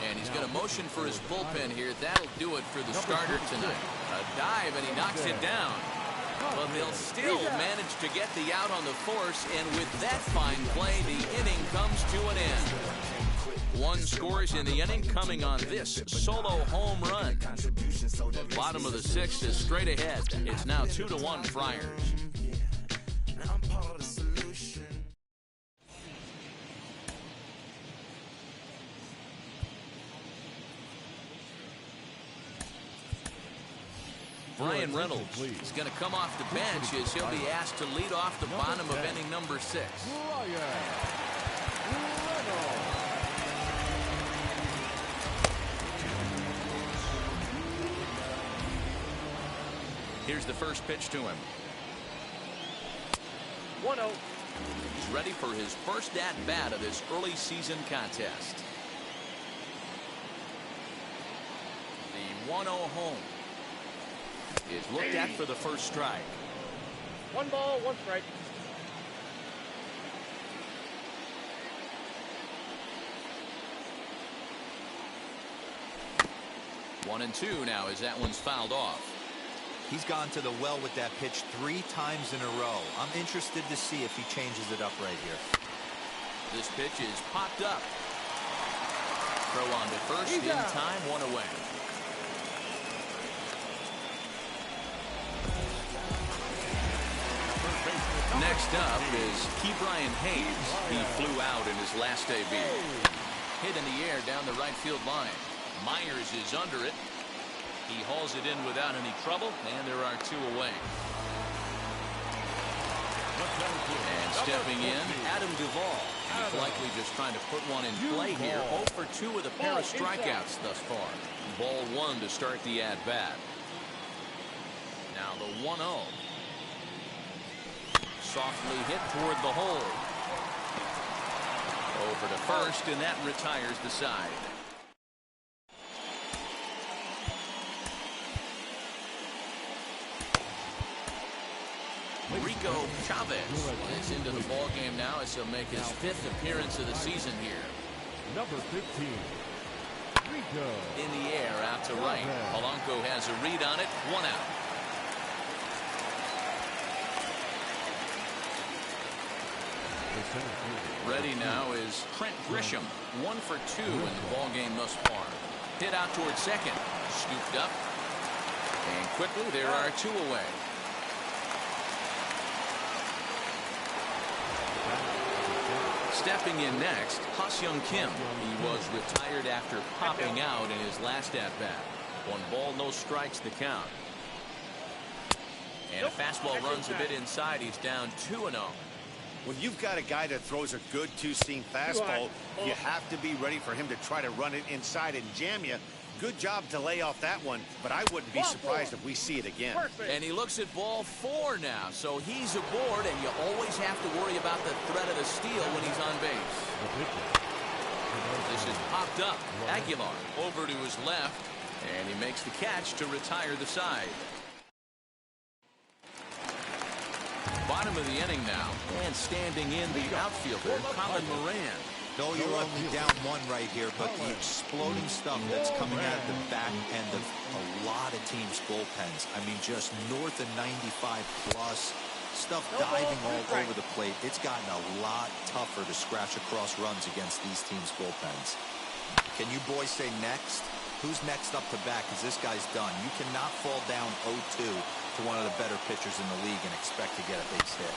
Speaker 1: And he's going to motion for his bullpen here. That'll do it for the starter tonight. A dive, and he knocks it down. But they'll still manage to get the out on the force, and with that fine play, the inning comes to an end. 1 scores in the inning, coming on this solo home run. Bottom of the 6th is straight ahead. It's now 2-1 Friars. Brian Reynolds is going to come off the bench as he'll be asked to lead off the bottom of inning number 6. Here's the first pitch to him.
Speaker 5: 1-0.
Speaker 1: He's ready for his first at-bat of this early season contest. The 1-0 home is looked at for the first strike.
Speaker 5: 1 ball, 1 strike.
Speaker 1: One and 2 now as that one's fouled off.
Speaker 2: He's gone to the well with that pitch 3 times in a row. I'm interested to see if he changes it up right here.
Speaker 1: This pitch is popped up. Throw on to first in time, 1 away. Next up is Brian Hayes. He flew out in his last debut. Hit in the air down the right field line. Myers is under it. He hauls it in without any trouble, and there are 2 away. And stepping in, Adam Duvall. He's likely just trying to put one in play here. 0 for 2 with a pair of strikeouts thus far. Ball 1 to start the at-bat. Now the 1-0. Softly hit toward the hole. Over to first, and that retires the side. Rico Chavez is into the ball game now as he'll make his 5th appearance of the season here.
Speaker 4: Number 15, Rico.
Speaker 1: In the air out to right. Polanco has a read on it. 1 out. Ready now is Trent Grisham. 1 for 2 in the ball game thus far. Hit out towards second. Scooped up. And quickly there are 2 away. Stepping in next, Ha-Seong Kim. He was retired after popping out in his last at-bat. 1 ball, no strikes, the count. And a fastball runs a bit inside. He's down 2-0.
Speaker 3: When you've got a guy that throws a good 2-seam fastball, you have to be ready for him to try to run it inside and jam you. Good job to lay off that one, but I wouldn't be surprised if we see it again.
Speaker 1: And he looks at ball 4 now, so he's aboard, and you always have to worry about the threat of the steal when he's on base. This is popped up. Aguilar over to his left, and he makes the catch to retire the side. Bottom of the inning now, and standing in the outfielder, Colin Moran.
Speaker 2: No, you're only down 1 right here, but the exploding stuff that's coming out of the back end of a lot of teams' bullpens. I mean, just north of 95 plus. Stuff diving all over the plate. It's gotten a lot tougher to scratch across runs against these teams' bullpens. Can you boys say next? Who's next up to bat? Because this guy's done. You cannot fall down 0-2 to one of the better pitchers in the league and expect to get a base hit.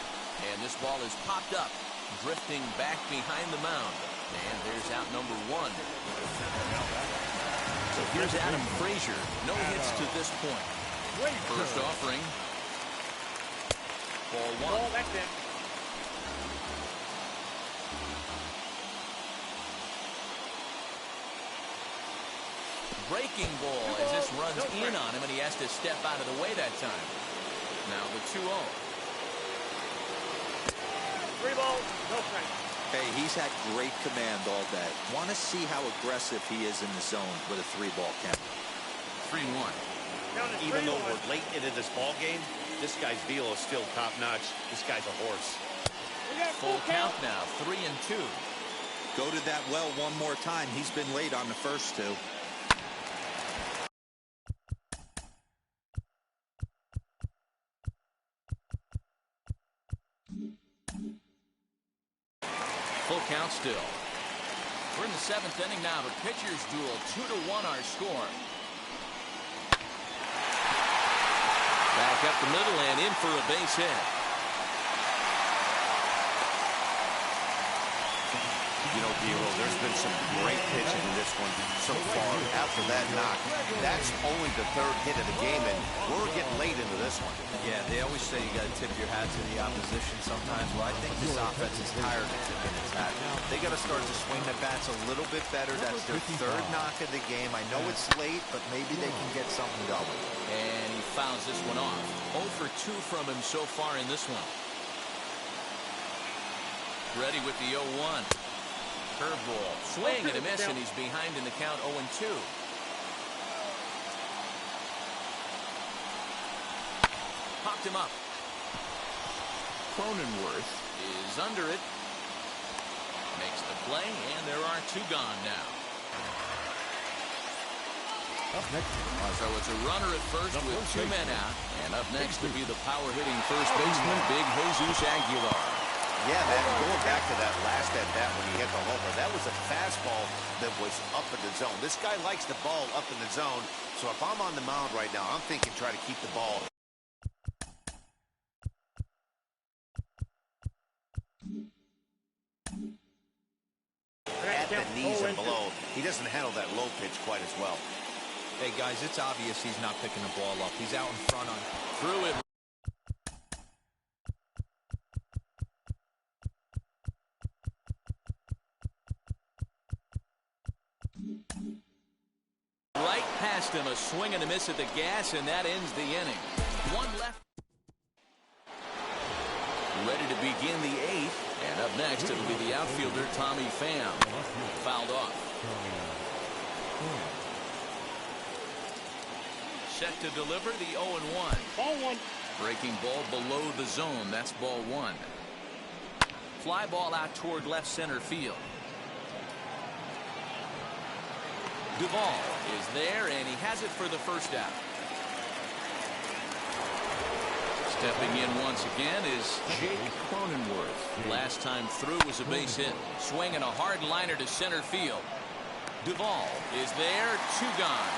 Speaker 1: And this ball is popped up, drifting back behind the mound. And there's out number 1. So here's Adam Frazier. No hits to this point. First offering. Ball 1.
Speaker 5: That's it.
Speaker 1: Breaking ball as this runs in on him, and he has to step out of the way that time. Now the 2-0.
Speaker 5: 3 balls, no strikes.
Speaker 2: Hey, he's had great command all day. Want to see how aggressive he is in the zone with a 3-ball count.
Speaker 1: 3-1.
Speaker 3: Even though we're late into this ball game, this guy's deal is still top-notch. This guy's a horse.
Speaker 1: Full count now, 3-2.
Speaker 2: Go to that well one more time. He's been late on the first 2.
Speaker 1: Full count still. We're in the 7th inning now. The pitchers duel. 2-1 our score. Back up the middle and in for a base hit.
Speaker 3: You know, D'Lo, there's been some great pitching in this one so far. After that knock, that's only the 3rd hit of the game, and we're getting late into this one.
Speaker 2: Yeah, they always say you got to tip your hat to the opposition sometimes. Well, I think this offense is tired of tipping its hat. They got to start to swing the bats a little bit better. That's their 3rd knock of the game. I know it's late, but maybe they can get something going.
Speaker 1: And he fouls this one off. 0 for 2 from him so far in this one. Ready with the 0-1. Curveball. Swing and a miss, and he's behind in the count 0-2. Popped him up. Cronenworth is under it. Makes the play, and there are 2 gone now. So it's a runner at first with 2 men out. And up next will be the power-hitting first baseman, Big Jesus Aguilar.
Speaker 3: Yeah, man, going back to that last at-bat when he hit the homer, that was a fastball that was up in the zone. This guy likes the ball up in the zone, so if I'm on the mound right now, I'm thinking try to keep the ball doesn't handle that low pitch quite as well.
Speaker 2: Hey, guys, it's obvious he's not picking the ball up. He's out in front on.
Speaker 1: Threw it. Right past him, a swing and a miss at the gas, and that ends the inning. One left. Ready to begin the 8th, and up next it'll be the outfielder Tommy Pham. Fouled off. Set to deliver the 0-1.
Speaker 5: Ball one.
Speaker 1: Breaking ball below the zone. That's ball 1. Fly ball out toward left center field. Duvall is there, and he has it for the first out. Stepping in once again is Jake Cronenworth. Last time through was a base hit. Swinging a hard liner to center field. Duvall is there. 2 gone.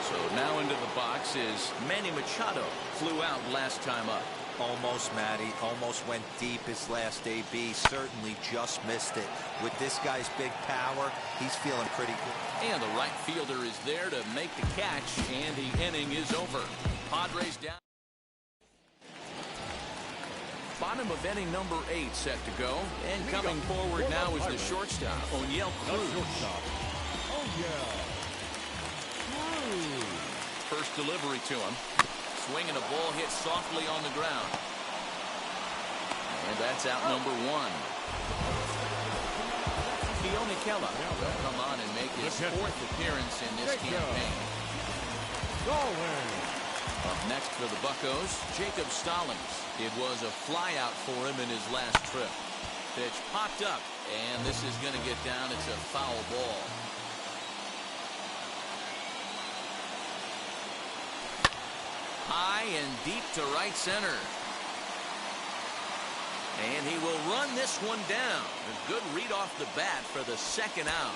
Speaker 1: So now into the box is Manny Machado. Flew out last time up.
Speaker 2: Almost, Matty. Almost went deep his last AB. Certainly just missed it. With this guy's big power, he's feeling pretty good.
Speaker 1: And the right fielder is there to make the catch, and the inning is over. Padres down. Bottom of inning number 8 set to go. And coming forward now is the shortstop, O'Neill Cruz. First delivery to him. Swinging a ball hit softly on the ground. And that's out number 1. Keone Kela will come on and make his 4th appearance in this campaign. Up next for the Buccos, Jacob Stallings. It was a flyout for him in his last trip. Pitch popped up, and this is going to get down. It's a foul ball. High and deep to right center. And he will run this one down. A good read off the bat for the 2nd out.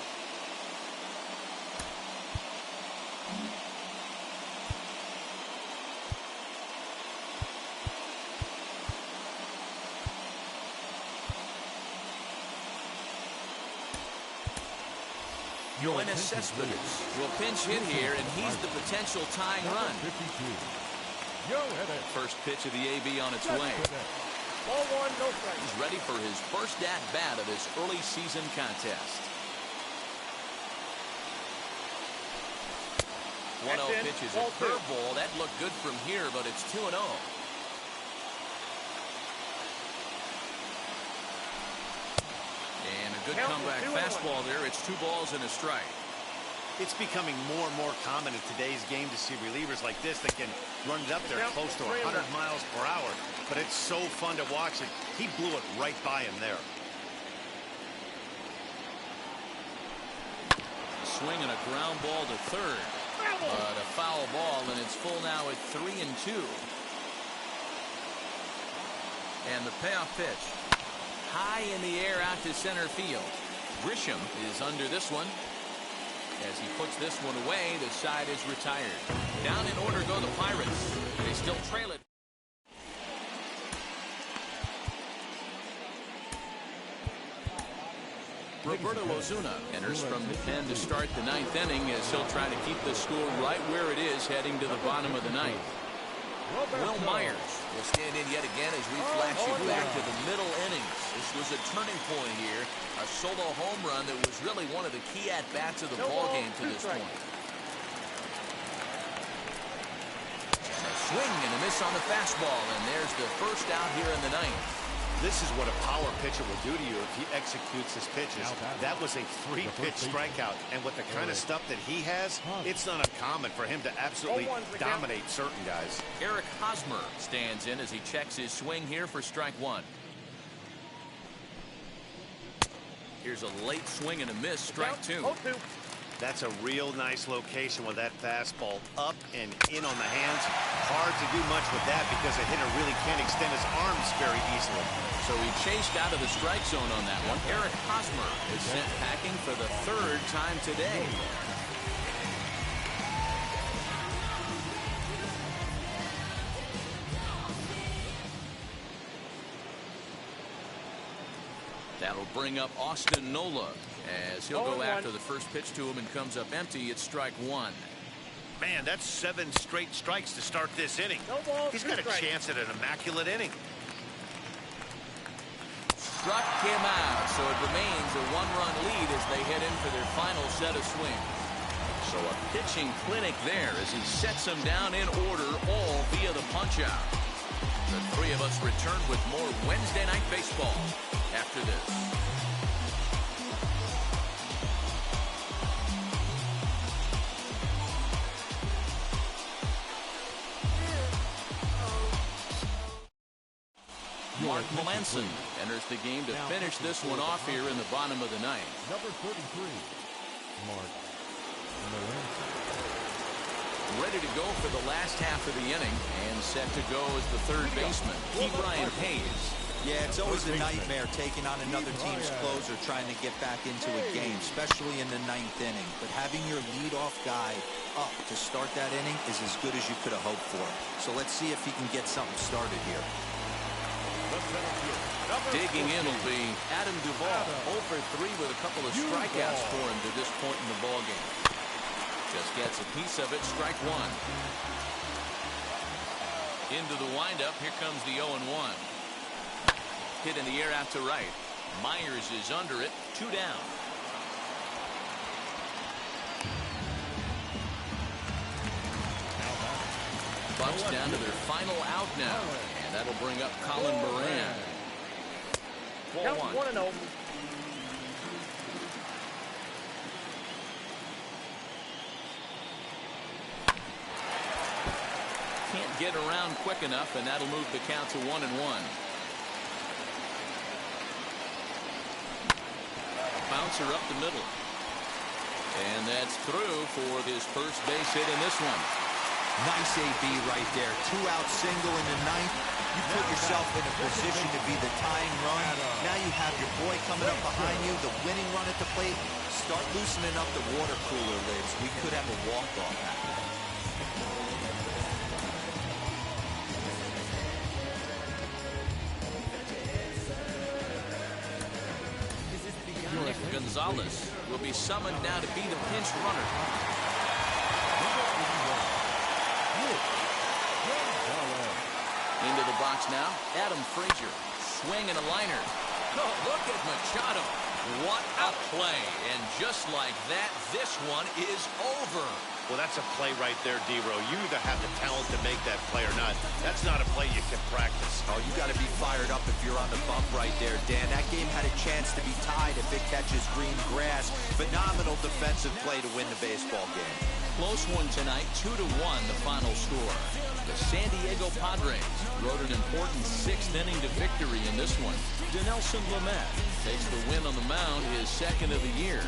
Speaker 1: Yoenis Cespedes will pinch hit here, and he's the potential tying run. First pitch of the AB on its way.
Speaker 5: Ball one, no strike.
Speaker 1: He's ready for his first at-bat of this early season contest. 1-0 pitch is a curveball. That looked good from here, but it's 2-0. And a good comeback fastball there. It's 2 balls and a strike.
Speaker 3: It's becoming more and more common in today's game to see relievers like this that can run it up there close to 100 miles per hour. But it's so fun to watch it. He blew it right by him there.
Speaker 1: Swing and a ground ball to third. But a foul ball, and it's full now at 3-2. And the payoff pitch. High in the air out to center field. Grisham is under this one. As he puts this one away, the side is retired. Down in order go the Pirates. They still trail it. Roberto Osuna enters from the pen to start the 9th inning as he'll try to keep the score right where it is heading to the bottom of the 9th. Will Myers will stand in yet again as we flash you back to the middle innings. This was a turning point here. A solo home run that was really one of the key at-bats of the ballgame to this point. A swing and a miss on the fastball, and there's the first out here in the 9th.
Speaker 3: This is what a power pitcher will do to you if he executes his pitches. That was a 3-pitch strikeout, and with the kind of stuff that he has, it's not uncommon for him to absolutely dominate certain guys.
Speaker 1: Eric Hosmer stands in as he checks his swing here for strike 1. Here's a late swing and a miss, strike 2.
Speaker 3: That's a real nice location with that fastball up and in on the hands. Hard to do much with that because a hitter really can't extend his arms very easily.
Speaker 1: So he chased out of the strike zone on that one. Eric Hosmer is sent packing for the 3rd time today. That'll bring up Austin Nola as he'll go after the first pitch to him and comes up empty. It's strike one.
Speaker 3: Man, that's 7 straight strikes to start this inning.
Speaker 5: No ball,
Speaker 3: He's got a chance at an immaculate inning.
Speaker 1: Struck him out, so it remains a 1-run lead as they head in for their final set of swings. So a pitching clinic there as he sets them down in order, all via the punch-out. The three of us return with more Wednesday Night Baseball after this. Mark Melanson enters the game to finish this one off here in the bottom of the ninth.
Speaker 4: Number 33, Mark Melanson.
Speaker 1: Ready to go for the last half of the inning and set to go as the third baseman, Brian Hayes.
Speaker 2: Yeah, it's always a nightmare taking on another team's closer trying to get back into a game, especially in the ninth inning. But having your leadoff guy up to start that inning is as good as you could have hoped for. So let's see if he can get something started here.
Speaker 1: Digging in will be Adam Duvall, 0 for 3 with a couple of strikeouts for him to this point in the ballgame. Just gets a piece of it, strike one. Into the windup, here comes the 0-1. Hit in the air out to right. Myers is under it, 2 down. Bucks down to their final out now. And that'll bring up Colin Moran.
Speaker 5: 1-0.
Speaker 1: Can't get around quick enough, and that'll move the count to 1-1. Bouncer up the middle. And that's through for his first base hit in this one.
Speaker 2: Nice AB right there. 2-out single in the ninth. You put yourself in a position to be the tying run. Now you have your boy coming up behind you, the winning run at the plate. Start loosening up the water cooler lids. We could have a walk-off happen.
Speaker 1: Nick Gonzalez will be summoned now to be the pinch runner. Into the box now, Adam Frazier. Swing and a liner. Oh, look at Machado. What a play. And just like that, this one is over.
Speaker 3: Well, that's a play right there, D-Row. You either have the talent to make that play or not. That's not a play you can practice.
Speaker 2: Oh, you got to be fired up if you're on the bump right there, Dan. That game had a chance to be tied if it catches green grass. Phenomenal defensive play to win the baseball game.
Speaker 1: Close one tonight, 2-1 the final score. The San Diego Padres rode an important 6th inning to victory in this one. Dinelson Lamet takes the win on the mound, his second of the year.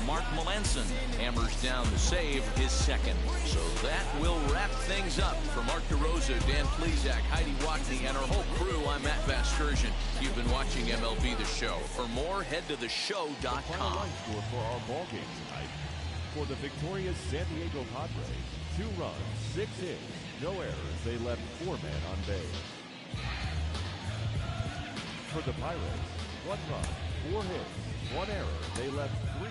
Speaker 1: Mark Melanson hammers down the save, his second. So that will wrap things up. For Mark DeRosa, Dan Plesac, Heidi Watney, and our whole crew, I'm Matt Vasgersian. You've been watching MLB The Show. For more, head to theshow.com.
Speaker 4: The final line score for our ball game tonight. For the victorious San Diego Padres, 2 runs, 6 hits, no errors. They left 4 men on base. For the Pirates, 1 run, 4 hits, 1 error. They left 3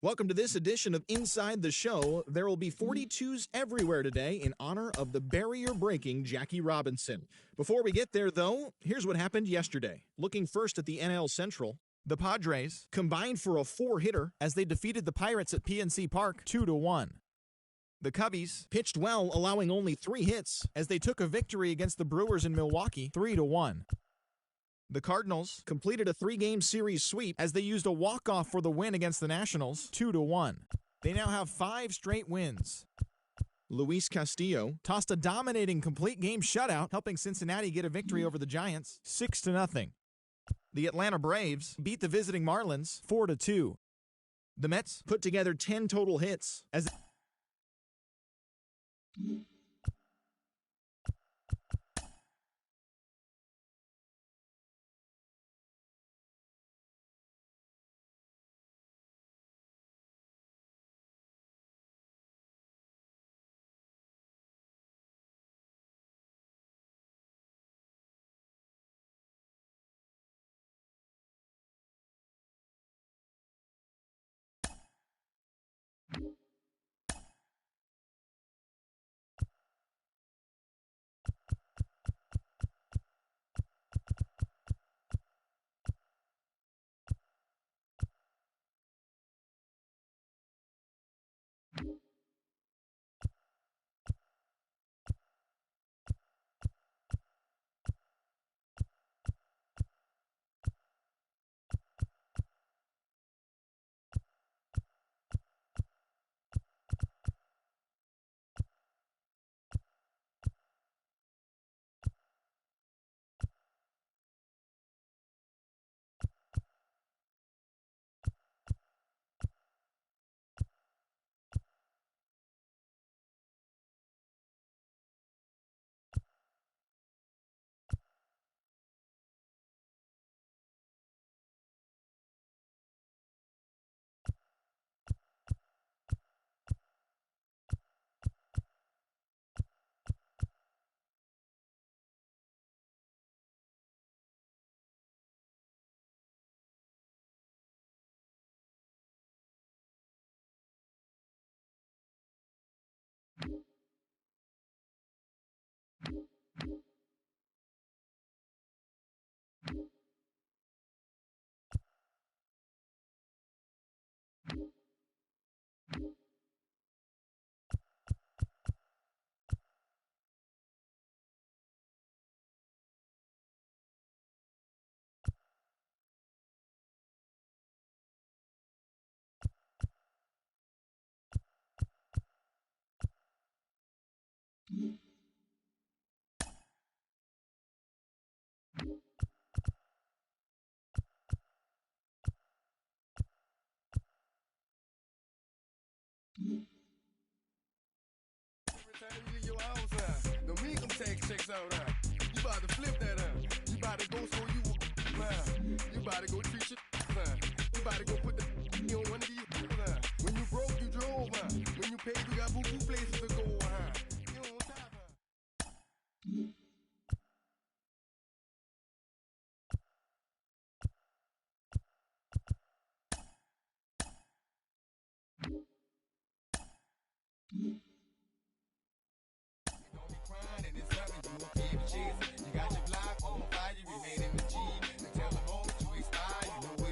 Speaker 6: Welcome to this edition of Inside the Show. There will be 42s everywhere today in honor of the barrier-breaking Jackie Robinson. Before we get there, though, here's what happened yesterday. Looking first at the NL Central, the Padres combined for a 4-hitter as they defeated the Pirates at PNC Park 2-1. The Cubbies pitched well, allowing only 3 hits as they took a victory against the Brewers in Milwaukee 3-1. The Cardinals completed a 3-game series sweep as they used a walk-off for the win against the Nationals 2-1. They now have 5 straight wins. Luis Castillo tossed a dominating complete game shutout, helping Cincinnati get a victory over the Giants 6-0. The Atlanta Braves beat the visiting Marlins 4-2. The Mets put together 10 total hits as
Speaker 9: Don't make them take checks out, you about to flip that, you about to go so you about to go treat your, you about to go put the on one of these, when you broke, you drove, when you paid, you got boo-boo places to go, you on top, You got your block on fire, you remain in the G. Tell them all that you expire, you know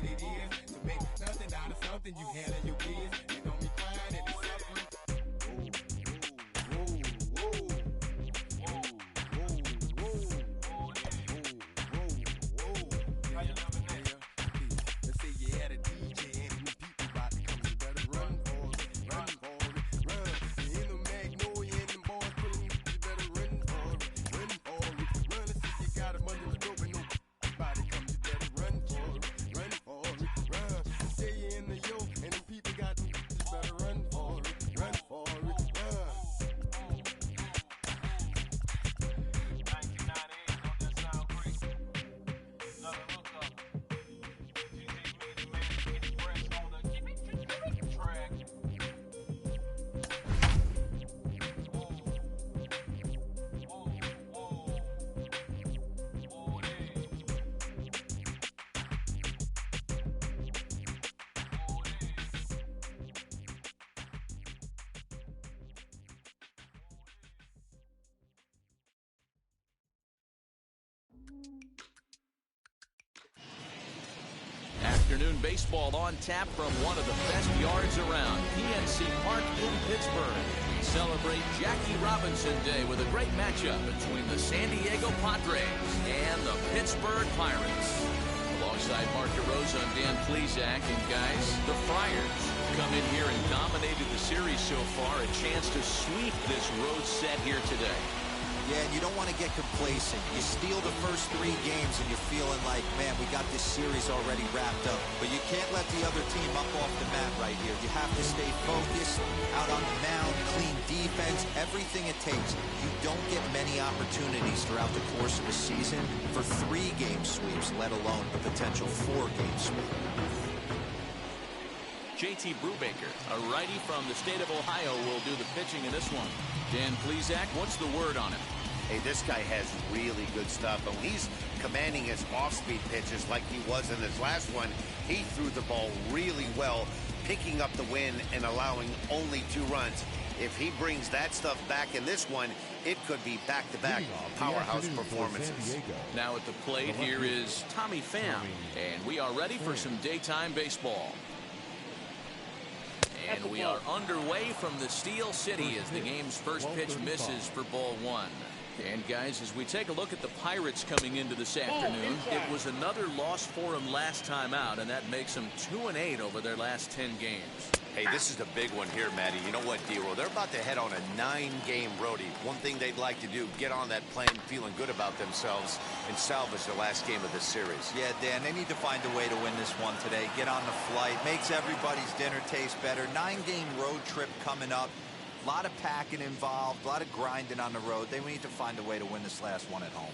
Speaker 1: Afternoon baseball on tap from one of the best yards around, PNC Park in Pittsburgh. We celebrate Jackie Robinson Day with a great matchup between the San Diego Padres and the Pittsburgh Pirates. Alongside Mark DeRosa and Dan Plesac, and guys, the Friars come in here and dominated the series so far. A chance to sweep this road set here today.
Speaker 2: Yeah, and you don't want to get complacent. You steal the first 3 games and you're feeling like, man, we got this series already wrapped up. But you can't let the other team up off the mat right here. You have to stay focused, out on the mound, clean defense, everything it takes. You don't get many opportunities throughout the course of a season for 3-game sweeps, let alone a potential 4-game sweep.
Speaker 1: JT Brubaker, a righty from the state of Ohio, will do the pitching in this one. Dan Plesac, what's the word on him?
Speaker 3: Hey, this guy has really good stuff. And when he's commanding his off-speed pitches like he was in his last one, he threw the ball really well, picking up the win and allowing only 2 runs. If he brings that stuff back in this one, it could be back-to-back powerhouse performances.
Speaker 1: Now at the plate, here is Tommy Pham, and we are ready for some daytime baseball. And we are underway from the Steel City as the game's first pitch misses for ball 1. And guys, as we take a look at the Pirates coming into this afternoon, it was another loss for them last time out, and that makes them 2-8 over their last 10 games.
Speaker 3: Hey, this is the big one here, Matty. You know what, D-Roll? They're about to head on a 9-game roadie. One thing they'd like to do, get on that plane feeling good about themselves and salvage the last game of this series.
Speaker 2: Yeah, Dan, they need to find a way to win this one today. Get on the flight. Makes everybody's dinner taste better. 9-game road trip coming up. A lot of packing involved, a lot of grinding on the road. They need to find a way to win this last one at home.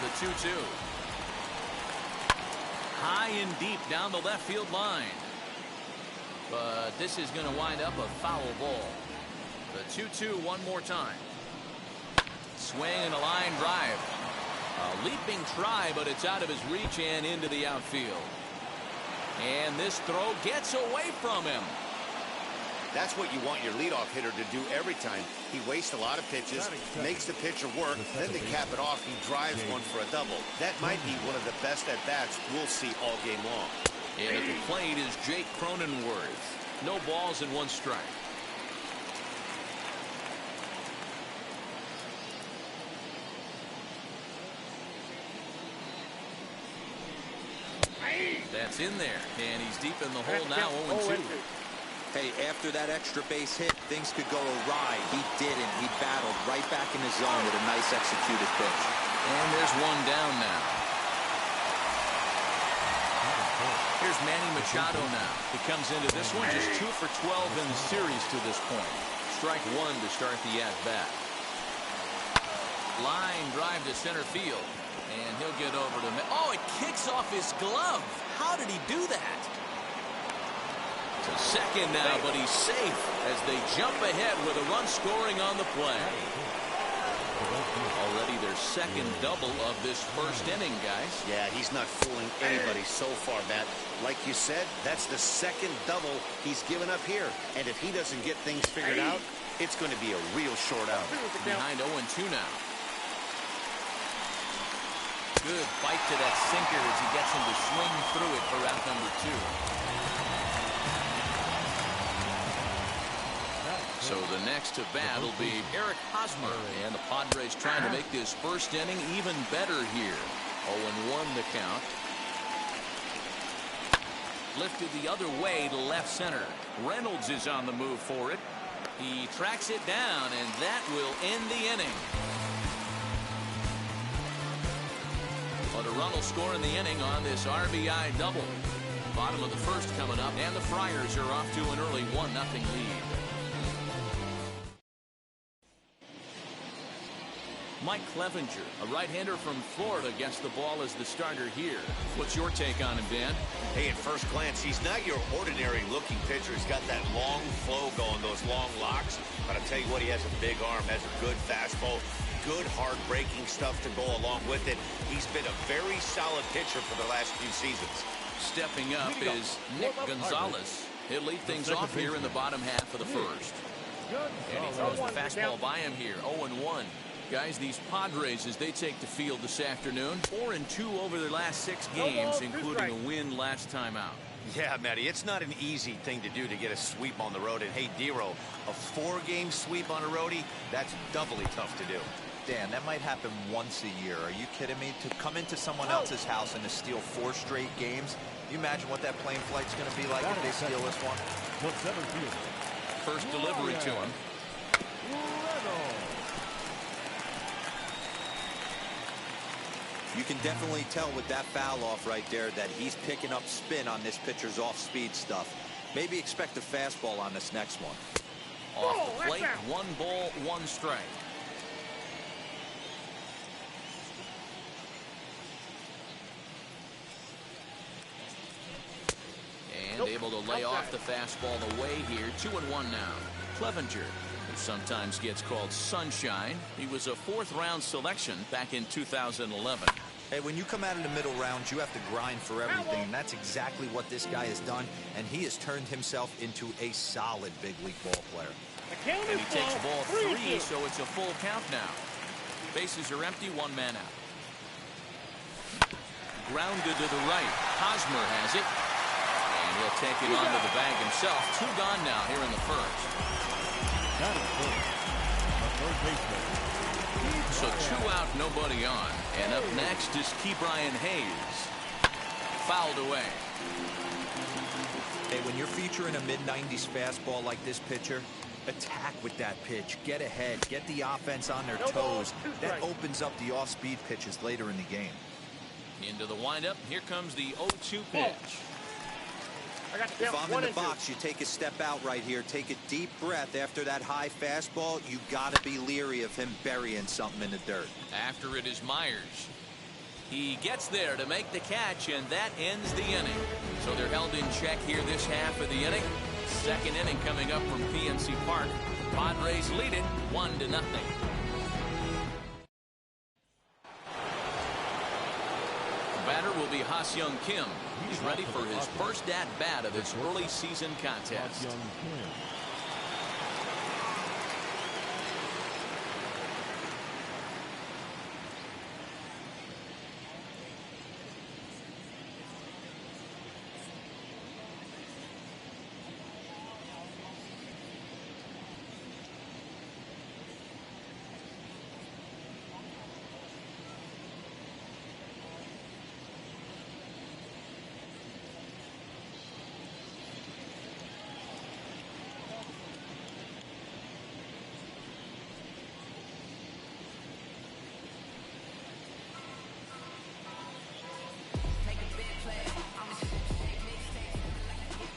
Speaker 1: The 2-2. High and deep down the left field line. But this is going to wind up a foul ball. The 2-2 one more time. Swing and a line drive. A leaping try, but it's out of his reach and into the outfield. And this throw gets away from him.
Speaker 3: That's what you want your leadoff hitter to do every time. He wastes a lot of pitches, makes the pitcher work, then to cap it off, he drives one for a double. That might be one of the best at-bats we'll see all game long.
Speaker 1: And at the plate is Jake Cronenworth. No balls and 1 strike. That's in there, and he's deep in the hole now, 0-2.
Speaker 2: Hey, after that extra base hit, things could go awry. He didn't. He battled right back in the zone with a nice executed pitch.
Speaker 1: And there's 1 down now. Here's Manny Machado now. He comes into this one just 2 for 12 in the series to this point. Strike 1 to start the at-bat. Line drive to center field. And he'll get over to... Oh, it kicks off his glove. How did he do that? To second now, but he's safe as they jump ahead with a run scoring on the play. Already their second double of this first inning, guys.
Speaker 3: Yeah, he's not fooling anybody so far, Matt. Like you said, that's the second double he's given up here. And if he doesn't get things figured out, it's going to be a real short out.
Speaker 1: Behind 0-2 now. Good bite to that sinker as he gets him to swing through it for out number 2. So the next to bat will be Eric Hosmer, and the Padres trying to make this first inning even better here. 0-1 the count. Lifted the other way to left center. Reynolds is on the move for it. He tracks it down, and that will end the inning. But a run will score in the inning on this RBI double. Bottom of the first coming up, and the Friars are off to an early 1-0 lead. Mike Clevenger, a right-hander from Florida, gets the ball as the starter here. What's your take on him, Dan?
Speaker 3: Hey, at first glance, he's not your ordinary-looking pitcher. He's got that long flow going, those long locks. But I'll tell you what, he has a big arm, has a good fastball, good hard-breaking stuff to go along with it. He's been a very solid pitcher for the last few seasons.
Speaker 1: Stepping up is Nick Gonzalez. He'll lead things off here in the bottom half of the first. And he throws the fastball by him here, 0-1. Guys, these Padres, as they take the field this afternoon, 4-2 over their last 6 games, including a win last time out.
Speaker 3: Yeah, Matty, it's not an easy thing to do to get a sweep on the road. And hey, Dero, a 4-game sweep on a roadie, that's doubly tough to do.
Speaker 2: Dan, that might happen once a year. Are you kidding me? To come into someone else's house and to steal 4 straight games? Can you imagine what that plane flight's going to be like if they steal this one?
Speaker 1: First delivery to him.
Speaker 2: You can definitely tell with that foul off right there that he's picking up spin on this pitcher's off-speed stuff. Maybe expect a fastball on this next one.
Speaker 1: Off the plate, 1 ball, 1 strike. And able to lay off the fastball away here. 2-1 now. Clevenger, who sometimes gets called Sunshine. He was a 4th-round selection back in 2011.
Speaker 2: Hey, when you come out of the middle rounds, you have to grind for everything, and that's exactly what this guy has done, and he has turned himself into a solid big league ball player.
Speaker 1: And he takes ball 3, so it's a full count now. Bases are empty, 1 man out. Grounded to the right. Hosmer has it. And he'll take it onto the bag himself. 2 gone now here in the first. So 2 out, nobody on. And up next is Ke'Bryan Hayes. Fouled away.
Speaker 2: Hey, when you're featuring a mid-90s fastball like this pitcher, attack with that pitch. Get ahead. Get the offense on their toes. That opens up the off-speed pitches later in the game.
Speaker 1: Into the windup. Here comes the 0-2 pitch.
Speaker 2: If I'm in the box, you take a step out right here. Take a deep breath after that high fastball. You got to be leery of him burying something in the dirt.
Speaker 1: After it is Myers. He gets there to make the catch, and that ends the inning. So they're held in check here this half of the inning. Second inning coming up from PNC Park. The Padres lead it 1-0. The batter will be Ha-Seong Kim. He's ready for his first at-bat of this early season contest.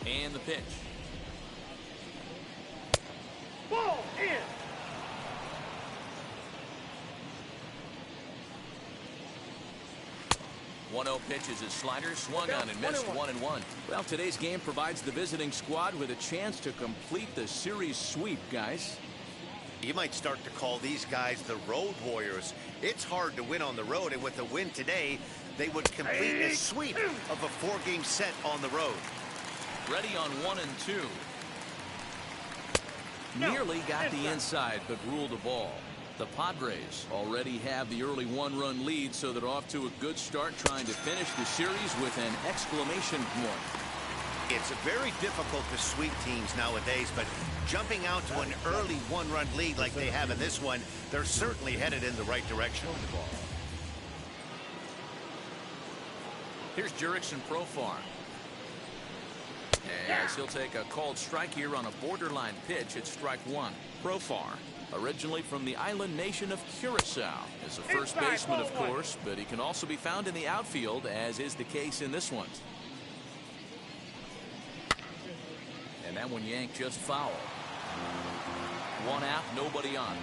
Speaker 1: And the pitch.
Speaker 5: Ball in.
Speaker 1: Pitches his slider, swung on and missed. 1-1. Well, today's game provides the visiting squad with a chance to complete the series sweep, guys.
Speaker 3: You might start to call these guys the road warriors. It's hard to win on the road, and with a win today, they would complete a sweep of a 4-game set on the road.
Speaker 1: Ready on 1 and 2. Nearly got the inside, but ruled a ball. The Padres already have the early 1-run lead, so they're off to a good start trying to finish the series with an exclamation point.
Speaker 3: It's very difficult to sweep teams nowadays, but jumping out to an early 1-run lead like they have in this one, they're certainly headed in the right direction.
Speaker 1: Here's Jurickson Profar. As he'll take a called strike here on a borderline pitch at strike one. Profar, originally from the island nation of Curacao, is a first baseman, of course, but he can also be found in the outfield, as is the case in this one. And that one yanked just foul. One out, nobody on.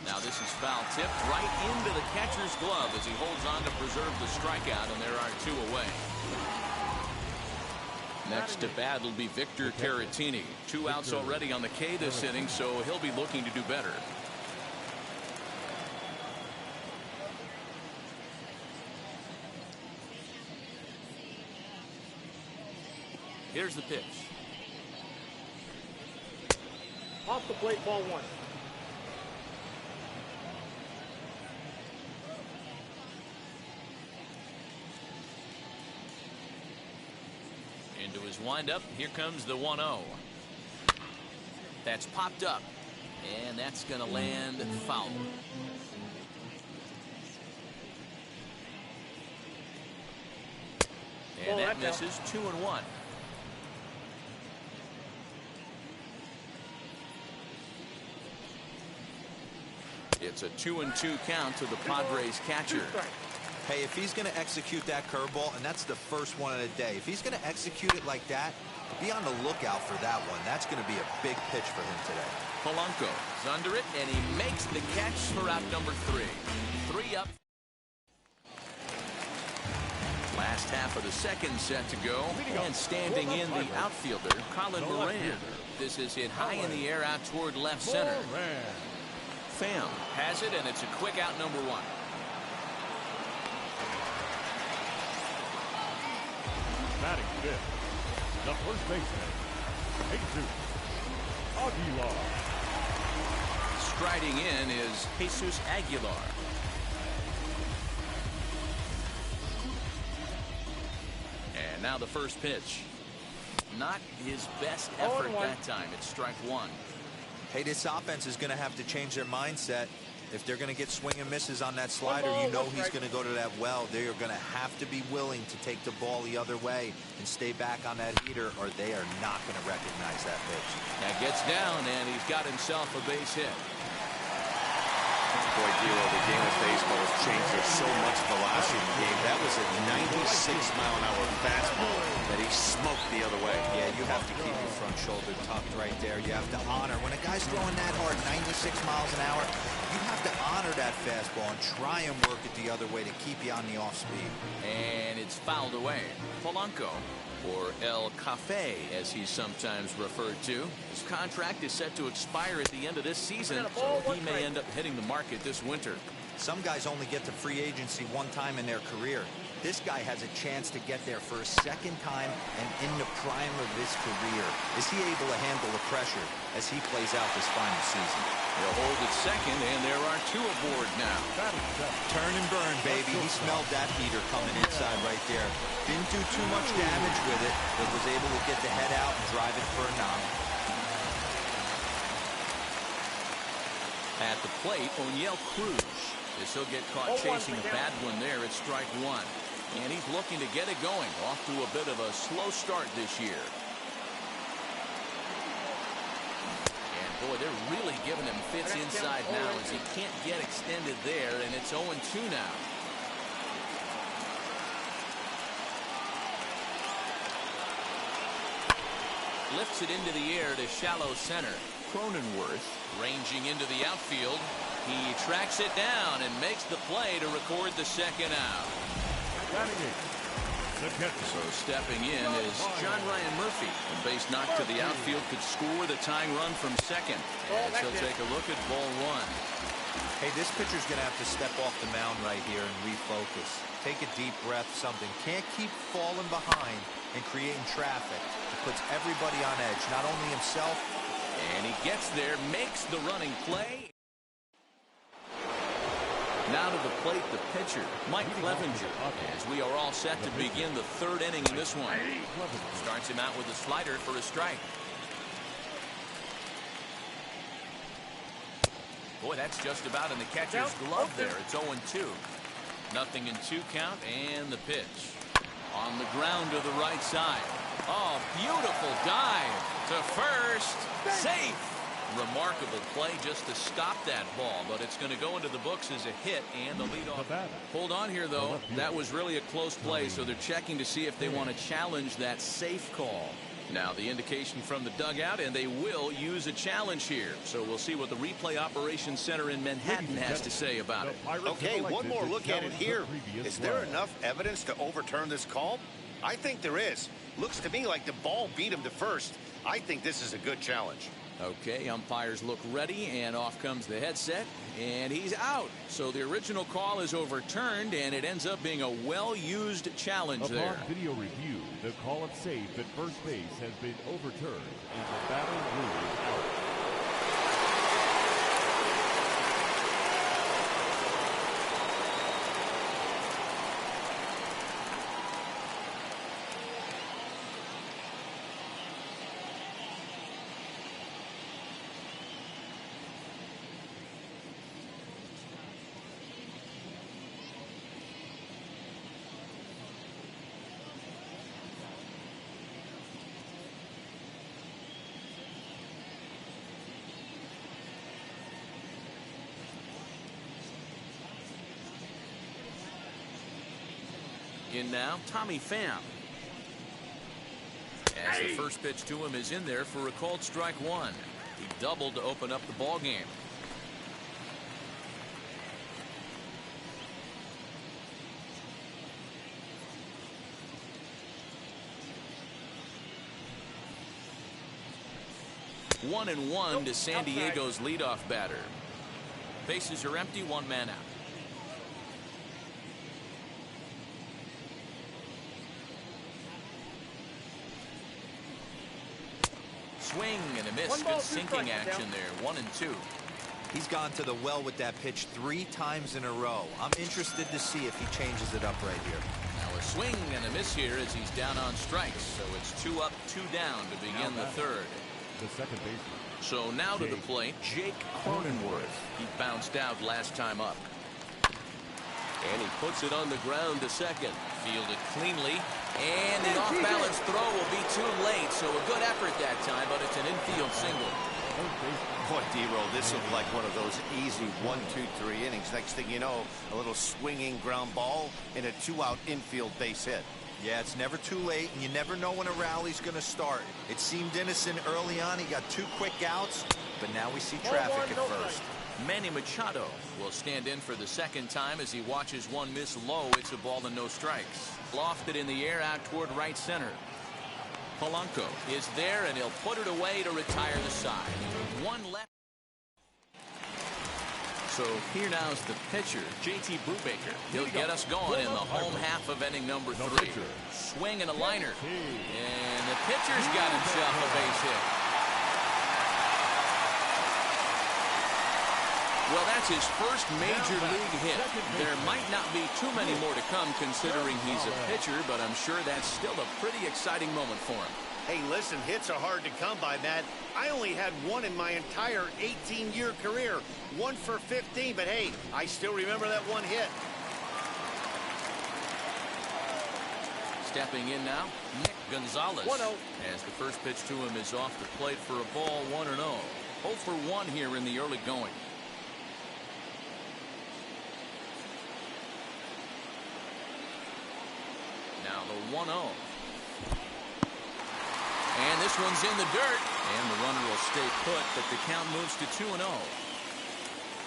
Speaker 1: Now this is foul tipped right into the catcher's glove as he holds on to preserve the strikeout, and there are two away. Next to bat will be Victor Caratini. 2 outs already on the K this inning, so he'll be looking to do better. Here's the pitch.
Speaker 5: Off the plate, ball one.
Speaker 1: Into his windup. Here comes the 1-0. That's popped up. And that's going to land foul. And that misses. 2-1. It's a 2-2 count to the Padres catcher.
Speaker 2: Hey, if he's going to execute that curveball, and that's the first one of the day, if he's going to execute it like that, be on the lookout for that one. That's going to be a big pitch for him today.
Speaker 1: Polanco is under it, and he makes the catch for out number 3. 3 up. Last half of the second set to go, and standing in the outfielder, Colin Moran. This is hit high in the air out toward left center. Pham has it, and it's a quick out number 1.
Speaker 4: Batting fifth, the first baseman, Jesus Aguilar.
Speaker 1: Striding in is Jesus Aguilar. And now the first pitch. Not his best effort that time. It's strike one.
Speaker 2: Hey, this offense is going to have to change their mindset. If they're going to get swing and misses on that slider, you know he's going to go to that well. They are going to have to be willing to take the ball the other way and stay back on that heater, or they are not going to recognize that pitch.
Speaker 1: That gets down, and he's got himself a base hit.
Speaker 3: Boy, D'Lo, the game of baseball has changed. There's so much velocity in the game. That was a 96-mile-an-hour fastball that he smoked the other way.
Speaker 2: Yeah, you have to keep your front shoulder tucked right there. You have to honor. When a guy's throwing that hard, 96 miles an hour, you have to honor that fastball and try and work it the other way to keep you on the off speed.
Speaker 1: And it's fouled away. Polanco, or El Cafe, as he's sometimes referred to. His contract is set to expire at the end of this season, so he may end up hitting the market this winter.
Speaker 2: Some guys only get to free agency one time in their career. This guy has a chance to get there for a second time and in the prime of his career. Is he able to handle the pressure as he plays out this final season?
Speaker 1: He'll hold it second, and there are two aboard now.
Speaker 2: Turn and burn, baby. He smelled that heater coming inside right there. Didn't do too much damage with it, but was able to get the head out and drive it for a knock.
Speaker 1: At the plate, O'Neill Cruz. As he'll get caught chasing a bad one there at strike one. And he's looking to get it going. Off to a bit of a slow start this year. And boy, they're really giving him fits inside now as he can't get extended there, and it's 0-2 now. Lifts it into the air to shallow center. Cronenworth ranging into the outfield. He tracks it down and makes the play to record the second out. So stepping in is John Ryan Murphy. A base knock to the outfield could score the tying run from second. As he'll take a look at ball one.
Speaker 2: Hey, this pitcher's going to have to step off the mound right here and refocus. Take a deep breath, something. Can't keep falling behind and creating traffic. It puts everybody on edge, not only himself.
Speaker 1: And he gets there, makes the running play. Now to the plate, the pitcher, Mike Clevenger, as we are all set to begin the third inning in this one. Starts him out with a slider for a strike. Boy, that's just about in the catcher's glove there. It's 0-2. 0-2 count, and the pitch. On the ground to the right side. Oh, beautiful dive to first. Safe. Remarkable play just to stop that ball, but it's going to go into the books as a hit and the leadoff. Hold on here, though. That was really a close play, so they're checking to see if they want to challenge that safe call. Now the indication from the dugout, and they will use a challenge here. So we'll see what the replay operations center in Manhattan has to say about it.
Speaker 3: Okay, one more look at it here. Is there enough evidence to overturn this call? I think there is. Looks to me like the ball beat him to first. I think this is a good challenge.
Speaker 1: Okay, umpires look ready, and off comes the headset, and he's out. So the original call is overturned, and it ends up being a well-used challenge there.
Speaker 4: Upon video review, the call of safe at first base has been overturned, and the batter ruled out.
Speaker 1: In now, Tommy Pham. As the first pitch to him is in there for a called strike one. He doubled to open up the ball game. One and one to San Diego's leadoff batter. Bases are empty, one man out. Swing and a miss. Good sinking action there. 1-2.
Speaker 2: He's gone to the well with that pitch 3 times in a row. I'm interested to see if he changes it up right here.
Speaker 1: Now a swing and a miss here as he's down on strikes. So it's 2 up, 2 down to begin the third.
Speaker 4: The second baseman.
Speaker 1: So now to the plate, Jake Cronenworth. He bounced out last time up. And he puts it on the ground to second. Fielded cleanly. And the off-balance throw will be too late. So a good effort that time, but it's an infield single.
Speaker 3: Boy, D-Roll, this looked like one of those easy 1, 2, 3 innings. Next thing you know, a little swinging ground ball and a 2-out infield base hit.
Speaker 2: Yeah, it's never too late, and you never know when a rally's going to start. It seemed innocent early on. He got 2 quick outs, but now we see traffic at first.
Speaker 1: Manny Machado will stand in for the second time as he watches one miss low. It's a ball and no strikes. Lofted in the air out toward right center. Polanco is there, and he'll put it away to retire the side. One left. So here now is the pitcher, J.T. Brubaker. He'll get us going in the home half of inning number 3. Swing and a liner. And the pitcher's got himself a base hit. Well, that's his first major league hit. There might not be too many more to come considering he's a pitcher, but I'm sure that's still a pretty exciting moment for him.
Speaker 3: Hey, listen, hits are hard to come by, Matt. I only had one in my entire 18-year career. 1 for 15, but hey, I still remember that one hit.
Speaker 1: Stepping in now, Nick Gonzalez.
Speaker 5: 1-0.
Speaker 1: As the first pitch to him is off the plate for a ball, 1-0. 0 for 1 here in the early going. Now the 1-0. And this one's in the dirt. And the runner will stay put, but the count moves to 2-0.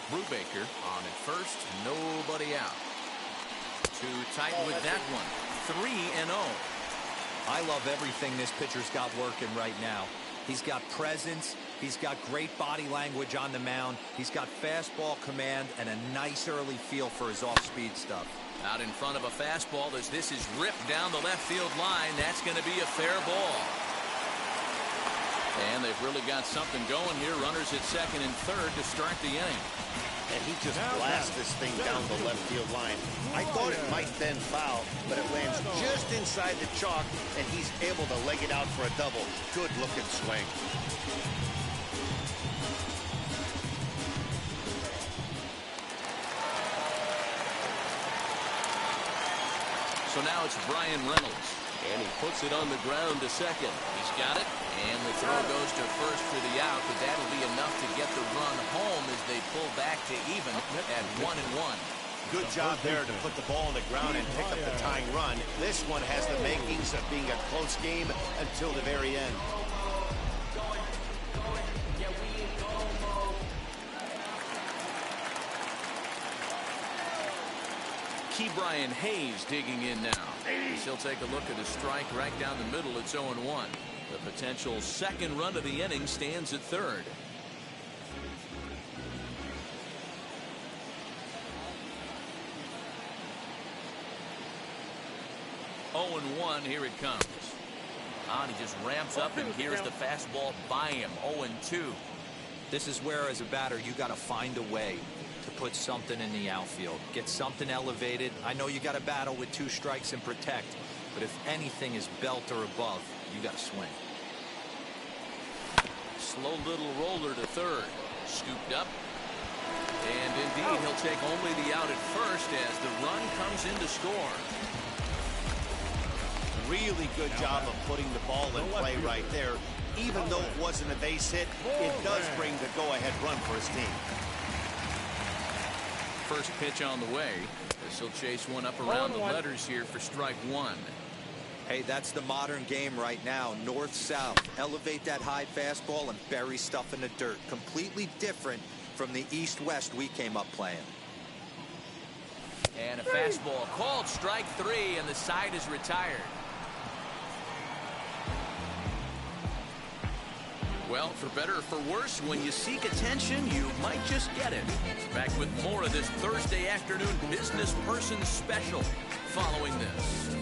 Speaker 1: Brubaker on at first, nobody out. Too tight with that one. 3-0.
Speaker 2: I love everything this pitcher's got working right now. He's got presence. He's got great body language on the mound. He's got fastball command and a nice early feel for his off-speed stuff.
Speaker 1: Out in front of a fastball as this is ripped down the left field line. That's going to be a fair ball. And they've really got something going here. Runners at second and third to start the inning.
Speaker 3: And he just blasts this thing down the left field line. I thought it might then foul, but it lands just inside the chalk, and he's able to leg it out for a double. Good looking swing.
Speaker 1: So now it's Brian Reynolds.
Speaker 7: And he puts it on the ground to second.
Speaker 1: He's got it. And the throw goes to first for the out, but that'll be enough to get the run home as they pull back to even at 1-1.
Speaker 3: Good job there to put the ball on the ground and pick up the tying run. This one has the makings of being a close game until the very end.
Speaker 1: Key Brian Hayes digging in now. He'll take a look at a strike right down the middle. It's 0-1. The potential second run of the inning stands at third. 0-1. Here it comes. He just ramps up, and here's the fastball by him. 0-2.
Speaker 2: This is where, as a batter, you got to find a way to put something in the outfield. Get something elevated. I know you got to battle with 2 strikes and protect, but if anything is belt or above, you got to swing.
Speaker 1: Slow little roller to third. Scooped up. And indeed, he'll take only the out at first as the run comes in to score.
Speaker 3: Really good job of putting the ball in play right there. Even though it wasn't a base hit, it does bring the go-ahead run for his team.
Speaker 1: First pitch on the way. This will chase one up around the letters here for strike 1.
Speaker 2: Hey, that's the modern game right now. North-south. Elevate that high fastball and bury stuff in the dirt. Completely different from the east-west we came up playing.
Speaker 1: And a fastball called strike 3, and the side is retired. Well, for better or for worse, when you seek attention, you might just get it. Back with more of this Thursday afternoon business person special following this.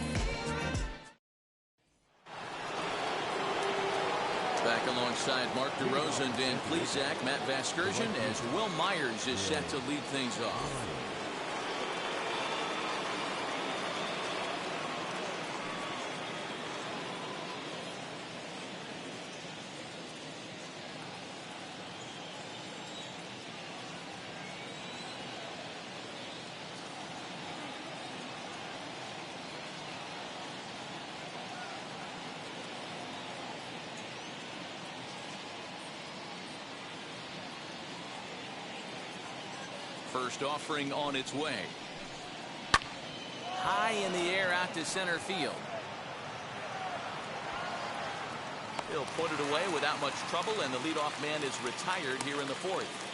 Speaker 1: Back alongside Mark DeRosa and Dan Plesac, Matt Vasgersian, as Will Myers is set to lead things off. First offering on its way. High in the air out to center field. He'll put it away without much trouble, and the leadoff man is retired here in the 4th.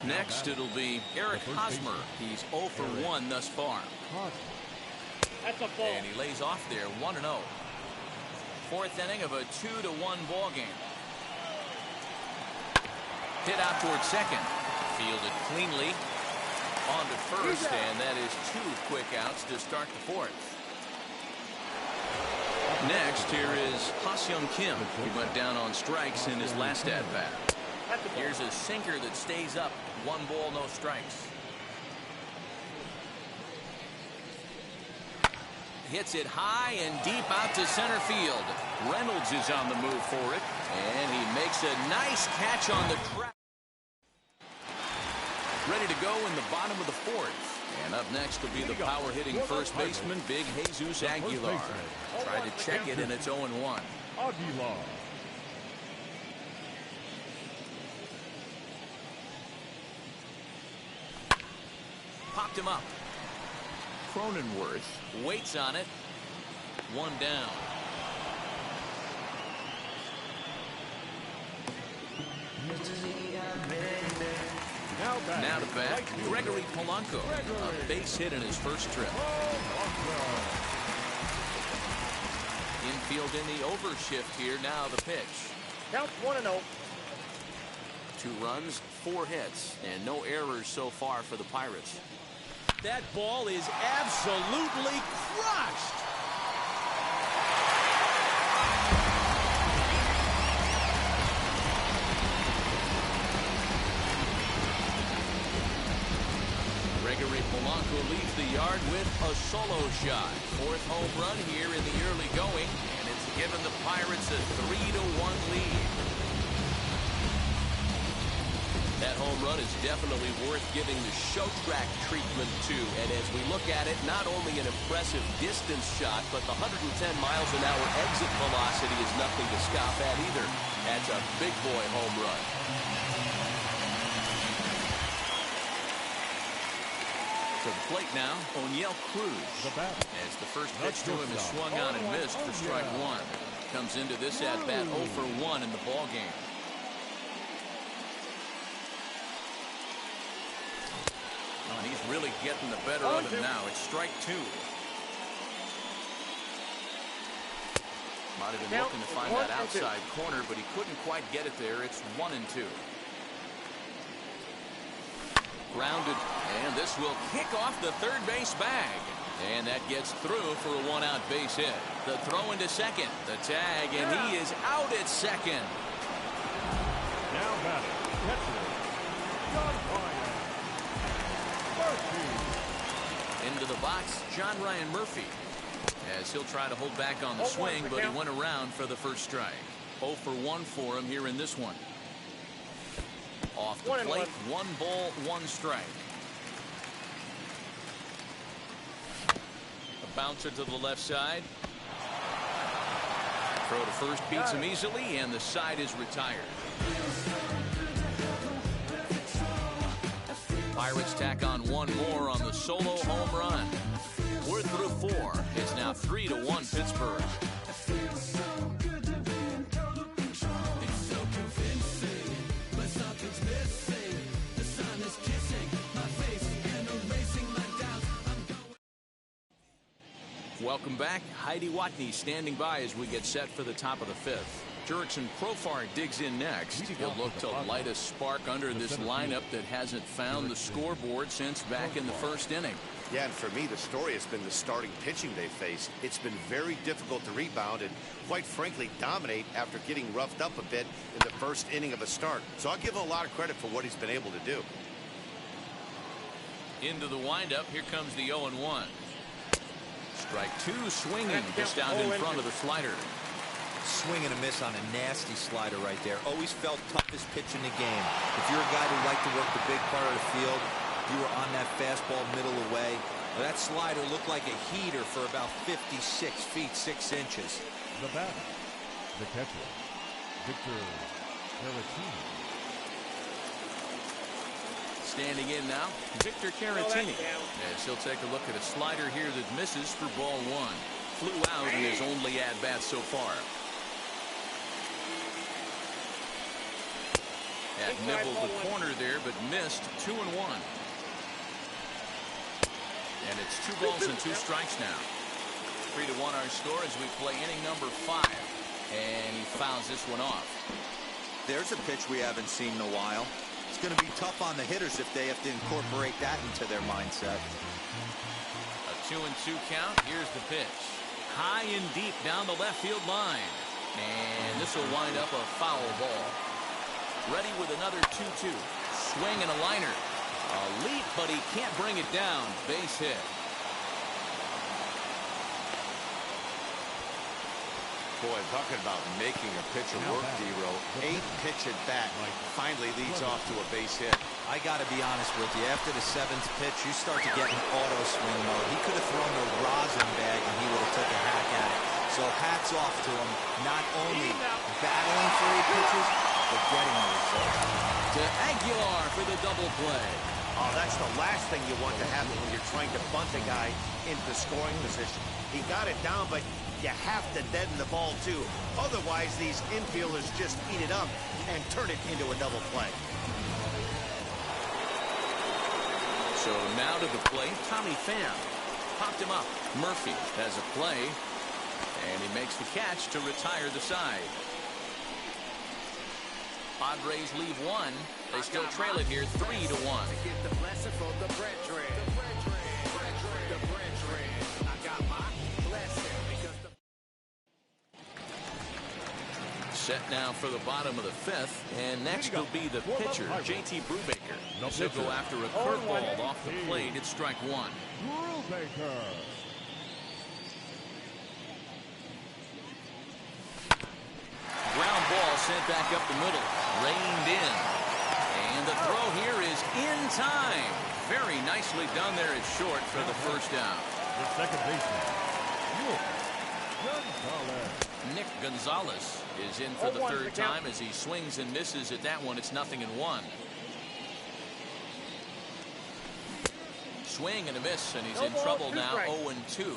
Speaker 1: Next, it'll be Eric Hosmer. He's 0 for 1 thus far.
Speaker 5: That's a ball.
Speaker 1: And he lays off there, 1-0. Fourth inning of a 2-1 ball game. Hit out towards second. Fielded cleanly. On to first, and that is 2 quick outs to start the fourth. Next, here is Ha-Seong Kim. He went down on strikes in his last at-bat. Here's a sinker that stays up. 1 ball, no strikes. Hits it high and deep out to center field. Reynolds is on the move for it, and he makes a nice catch on the track. Ready to go in the bottom of the fourth. And up next will be the power-hitting first baseman, Big Jesus Aguilar. Tried to check it, and it's 0-1.
Speaker 4: Aguilar.
Speaker 1: Popped him up. Cronenworth waits on it. 1 down. Now to bat, Gregory Polanco. A base hit in his first trip. Infield in the overshift here. Now the pitch.
Speaker 5: Count 1-0.
Speaker 1: 2 runs, 4 hits, and no errors so far for the Pirates.
Speaker 7: That ball is absolutely crushed.
Speaker 1: Gregory Polanco leaves the yard with a solo shot. 4th home run here in the early going, and it's given the Pirates a 3-1 lead. That home run is definitely worth giving the show track treatment to. And as we look at it, not only an impressive distance shot, but the 110 miles an hour exit velocity is nothing to scoff at either. That's a big boy home run. To the plate now, O'Neill Cruz. As the first pitch to him is swung on and missed for strike 1. Comes into this at-bat 0 for 1 in the ball game. Oh, and he's really getting the better of him now. It's strike 2. Might have been looking to find that outside corner, but he couldn't quite get it there. It's 1-2. Grounded, and this will kick off the third base bag. And that gets through for a 1-out base hit. The throw into second, the tag, and he is out at second.
Speaker 4: Now batting, catcher, John Ryan Murphy.
Speaker 1: Into the box, John Ryan Murphy. As he'll try to hold back on the swing, but he went around for the first strike. 0 for 1 for him here in this one. Off the plate, 1 ball, 1 strike. A bouncer to the left side. Throw to first beats him easily, and the side is retired. Pirates tack on 1 more on the solo home run. We're through 4. It's now 3-1 Pittsburgh. Welcome back. Heidi Watney standing by as we get set for the top of the 5th. Jurickson Profar digs in next. He'll look to light a spark under this lineup that hasn't found the scoreboard since back in the first inning.
Speaker 3: Yeah, and for me, the story has been the starting pitching they faced. It's been very difficult to rebound and, quite frankly, dominate after getting roughed up a bit in the first inning of a start. So I'll give him a lot of credit for what he's been able to do.
Speaker 1: Into the windup. Here comes the 0-1. Strike 2, swinging just out in front of the slider.
Speaker 2: Swing and a miss on a nasty slider right there. Always felt toughest pitch in the game. If you're a guy who liked to work the big part of the field, you were on that fastball middle away. Well, that slider looked like a heater for about 56 feet 6 inches.
Speaker 4: The batter, the catcher, Victor Caratini.
Speaker 1: Standing in now, Victor Caratini. As he'll take a look at a slider here that misses for ball 1. Flew out in his only at-bat so far. That nibbled the corner there, but missed 2-1. And it's 2 balls and 2 strikes now. 3-1 our score as we play inning number 5. And he fouls this one off.
Speaker 2: There's a pitch we haven't seen in a while. It's going to be tough on the hitters if they have to incorporate that into their mindset.
Speaker 1: A 2-2 count. Here's the pitch. High and deep down the left field line. And this will wind up a foul ball. Ready with another 2-2. Swing and a liner. A leap, but he can't bring it down. Base hit.
Speaker 3: Boy, talking about making a pitcher work, D-Row. 8-pitch at bat finally leads off to a base hit.
Speaker 2: I got to be honest with you. After the 7th pitch, you start to get an auto swing mode. He could have thrown a rosin bag and he would have took a hack at it. So hats off to him. Not only battling for 8 pitches, but getting the result.
Speaker 1: To Aguilar for the double play.
Speaker 3: Oh, that's the last thing you want to happen when you're trying to bunt a guy into scoring position. He got it down, but you have to deaden the ball, too. Otherwise, these infielders just eat it up and turn it into a double play.
Speaker 1: So now to the plate, Tommy Pham. Popped him up. Murphy has a play, and he makes the catch to retire the side. Padres leave 1. They still trail it here 3-1. Set now for the bottom of the 5th, and next will be the pitcher, J.T. Brubaker. He'll go after a curveball off the plate. It's strike 1.
Speaker 4: Brubaker.
Speaker 1: Ground ball sent back up the middle. Reined in. And the throw here is in time. Very nicely done there at short for the first down.
Speaker 4: The second baseman, Gonzalez.
Speaker 1: Nick Gonzalez is in for the 3rd time as he swings and misses at that one. It's 0-1. Swing and a miss, and he's in trouble now. 0-2.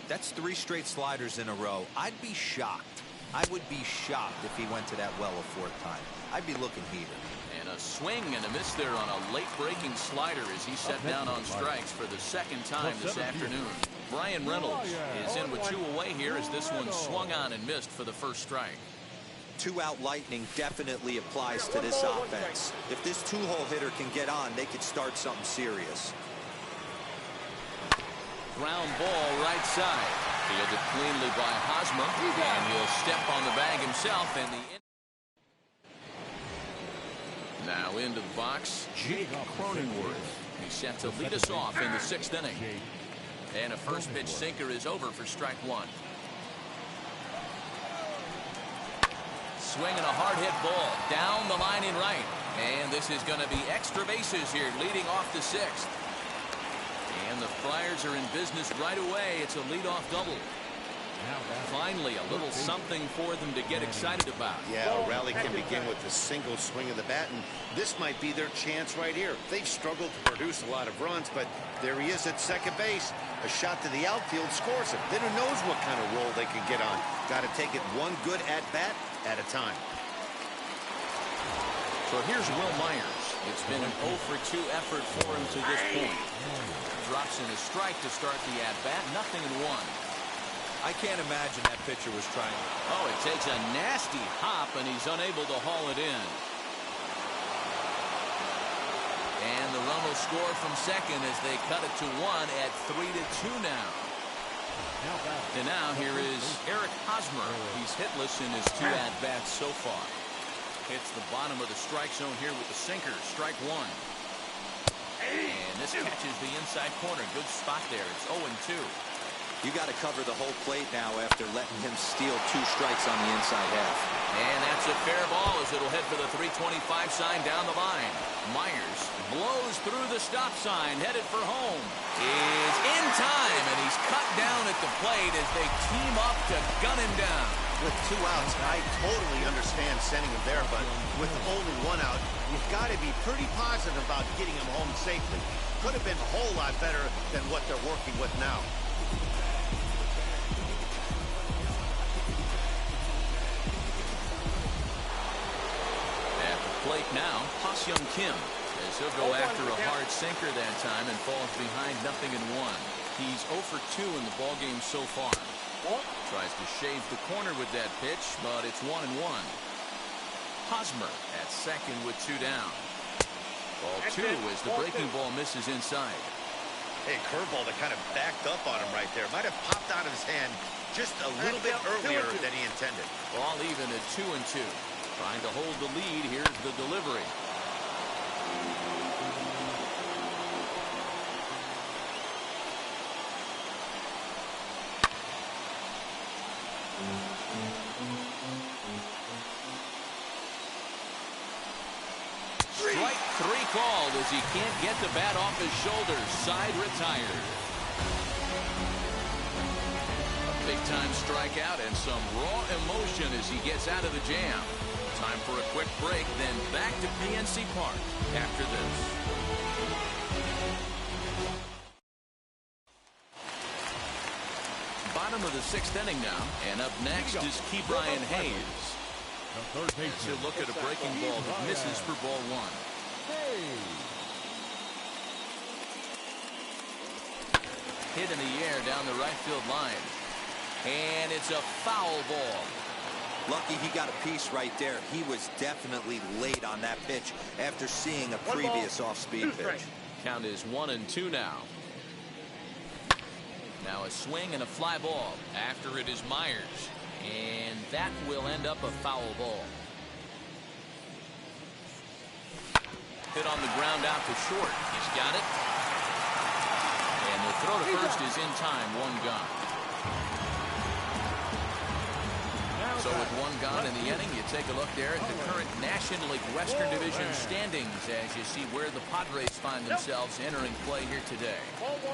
Speaker 2: That's 3 straight sliders in a row. I'd be shocked. I would be shocked if he went to that well a 4th time. I'd be looking heated.
Speaker 1: And a swing and a miss there on a late-breaking slider as he set down on strikes for the 2nd time this afternoon. Brian Reynolds is in with 2 away here as this one swung on and missed for the 1st strike.
Speaker 2: 2-out lightning definitely applies to this offense. If this 2-hole hitter can get on, they could start something serious.
Speaker 1: Ground ball right side. Fielded cleanly by Hosmer, and he'll step on the bag himself. And now into the box, Jake Cronenworth. He's set to lead us off in the 6th inning. And a first pitch sinker is over for strike 1. Swinging a hard hit ball down the line in right. And this is going to be extra bases here leading off the 6th. And the Friars are in business right away. It's a leadoff double. Finally, a little something for them to get excited about.
Speaker 3: Yeah, a rally can begin with a single swing of the bat, and this might be their chance right here. They've struggled to produce a lot of runs, but there he is at second base. A shot to the outfield scores him. Then who knows what kind of roll they can get on. Got to take it one good at-bat at a time.
Speaker 1: So here's Will Myers. It's been an 0-for-2 effort for him to this point. Drops in a strike to start the at-bat. 0-1.
Speaker 2: I can't imagine that pitcher was trying.
Speaker 1: Oh, it takes a nasty hop, and he's unable to haul it in. And the run will score from second as they cut it to 1 at 3-2 now. And now here is Eric Hosmer. He's hitless in his 2 at-bats so far. Hits the bottom of the strike zone here with the sinker. Strike 1. And this catches the inside corner. Good spot there. It's 0-2.
Speaker 2: You got to cover the whole plate now after letting him steal 2 strikes on the inside half.
Speaker 1: And that's a fair ball as it'll head for the 325 sign down the line. Myers blows through the stop sign, headed for home. Is in time, and he's cut down at the plate as they team up to gun him down.
Speaker 3: With 2 outs, I totally understand sending him there, but with only 1 out, you've got to be pretty positive about getting him home safely. Could have been a whole lot better than what they're working with now.
Speaker 1: At the plate now, Ha-Seong Kim, as he'll go after a hard sinker that time and falls behind 0-1. He's 0 for 2 in the ballgame so far. Tries to shave the corner with that pitch, but it's 1-1. Hosmer at second with 2 down. Ball 2 as the breaking ball misses inside.
Speaker 3: Hey, curveball that kind of backed up on him right there. Might have popped out of his hand just a little bit earlier than he intended.
Speaker 1: Ball even at 2-2. Trying to hold the lead. Here's the delivery. Strike 3 called as he can't get the bat off his shoulders. Side retired. A big-time strikeout and some raw emotion as he gets out of the jam. Time for a quick break, then back to PNC Park after this. Bottom of the 6th inning now, and up next is Ke'Bryan Hayes. As he'll look at a breaking ball that misses for ball 1. Hit in the air down the right field line. And it's a foul ball.
Speaker 2: Lucky he got a piece right there. He was definitely late on that pitch after seeing a previous off-speed pitch.
Speaker 1: Count is 1-2 now. Now a swing and a fly ball. After it is Myers. And that will end up a foul ball. Hit on the ground out to short. He's got it. And the throw to first is in time. 1 gone. So with 1 gone in the inning, you take a look there at the current National League Western Division standings as you see where the Padres find themselves entering play here today.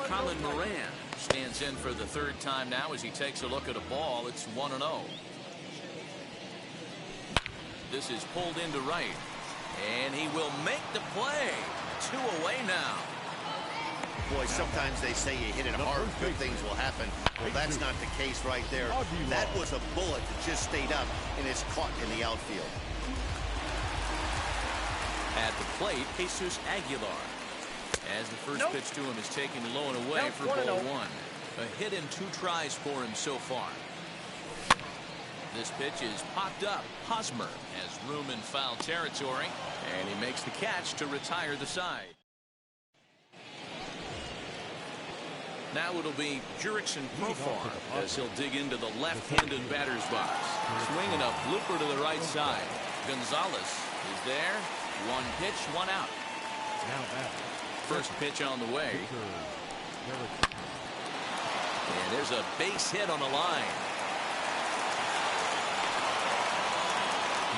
Speaker 1: Colin Moran stands in for the 3rd time now as he takes a look at a ball. It's 1-0. This is pulled into right. And he will make the play. 2 away now.
Speaker 3: Boy, sometimes they say you hit it hard, good things will happen. Well, that's not the case right there. That was a bullet that just stayed up and is caught in the outfield.
Speaker 1: At the plate, Jesus Aguilar. As the first pitch to him is taken low and away for ball 1. A hit in 2 tries for him so far. This pitch is popped up. Hosmer has room in foul territory, and he makes the catch to retire the side. Now it'll be Jurickson Profar as he'll dig into the left-handed batter's box. Swinging a blooper to the right side. Gonzalez is there. 1 pitch, 1 out. First pitch on the way. And there's a base hit on the line.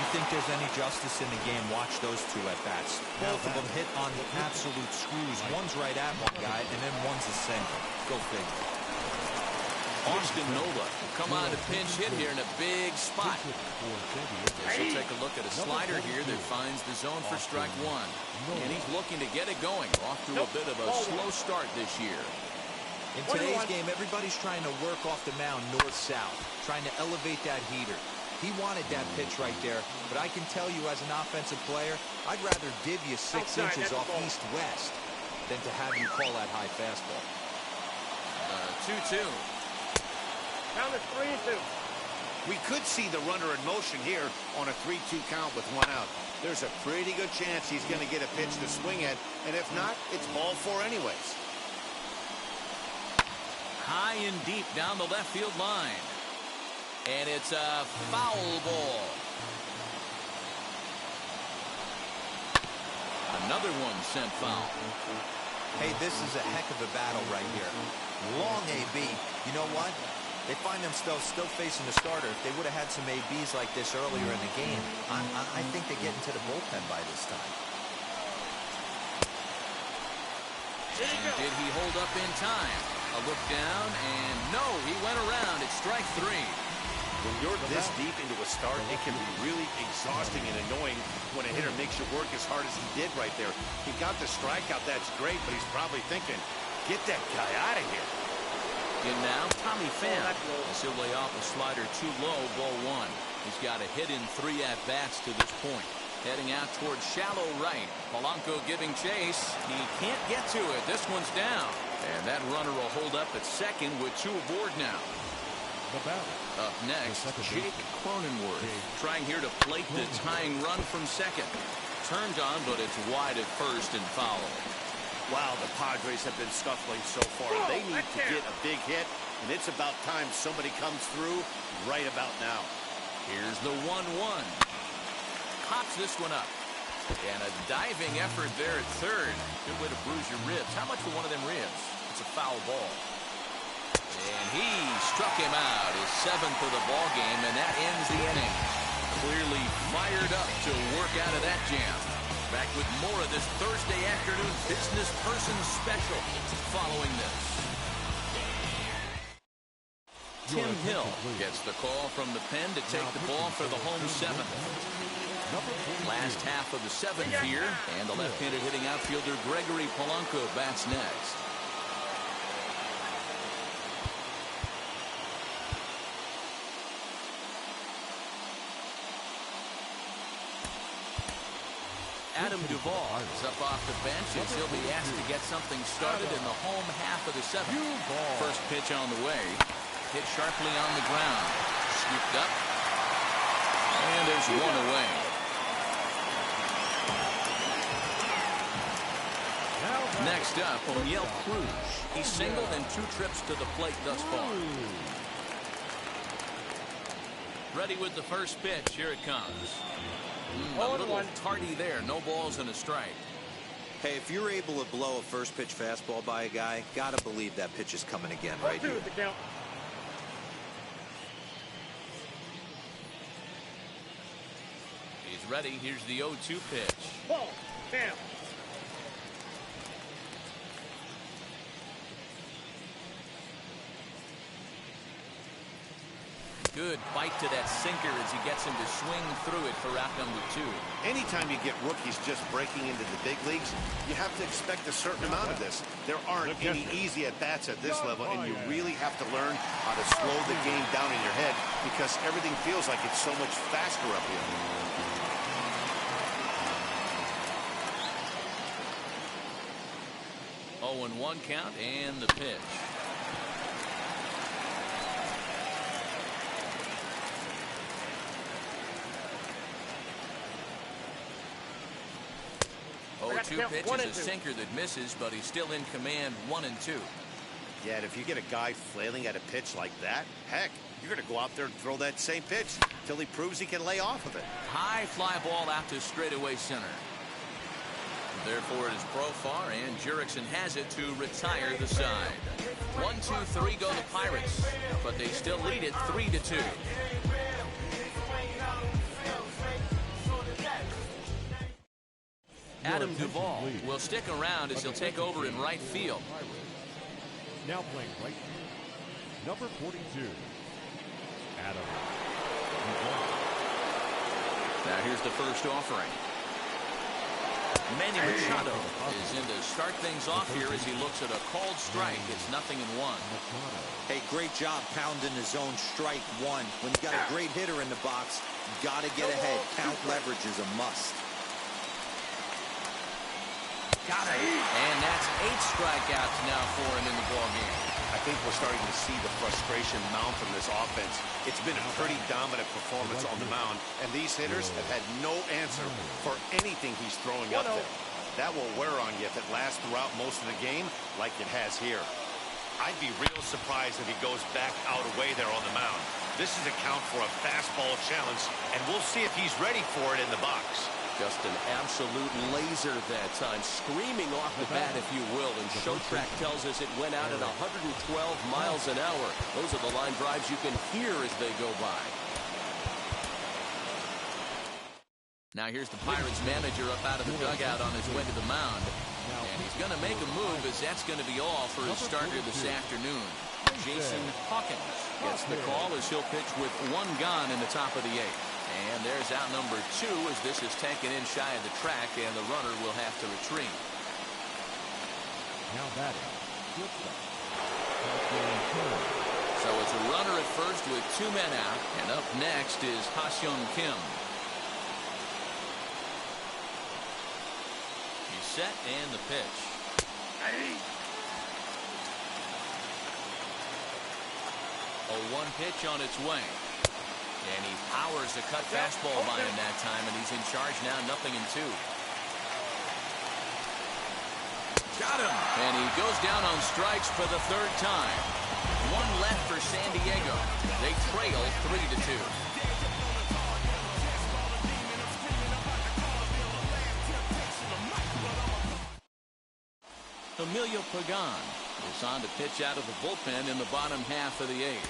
Speaker 2: You think there's any justice in the game? Watch those 2 at-bats. Both of them hit on the absolute screws. One's right at one guy, and then one's a single. Go figure.
Speaker 1: Austin Nola come on to pinch hit here in a big spot. So take a look at a slider here that finds the zone for strike 1. And he's looking to get it going. Off to a bit of a slow start this year.
Speaker 2: In today's game, everybody's trying to work off the mound north-south, trying to elevate that heater. He wanted that pitch right there, but I can tell you as an offensive player, I'd rather div you 6 inches off east-west than to have you call that high fastball.
Speaker 1: 2-2.
Speaker 5: Count is 3-2.
Speaker 3: We could see the runner in motion here on a 3-2 count with 1 out. There's a pretty good chance he's going to get a pitch to swing at, and if not, it's ball 4 anyways.
Speaker 1: High and deep down the left field line. And it's a foul ball. Another one sent foul.
Speaker 2: Hey, this is a heck of a battle right here. Long AB. You know what? They find themselves still facing the starter. If they would have had some ABs like this earlier in the game, I think they get into the bullpen by this time.
Speaker 1: And did he hold up in time? A look down, and no, he went around. It's strike 3.
Speaker 3: When you're this deep into a start, it can be really exhausting and annoying when a hitter makes you work as hard as he did right there. He got the strikeout, that's great, but he's probably thinking, get that guy out of here.
Speaker 1: In now, Tommy Pham. As he'll lay off a slider too low, ball 1. He's got a hit in 3 at-bats to this point. Heading out towards shallow right. Polanco giving chase. He can't get to it. This one's down. And that runner will hold up at second with 2 aboard now. Up next, Jake Cronenworth. Trying here to plate the tying run from second. Turned on, but it's wide at first and foul.
Speaker 3: Wow, the Padres have been scuffling so far. They need to get a big hit, and it's about time somebody comes through right about now.
Speaker 1: Here's the 1-1. Pops this one up. And a diving effort there at third. Good way to bruise your ribs. How much for one of them ribs? It's a foul ball. And he struck him out. His 7th of the ball game, and that ends the inning. Clearly fired up to work out of that jam. Back with more of this Thursday afternoon business person special following this. Tim Hill gets the call from the pen to take the ball for the home 7th. Last half of the 7th here, and the left-handed hitting outfielder Gregory Polanco bats next. Adam Duvall is up off the bench as he'll be asked to get something started in the home half of the 7th. First pitch on the way. Hit sharply on the ground. Scooped up. And there's one away. Next up, O'Neill Cruz. He's singled in 2 trips to the plate thus far. Ready with the first pitch. Here it comes. A little tardy there. No balls and a strike.
Speaker 2: Hey, if you're able to blow a first pitch fastball by a guy, gotta believe that pitch is coming again right here.
Speaker 1: He's ready. Here's the 0-2 pitch.
Speaker 5: Ball. Damn.
Speaker 1: Good bite to that sinker as he gets him to swing through it for out number 2.
Speaker 3: Anytime you get rookies just breaking into the big leagues, you have to expect a certain amount of this. There aren't any easy at-bats at this level, and you really have to learn how to slow the game down in your head because everything feels like it's so much faster up here.
Speaker 1: 0-1 count and the pitch. Two pitch is a sinker that misses, but he's still in command. 1-2.
Speaker 3: Yeah, and if you get a guy flailing at a pitch like that, heck, you're going to go out there and throw that same pitch till he proves he can lay off of it.
Speaker 1: High fly ball out to straightaway center. Therefore, it is Profar, and Jurickson has it to retire the side. 1-2-3 go the Pirates, but they still lead it 3-2. Adam Duvall will stick around as he'll take over in right field.
Speaker 4: Now playing right field, number 42, Adam Duvall.
Speaker 1: Now here's the first offering. Manny Machado is in to start things off here as he looks at a called strike. It's 0-1.
Speaker 2: Hey, great job pounding the zone strike 1. When you got a great hitter in the box, got to get ahead. Count leverage is a must.
Speaker 1: Got it. And that's 8 strikeouts now for him in the ballgame.
Speaker 3: I think we're starting to see the frustration mount from this offense. It's been a pretty dominant performance on the mound, and these hitters have had no answer for anything he's throwing up there. That will wear on you if it lasts throughout most of the game like it has here. I'd be real surprised if he goes back out away there on the mound. This is a count for a fastball challenge, and we'll see if he's ready for it in the box.
Speaker 7: Just an absolute laser that time, screaming off the bat, if you will. And Showtrack tells us it went out at 112 miles an hour. Those are the line drives you can hear as they go by.
Speaker 1: Now here's the Pirates manager up out of the dugout on his way to the mound. And he's going to make a move as that's going to be all for his starter this afternoon. Jason Hawkins gets the call as he'll pitch with 1 gone in the top of the 8th. And there's out number 2 as this is taken in shy of the track, and the runner will have to retreat.
Speaker 4: Now batting,
Speaker 1: so it's a runner at first with 2 men out, and up next is Ha-Seong Kim. set and the pitch. A 1 pitch on its way. And he powers the cut fastball by him that time, and he's in charge now, 0-2. Got him. And he goes down on strikes for the 3rd time. 1 left for San Diego. They trail 3-2. Emilio Pagan is on to pitch out of the bullpen in the bottom half of the 8th.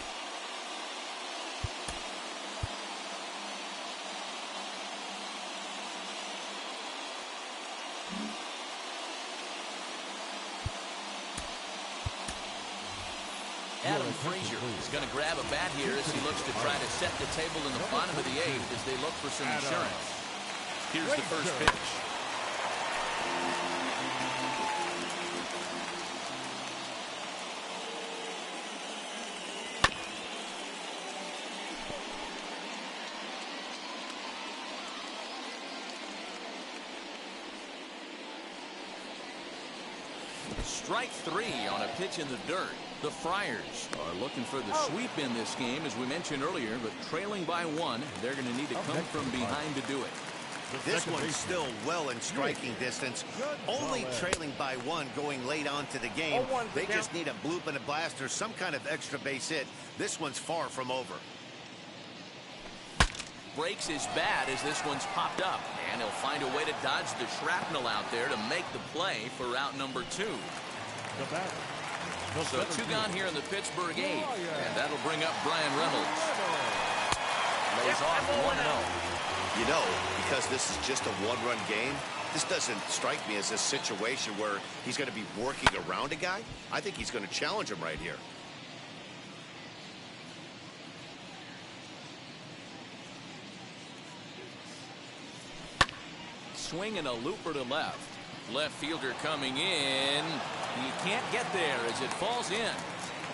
Speaker 1: Adam Frazier is going to grab a bat here as he looks to try to set the table in the bottom of the 8th as they look for some insurance. Here's the first pitch. Strike 3 on a pitch in the dirt. The Friars are looking for the sweep in this game, as we mentioned earlier, but trailing by 1, they're going to need to come from behind to do it.
Speaker 3: This one's still well in striking distance. Only trailing by 1 going late on to the game. They just need a bloop and a blast or some kind of extra base hit. This one's far from over.
Speaker 1: Breaks his bat as this one's popped up, and he'll find a way to dodge the shrapnel out there to make the play for out number 2. So 2 gone here in the Pittsburgh 8th, and that'll bring up Brian Reynolds. Lays off 1-0.
Speaker 3: You know, because this is just a 1-run game, this doesn't strike me as a situation where he's going to be working around a guy. I think he's going to challenge him right here.
Speaker 1: Swinging a looper to left. Left fielder coming in. He can't get there as it falls in.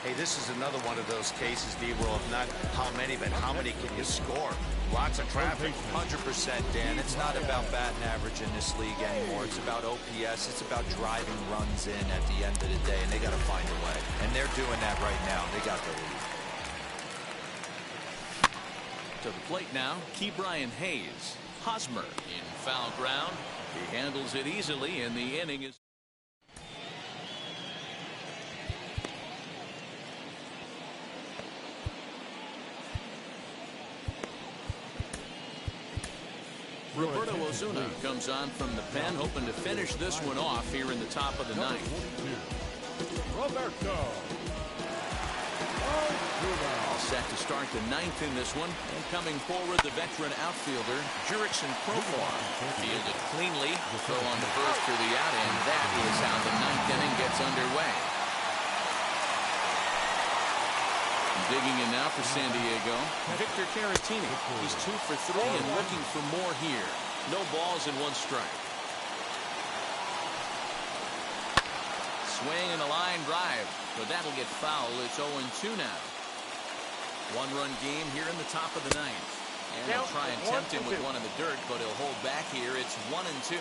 Speaker 3: Hey, this is another one of those cases, D-Will, if not how many, but how many can you score? Lots of traffic.
Speaker 2: 100%, Dan. It's not about batting average in this league anymore. It's about OPS. It's about driving runs in at the end of the day, and they got to find a way. And they're doing that right now. They got the lead.
Speaker 1: To the plate now, Ke'Bryan Hayes. Hosmer in foul ground. He handles it easily, and the inning is. Roberto Ozuna comes on from the pen, hoping to finish this one off here in the top of the 9th.
Speaker 4: Roberto.
Speaker 1: All set to start the 9th in this one, and coming forward, the veteran outfielder Jurickson Profar. Fielded cleanly, throw on the first for the out, and that is how the 9th inning gets underway. Digging in now for San Diego, Victor Caratini. He's 2 for 3 and looking for more here. No balls and 1 strike. Swing and a line drive, but that'll get foul. It's 0-2 now. 1-run game here in the top of the 9th. And they'll try and tempt him with 1 in the dirt, but he'll hold back here. It's 1-2.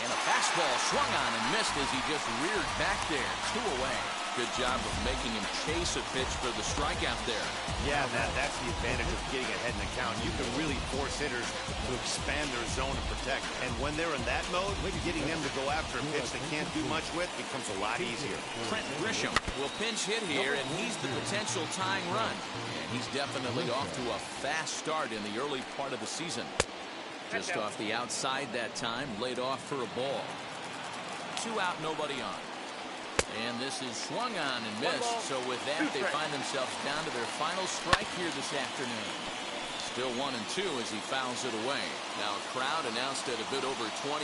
Speaker 1: And a fastball swung on and missed as he just reared back there. 2 away. Good job of making him chase a pitch for the strikeout there.
Speaker 3: Yeah, that's the advantage of getting ahead in the count. You can really force hitters to expand their zone and protect. And when they're in that mode, getting them to go after a pitch they can't do much with becomes a lot easier.
Speaker 1: Trent Grisham will pinch hit here, and he's the potential tying run. And he's definitely off to a fast start in the early part of the season. Just off the outside that time, laid off for a ball. 2 out, nobody on. And this is swung on and missed. So with that, they find themselves down to their final strike here this afternoon. Still 1-2 as he fouls it away. Now a crowd announced at a bit over 23,000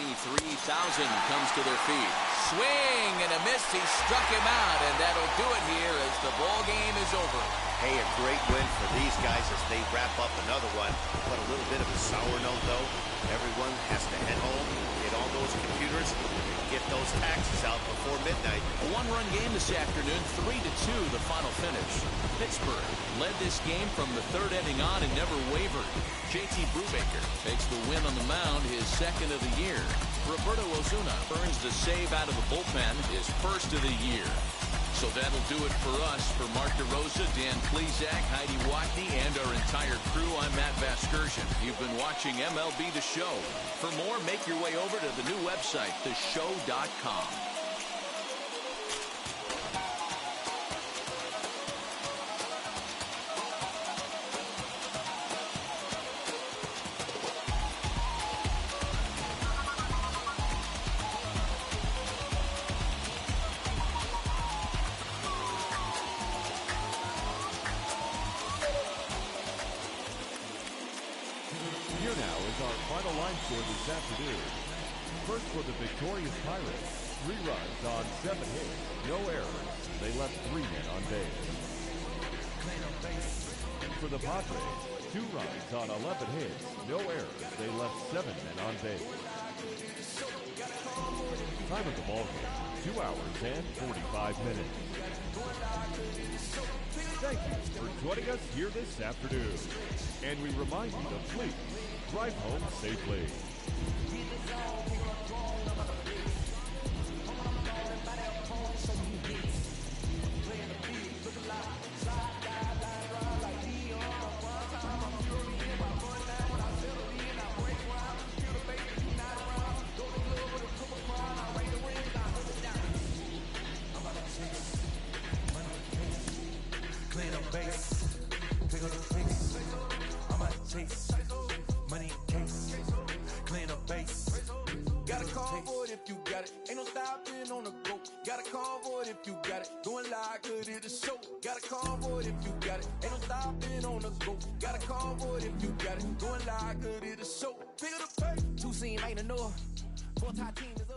Speaker 1: comes to their feet. Swing and a miss. He struck him out, and that'll do it here as the ball game is over.
Speaker 3: Hey, a great win for these guys as they wrap up another one. But a little bit of a sour note, though. Everyone has to head home, get on those computers, and get those taxes out before midnight.
Speaker 1: A one-run game this afternoon, 3-2 the final finish. Pittsburgh led this game from the third inning on and never wavered. JT Brubaker takes the win on the mound, his second of the year. Roberto Osuna earns the save out of the bullpen, his first of the year. So that'll do it for us. For Mark DeRosa, Dan Plezak, Heidi Watney, and our entire crew, I'm Matt Vasgersian. You've been watching MLB The Show. For more, make your way over to the new website, theshow.com.
Speaker 4: Here now is our final line score this afternoon. First for the victorious Pirates, 3 runs on 7 hits, no errors. They left 3 men on base. For the Padres, 2 runs on 11 hits, no errors. They left 7 men on base. Time of the ball game, 2 hours and 45 minutes. Thank you for joining us here this afternoon. And we remind you to please drive home safely.
Speaker 10: Clean up base, pick up the pace. I'm out to chase money in case. Clean up base.
Speaker 9: Got a convoy if you got it. Ain't no stopping on the go. Got a convoy if you got it. Going live, good it is show. Got a convoy if you got it. Ain't no stopping on the go. Got a convoy if you got it. Going live, good it is show. Pick up the pace.
Speaker 10: 2 scene ain't enough. 4 top team is up.